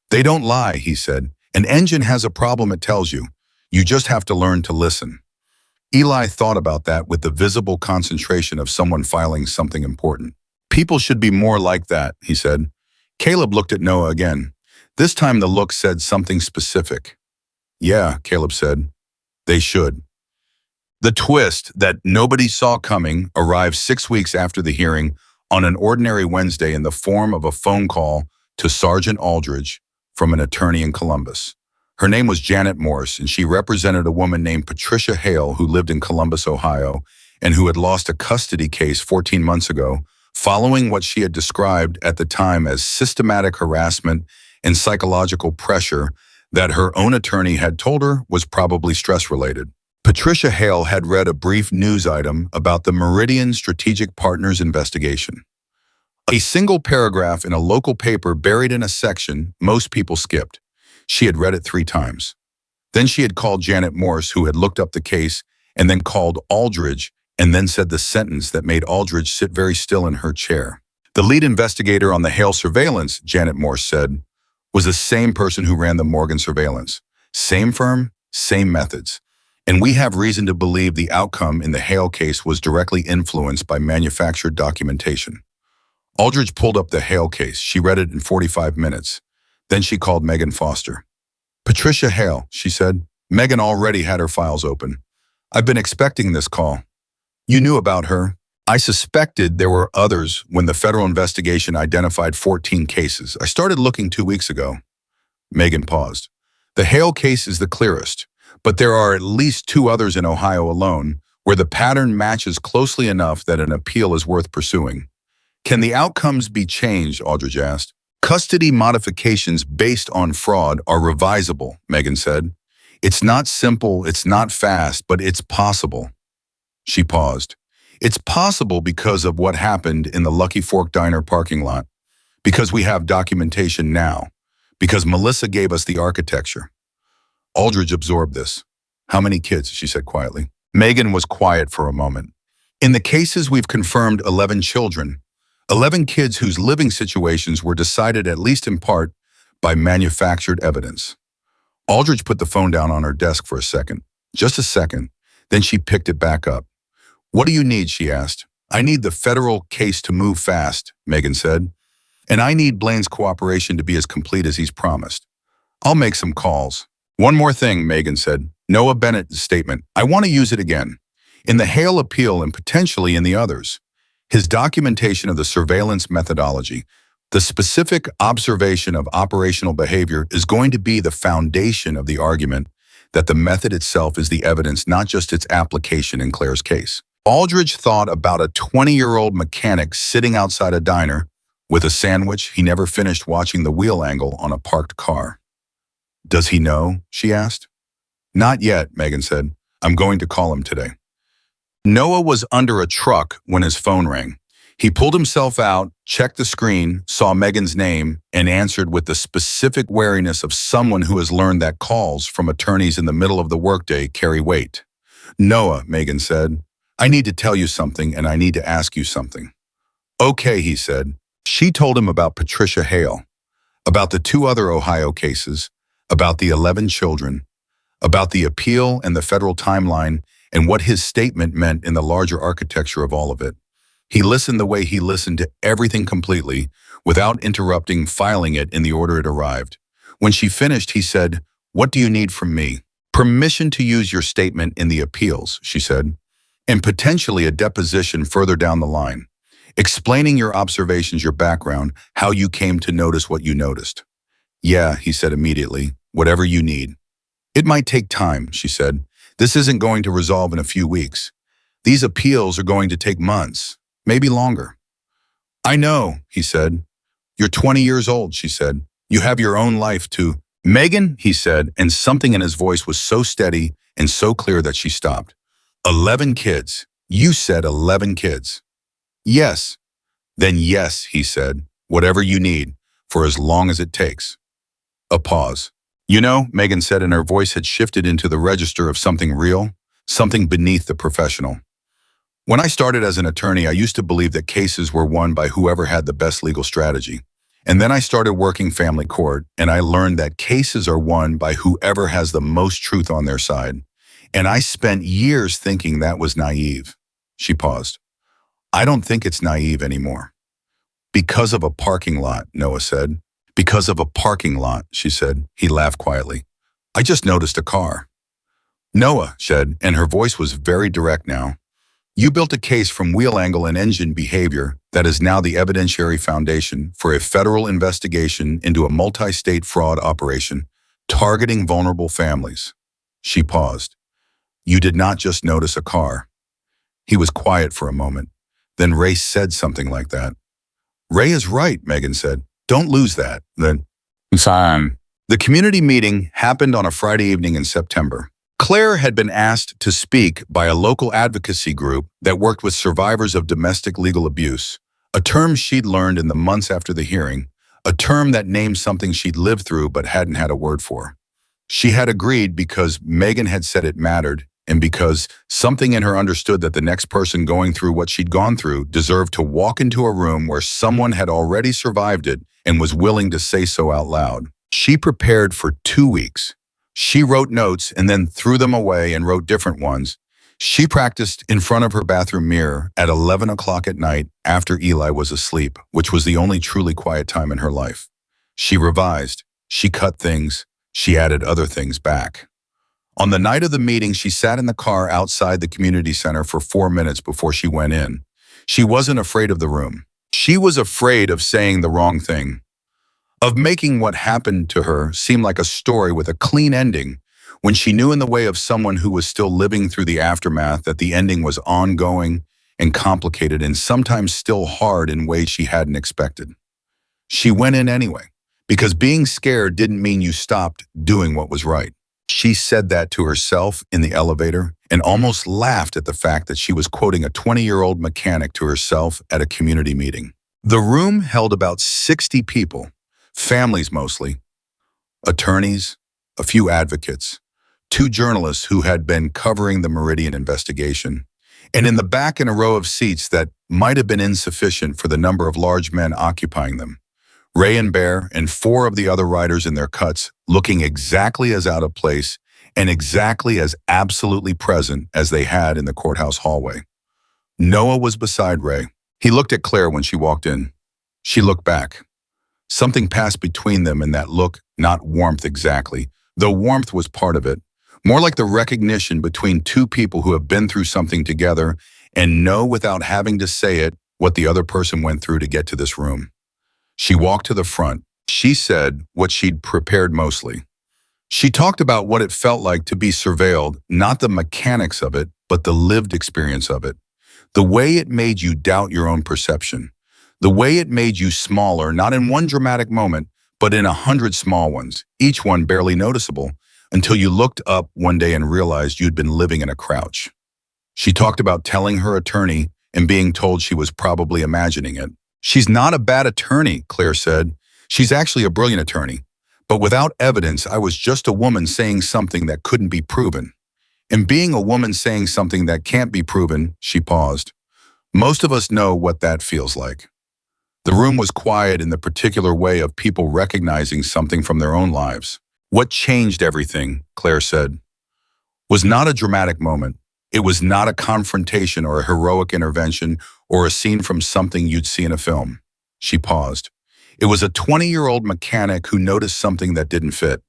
They don't lie, he said. An engine has a problem, it tells you. You just have to learn to listen. Eli thought about that with the visible concentration of someone filing something important. People should be more like that, he said. Caleb looked at Noah again. This time the look said something specific. Yeah, Caleb said. They should. The twist that nobody saw coming arrived 6 weeks after the hearing on an ordinary Wednesday in the form of a phone call to Sergeant Aldridge from an attorney in Columbus. Her name was Janet Morse, and she represented a woman named Patricia Hale who lived in Columbus, Ohio, and who had lost a custody case 14 months ago following what she had described at the time as systematic harassment and psychological pressure that her own attorney had told her was probably stress-related. Patricia Hale had read a brief news item about the Meridian Strategic Partners investigation. A single paragraph in a local paper buried in a section most people skipped. She had read it 3 times. Then she had called Janet Morse, who had looked up the case, and then called Aldridge, and then said the sentence that made Aldridge sit very still in her chair. The lead investigator on the Hale surveillance, Janet Morse said, was the same person who ran the Morgan surveillance. Same firm, same methods. And we have reason to believe the outcome in the Hale case was directly influenced by manufactured documentation. Aldridge pulled up the Hale case. She read it in 45 minutes. Then she called Megan Foster. "Patricia Hale," she said. Megan already had her files open. "I've been expecting this call." "You knew about her?" "I suspected there were others when the federal investigation identified 14 cases. I started looking 2 weeks ago." Megan paused. "The Hale case is the clearest, but there are at least 2 others in Ohio alone where the pattern matches closely enough that an appeal is worth pursuing." "Can the outcomes be changed?" Aldridge asked. "Custody modifications based on fraud are revisable," Megan said. "It's not simple, it's not fast, but it's possible." She paused. "It's possible because of what happened in the Lucky Fork Diner parking lot, because we have documentation now, because Melissa gave us the architecture." Aldridge absorbed this. "How many kids?" she said quietly. Megan was quiet for a moment. "In the cases we've confirmed 11 children. 11 kids whose living situations were decided at least in part by manufactured evidence." Aldridge put the phone down on her desk for a second. Just a second. Then she picked it back up. "What do you need?" she asked. "I need the federal case to move fast," Megan said. "And I need Blaine's cooperation to be as complete as he's promised. I'll make some calls." "One more thing," Megan said. "Noah Bennett's statement. I want to use it again. In the Hale appeal and potentially in the others. His documentation of the surveillance methodology, the specific observation of operational behavior, is going to be the foundation of the argument that the method itself is the evidence, not just its application in Claire's case." Aldridge thought about a 20-year-old mechanic sitting outside a diner with a sandwich he never finished watching the wheel angle on a parked car. "Does he know?" she asked. "Not yet," Megan said. "I'm going to call him today." Noah was under a truck when his phone rang. He pulled himself out, checked the screen, saw Megan's name, and answered with the specific wariness of someone who has learned that calls from attorneys in the middle of the workday carry weight. "Noah," Megan said, "I need to tell you something, and I need to ask you something." "Okay," he said. She told him about Patricia Hale, about the 2 other Ohio cases, about the 11 children, about the appeal and the federal timeline, and what his statement meant in the larger architecture of all of it. He listened the way he listened to everything completely, without interrupting, filing it in the order it arrived. When she finished, he said, "What do you need from me?" "Permission to use your statement in the appeals," she said, "and potentially a deposition further down the line, explaining your observations, your background, how you came to notice what you noticed." "Yeah," he said immediately, "whatever you need." "It might take time," she said. "This isn't going to resolve in a few weeks. These appeals are going to take months, maybe longer." "I know," he said. "You're 20 years old," she said. "You have your own life to—" "Megan," he said, and something in his voice was so steady and so clear that she stopped. 11 kids. You said 11 kids." "Yes." "Then yes," he said, "whatever you need, for as long as it takes." A pause. "You know," Megan said, and her voice had shifted into the register of something real, something beneath the professional. "When I started as an attorney, I used to believe that cases were won by whoever had the best legal strategy. And then I started working family court, and I learned that cases are won by whoever has the most truth on their side. And I spent years thinking that was naive." She paused. "I don't think it's naive anymore." "Because of a parking lot," Noah said. "Because of a parking lot," she said. He laughed quietly. "I just noticed a car." "Noah," said, and her voice was very direct now, "you built a case from wheel angle and engine behavior that is now the evidentiary foundation for a federal investigation into a multi-state fraud operation targeting vulnerable families." She paused. "You did not just notice a car." He was quiet for a moment. Then Ray said something like that. "Ray is right," Megan said. "Don't lose that." Then, "Fine." The community meeting happened on a Friday evening in September. Claire had been asked to speak by a local advocacy group that worked with survivors of domestic legal abuse, a term she'd learned in the months after the hearing, a term that named something she'd lived through but hadn't had a word for. She had agreed because Megan had said it mattered, and because something in her understood that the next person going through what she'd gone through deserved to walk into a room where someone had already survived it and was willing to say so out loud. She prepared for 2 weeks. She wrote notes and then threw them away and wrote different ones. She practiced in front of her bathroom mirror at 11 o'clock at night after Eli was asleep, which was the only truly quiet time in her life. She revised. She cut things. She added other things back. On the night of the meeting, she sat in the car outside the community center for 4 minutes before she went in. She wasn't afraid of the room. She was afraid of saying the wrong thing, of making what happened to her seem like a story with a clean ending, when she knew in the way of someone who was still living through the aftermath that the ending was ongoing and complicated and sometimes still hard in ways she hadn't expected. She went in anyway, because being scared didn't mean you stopped doing what was right. She said that to herself in the elevator and almost laughed at the fact that she was quoting a 20-year-old mechanic to herself at a community meeting. The room held about 60 people, families mostly, attorneys, a few advocates, 2 journalists who had been covering the Meridian investigation, and in the back in a row of seats that might have been insufficient for the number of large men occupying them, Ray and Bear and 4 of the other writers in their cuts looking exactly as out of place and exactly as absolutely present as they had in the courthouse hallway. Noah was beside Ray. He looked at Claire when she walked in. She looked back. Something passed between them in that look, not warmth exactly, though warmth was part of it, more like the recognition between 2 people who have been through something together and know without having to say it what the other person went through to get to this room. She walked to the front. She said what she'd prepared mostly. She talked about what it felt like to be surveilled, not the mechanics of it, but the lived experience of it. The way it made you doubt your own perception. The way it made you smaller, not in one dramatic moment, but in 100 small ones, each one barely noticeable, until you looked up one day and realized you'd been living in a crouch. She talked about telling her attorney and being told she was probably imagining it. She's not a bad attorney, Claire said. She's actually a brilliant attorney. But without evidence, I was just a woman saying something that couldn't be proven. And being a woman saying something that can't be proven, she paused. Most of us know what that feels like. The room was quiet in the particular way of people recognizing something from their own lives. What changed everything, Claire said, was not a dramatic moment. It was not a confrontation or a heroic intervention or a scene from something you'd see in a film. She paused. It was a 20-year-old mechanic who noticed something that didn't fit.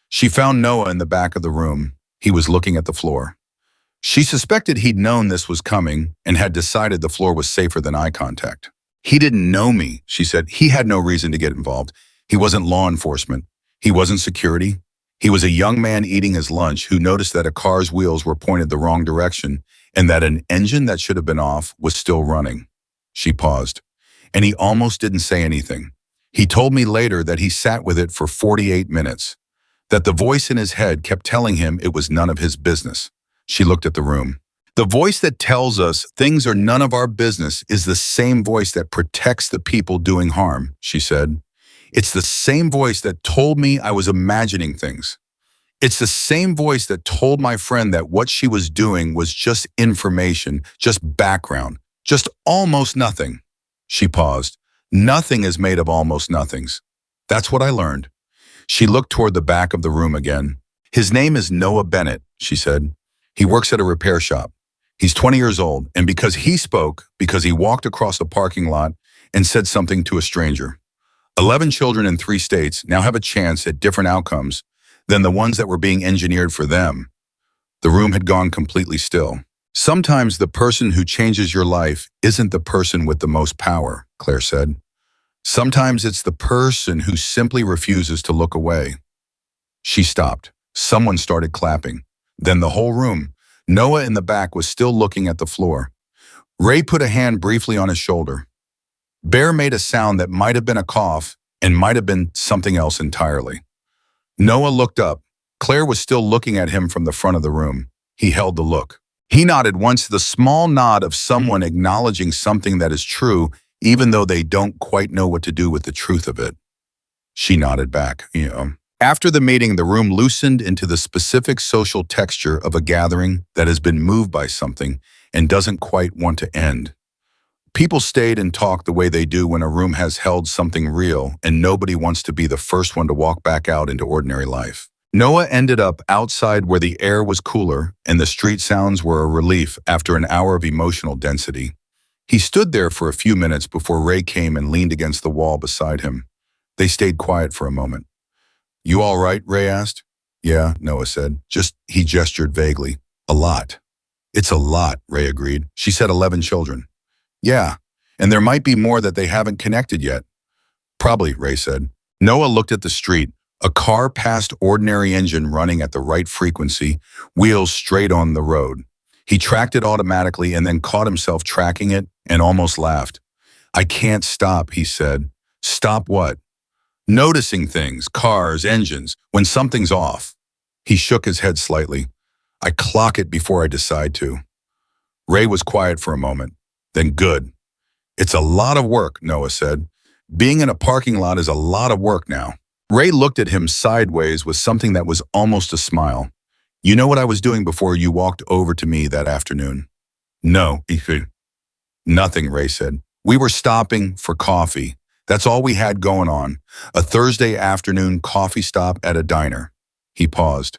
She found Noah in the back of the room. He was looking at the floor. She suspected he'd known this was coming and had decided the floor was safer than eye contact. He didn't know me, she said. He had no reason to get involved. He wasn't law enforcement. He wasn't security. He was a young man eating his lunch who noticed that a car's wheels were pointed the wrong direction and that an engine that should have been off was still running. She paused, and he almost didn't say anything. He told me later that he sat with it for 48 minutes, that the voice in his head kept telling him it was none of his business. She looked at the room. The voice that tells us things are none of our business is the same voice that protects the people doing harm, she said. It's the same voice that told me I was imagining things. It's the same voice that told my friend that what she was doing was just information, just background, just almost nothing. She paused. Nothing is made of almost nothings. That's what I learned. She looked toward the back of the room again. His name is Noah Bennett, she said. He works at a repair shop. He's 20 years old, and because he spoke, because he walked across a parking lot and said something to a stranger. 11 children in 3 states now have a chance at different outcomes than the ones that were being engineered for them. The room had gone completely still. Sometimes the person who changes your life isn't the person with the most power, Claire said. Sometimes it's the person who simply refuses to look away. She stopped. Someone started clapping. Then the whole room. Noah in the back was still looking at the floor. Ray put a hand briefly on his shoulder. Bear made a sound that might have been a cough and might have been something else entirely. Noah looked up. Claire was still looking at him from the front of the room. He held the look. He nodded once, the small nod of someone acknowledging something that is true, even though they don't quite know what to do with the truth of it. She nodded back. After the meeting, the room loosened into the specific social texture of a gathering that has been moved by something and doesn't quite want to end. People stayed and talked the way they do when a room has held something real and nobody wants to be the first one to walk back out into ordinary life. Noah ended up outside where the air was cooler and the street sounds were a relief after an hour of emotional density. He stood there for a few minutes before Ray came and leaned against the wall beside him. They stayed quiet for a moment. "You all right?" Ray asked. "Yeah," Noah said. He gestured vaguely. "A lot." "It's a lot," Ray agreed. "She said 11 children." "Yeah, and there might be more that they haven't connected yet." "Probably," Ray said. Noah looked at the street. A car passed ordinary engine running at the right frequency, wheels straight on the road. He tracked it automatically and then caught himself tracking it and almost laughed. "I can't stop," he said. "Stop what?" "Noticing things, cars, engines, when something's off." He shook his head slightly. "I clock it before I decide to." Ray was quiet for a moment. Then, "Good." "It's a lot of work," Noah said. "Being in a parking lot is a lot of work now." Ray looked at him sideways with something that was almost a smile. "You know what I was doing before you walked over to me that afternoon?" "No." "Nothing," Ray said. "We were stopping for coffee. That's all we had going on. A Thursday afternoon coffee stop at a diner." He paused.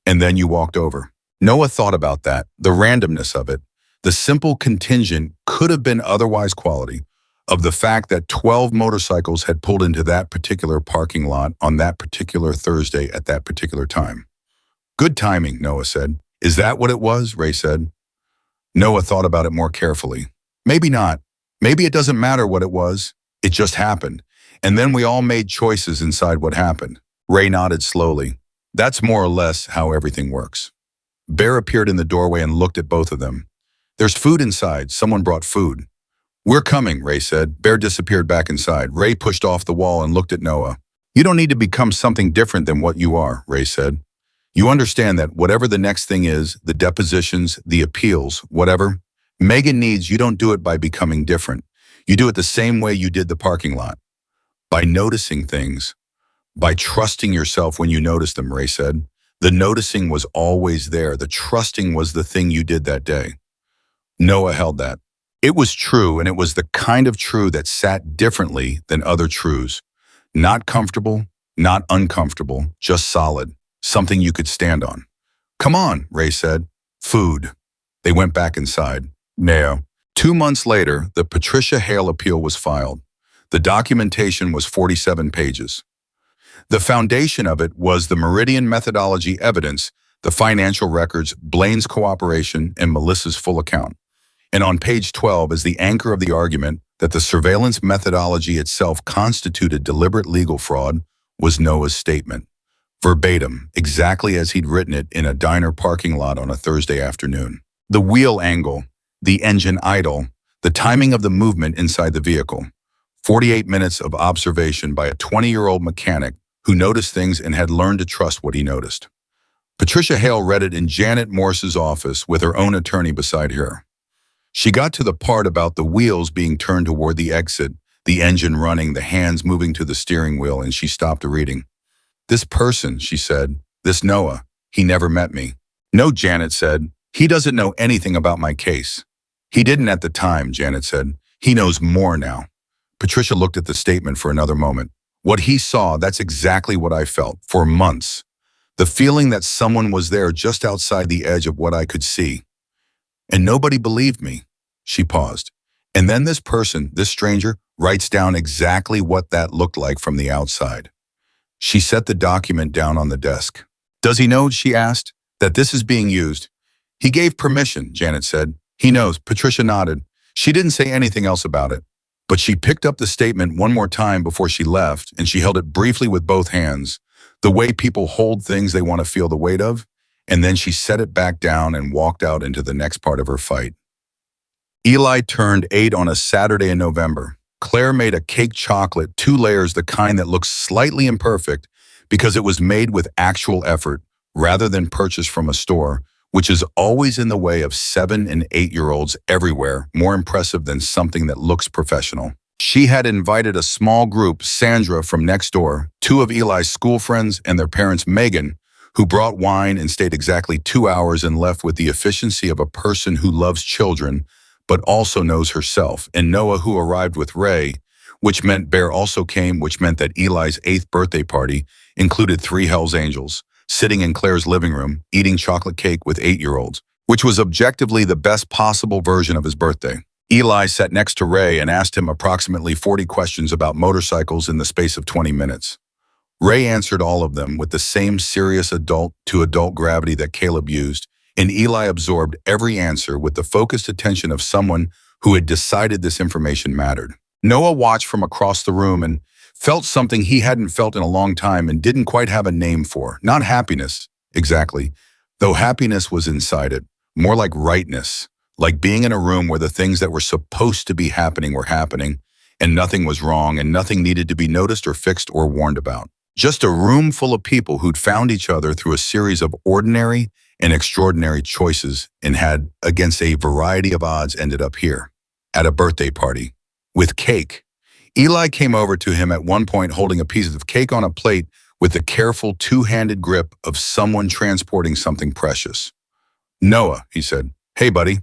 "And then you walked over." Noah thought about that, the randomness of it. The simple contingent could have been otherwise quality of the fact that 12 motorcycles had pulled into that particular parking lot on that particular Thursday at that particular time. "Good timing," Noah said. "Is that what it was?" Ray said. Noah thought about it more carefully. "Maybe not. Maybe it doesn't matter what it was. It just happened. And then we all made choices inside what happened." Ray nodded slowly. "That's more or less how everything works." Bear appeared in the doorway and looked at both of them. "There's food inside. Someone brought food." "We're coming," Ray said. Bear disappeared back inside. Ray pushed off the wall and looked at Noah. "You don't need to become something different than what you are," Ray said. "You understand that whatever the next thing is, the depositions, the appeals, whatever, Megan needs, you don't do it by becoming different. You do it the same way you did the parking lot. By noticing things. By trusting yourself when you notice them," Ray said. "The noticing was always there. The trusting was the thing you did that day." Noah held that. It was true, and it was the kind of true that sat differently than other truths. Not comfortable, not uncomfortable, just solid. Something you could stand on. "Come on," Ray said. "Food." They went back inside. Now, 2 months later, the Patricia Hale appeal was filed. The documentation was 47 pages. The foundation of it was the Meridian methodology evidence, the financial records, Blaine's cooperation, and Melissa's full account. And on page 12 is the anchor of the argument that the surveillance methodology itself constituted deliberate legal fraud was Noah's statement. Verbatim, exactly as he'd written it in a diner parking lot on a Thursday afternoon. The wheel angle, the engine idle, the timing of the movement inside the vehicle. 48 minutes of observation by a 20-year-old mechanic who noticed things and had learned to trust what he noticed. Patricia Hale read it in Janet Morse's office with her own attorney beside her. She got to the part about the wheels being turned toward the exit, the engine running, the hands moving to the steering wheel, and she stopped the reading. "This person," she said, "this Noah, he never met me." "No," Janet said. "He doesn't know anything about my case." "He didn't at the time," Janet said. "He knows more now." Patricia looked at the statement for another moment. "What he saw, that's exactly what I felt, for months. The feeling that someone was there just outside the edge of what I could see. And nobody believed me." She paused. "And then this person, this stranger, writes down exactly what that looked like from the outside." She set the document down on the desk. "Does he know," she asked, "that this is being used?" "He gave permission," Janet said. "He knows." Patricia nodded. She didn't say anything else about it. But she picked up the statement one more time before she left, and she held it briefly with both hands, the way people hold things they want to feel the weight of, and then she set it back down and walked out into the next part of her fight. Eli turned 8 on a Saturday in November. Claire made a cake chocolate, 2 layers, the kind that looks slightly imperfect because it was made with actual effort rather than purchased from a store, which is always in the way of 7- and 8-year-olds everywhere, more impressive than something that looks professional. She had invited a small group, Sandra from next door, two of Eli's school friends, and their parents, Megan, who brought wine and stayed exactly 2 hours and left with the efficiency of a person who loves children, but also knows herself, and Noah, who arrived with Ray, which meant Bear also came, which meant that Eli's 8th birthday party included 3 Hells Angels, sitting in Claire's living room, eating chocolate cake with 8-year-olds, which was objectively the best possible version of his birthday. Eli sat next to Ray and asked him approximately 40 questions about motorcycles in the space of 20 minutes. Ray answered all of them with the same serious adult-to-adult gravity that Caleb used, and Eli absorbed every answer with the focused attention of someone who had decided this information mattered. Noah watched from across the room and felt something he hadn't felt in a long time and didn't quite have a name for. Not happiness, exactly, though happiness was inside it, more like rightness. Like being in a room where the things that were supposed to be happening were happening, and nothing was wrong, and nothing needed to be noticed or fixed or warned about. Just a room full of people who'd found each other through a series of ordinary and extraordinary choices and had, against a variety of odds, ended up here, at a birthday party, with cake. Eli came over to him at one point holding a piece of cake on a plate with the careful two-handed grip of someone transporting something precious. "Noah," he said, "hey, buddy.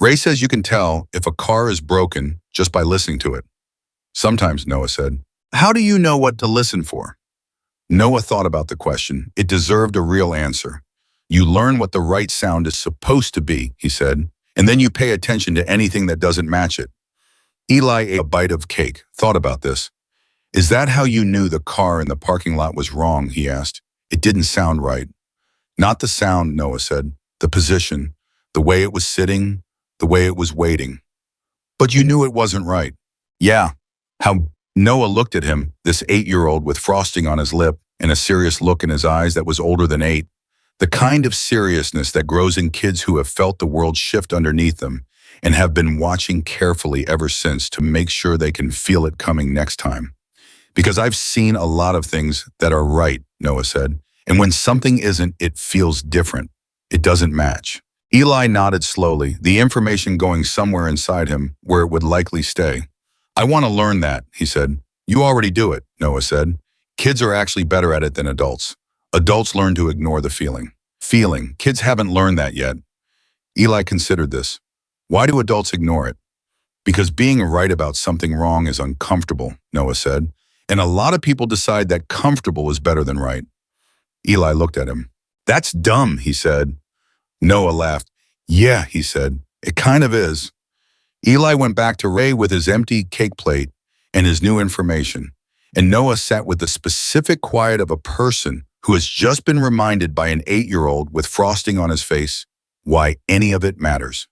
Ray says you can tell if a car is broken just by listening to it." "Sometimes," Noah said. "How do you know what to listen for?" Noah thought about the question. It deserved a real answer. "You learn what the right sound is supposed to be," he said, "and then you pay attention to anything that doesn't match it." Eli ate a bite of cake, thought about this. "Is that how you knew the car in the parking lot was wrong?" he asked. "It didn't sound right." "Not the sound," Noah said. "The position, the way it was sitting, the way it was waiting." "But you knew it wasn't right." "Yeah." How Noah looked at him, this 8-year-old with frosting on his lip and a serious look in his eyes that was older than 8. The kind of seriousness that grows in kids who have felt the world shift underneath them and have been watching carefully ever since to make sure they can feel it coming next time. "Because I've seen a lot of things that are right," Noah said. "And when something isn't, it feels different. It doesn't match." Eli nodded slowly, the information going somewhere inside him where it would likely stay. "I want to learn that," he said. "You already do it," Noah said. "Kids are actually better at it than adults. Adults learn to ignore the feeling. Kids haven't learned that yet." Eli considered this. "Why do adults ignore it?" "Because being right about something wrong is uncomfortable," Noah said. "And a lot of people decide that comfortable is better than right." Eli looked at him. "That's dumb," he said. Noah laughed. "Yeah," he said. "It kind of is." Eli went back to Ray with his empty cake plate and his new information, and Noah sat with the specific quiet of a person who has just been reminded by an 8-year-old with frosting on his face why any of it matters.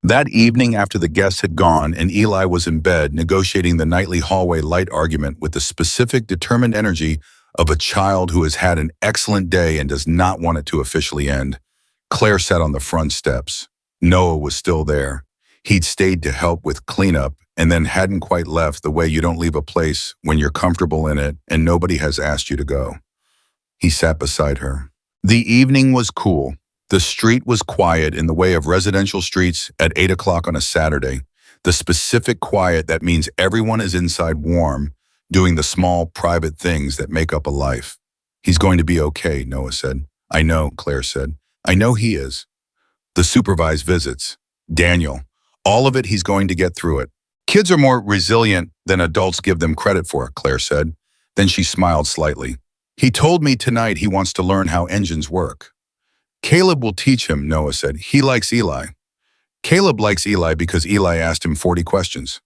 That evening, after the guests had gone and Eli was in bed negotiating the nightly hallway light argument with the specific determined energy of a child who has had an excellent day and does not want it to officially end, Claire sat on the front steps. Noah was still there. He'd stayed to help with cleanup and then hadn't quite left, the way you don't leave a place when you're comfortable in it and nobody has asked you to go. He sat beside her. The evening was cool. The street was quiet in the way of residential streets at 8 o'clock on a Saturday. The specific quiet that means everyone is inside warm, doing the small private things that make up a life. "He's going to be okay," Noah said. "I know," Claire said. "I know he is." The supervised visits. Daniel. All of it, he's going to get through it. "Kids are more resilient than adults give them credit for," Claire said. Then she smiled slightly. "He told me tonight he wants to learn how engines work." "Caleb will teach him," Noah said. "He likes Eli." "Caleb likes Eli because Eli asked him 40 questions."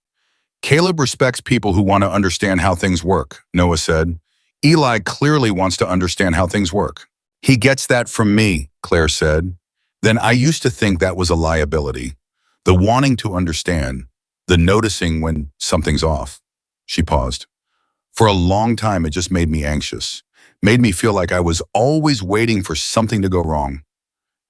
"Caleb respects people who want to understand how things work," Noah said. "Eli clearly wants to understand how things work." "He gets that from me," Claire said. "Then I used to think that was a liability. The wanting to understand, the noticing when something's off." She paused. "For a long time, it just made me anxious. Made me feel like I was always waiting for something to go wrong."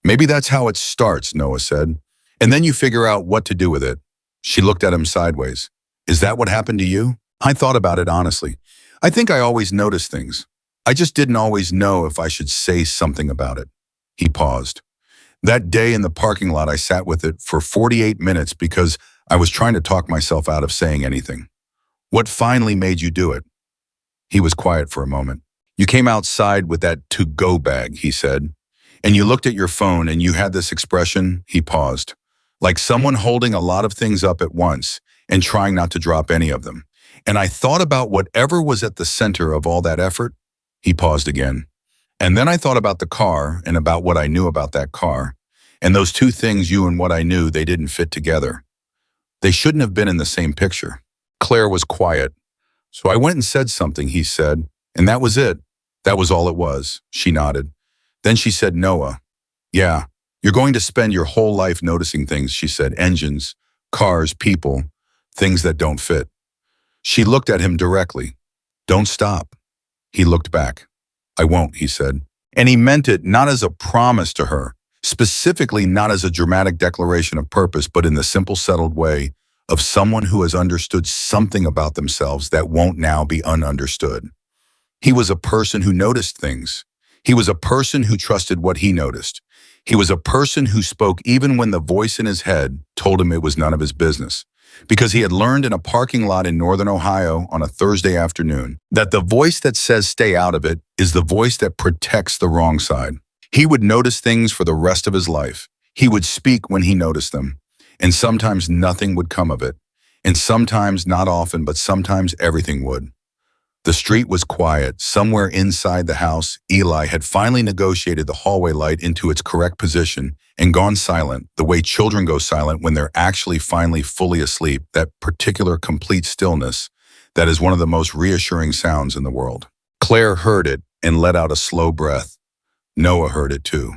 "Maybe that's how it starts," Noah said. "And then you figure out what to do with it." She looked at him sideways. "Is that what happened to you?" I thought about it honestly. I think I always noticed things. I just didn't always know if I should say something about it." He paused. "That day in the parking lot, I sat with it for 48 minutes because I was trying to talk myself out of saying anything. What finally made you do it? He was quiet for a moment. You came outside with that to-go bag, he said, and you looked at your phone and you had this expression, he paused, like someone holding a lot of things up at once and trying not to drop any of them. And I thought about whatever was at the center of all that effort. He paused again. And then I thought about the car and about what I knew about that car. And those two things, you and what I knew, they didn't fit together. They shouldn't have been in the same picture. Claire was quiet. So I went and said something, he said, and that was it. That was all it was. She nodded. Then she said, Noah. Yeah, you're going to spend your whole life noticing things, she said, engines, cars, people, things that don't fit. She looked at him directly. Don't stop. He looked back. I won't, he said. And he meant it not as a promise to her, specifically not as a dramatic declaration of purpose, but in the simple, settled way of someone who has understood something about themselves that won't now be ununderstood. He was a person who noticed things. He was a person who trusted what he noticed. He was a person who spoke even when the voice in his head told him it was none of his business. Because he had learned in a parking lot in northern Ohio on a Thursday afternoon that the voice that says stay out of it is the voice that protects the wrong side. He would notice things for the rest of his life. He would speak when he noticed them. And sometimes nothing would come of it. And sometimes, not often, but sometimes everything would. The street was quiet. Somewhere inside the house, Eli had finally negotiated the hallway light into its correct position and gone silent, the way children go silent when they're actually finally fully asleep, that particular complete stillness that is one of the most reassuring sounds in the world. Claire heard it and let out a slow breath. Noah heard it too.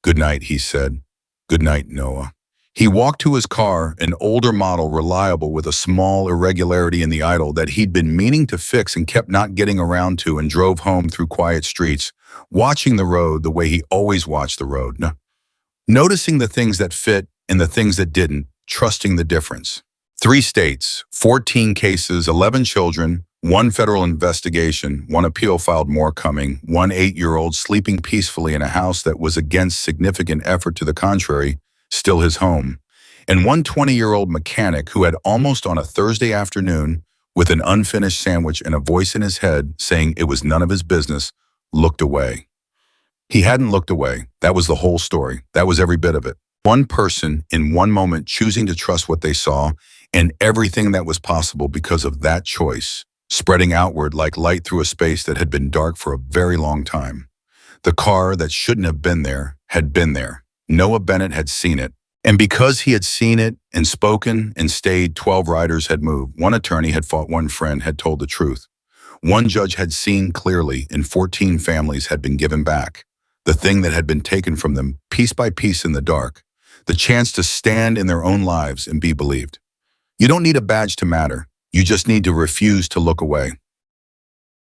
Good night, he said. Good night, Noah. He walked to his car, an older model, reliable, with a small irregularity in the idle that he'd been meaning to fix and kept not getting around to, and drove home through quiet streets, watching the road the way he always watched the road. Noticing the things that fit and the things that didn't, trusting the difference. 3 states, 14 cases, 11 children, 1 federal investigation, 1 appeal filed, more coming, 1 8-year-old sleeping peacefully in a house that was against significant effort to the contrary, still his home, and 1 20-year-old mechanic who had almost on a Thursday afternoon, with an unfinished sandwich and a voice in his head saying it was none of his business, looked away. He hadn't looked away. That was the whole story. That was every bit of it. One person in one moment choosing to trust what they saw and everything that was possible because of that choice, spreading outward like light through a space that had been dark for a very long time. The car that shouldn't have been there had been there. Noah Bennett had seen it. And because he had seen it and spoken and stayed, 12 riders had moved. 1 attorney had fought, 1 friend had told the truth. 1 judge had seen clearly, and 14 families had been given back. The thing that had been taken from them piece by piece in the dark. The chance to stand in their own lives and be believed. You don't need a badge to matter. You just need to refuse to look away.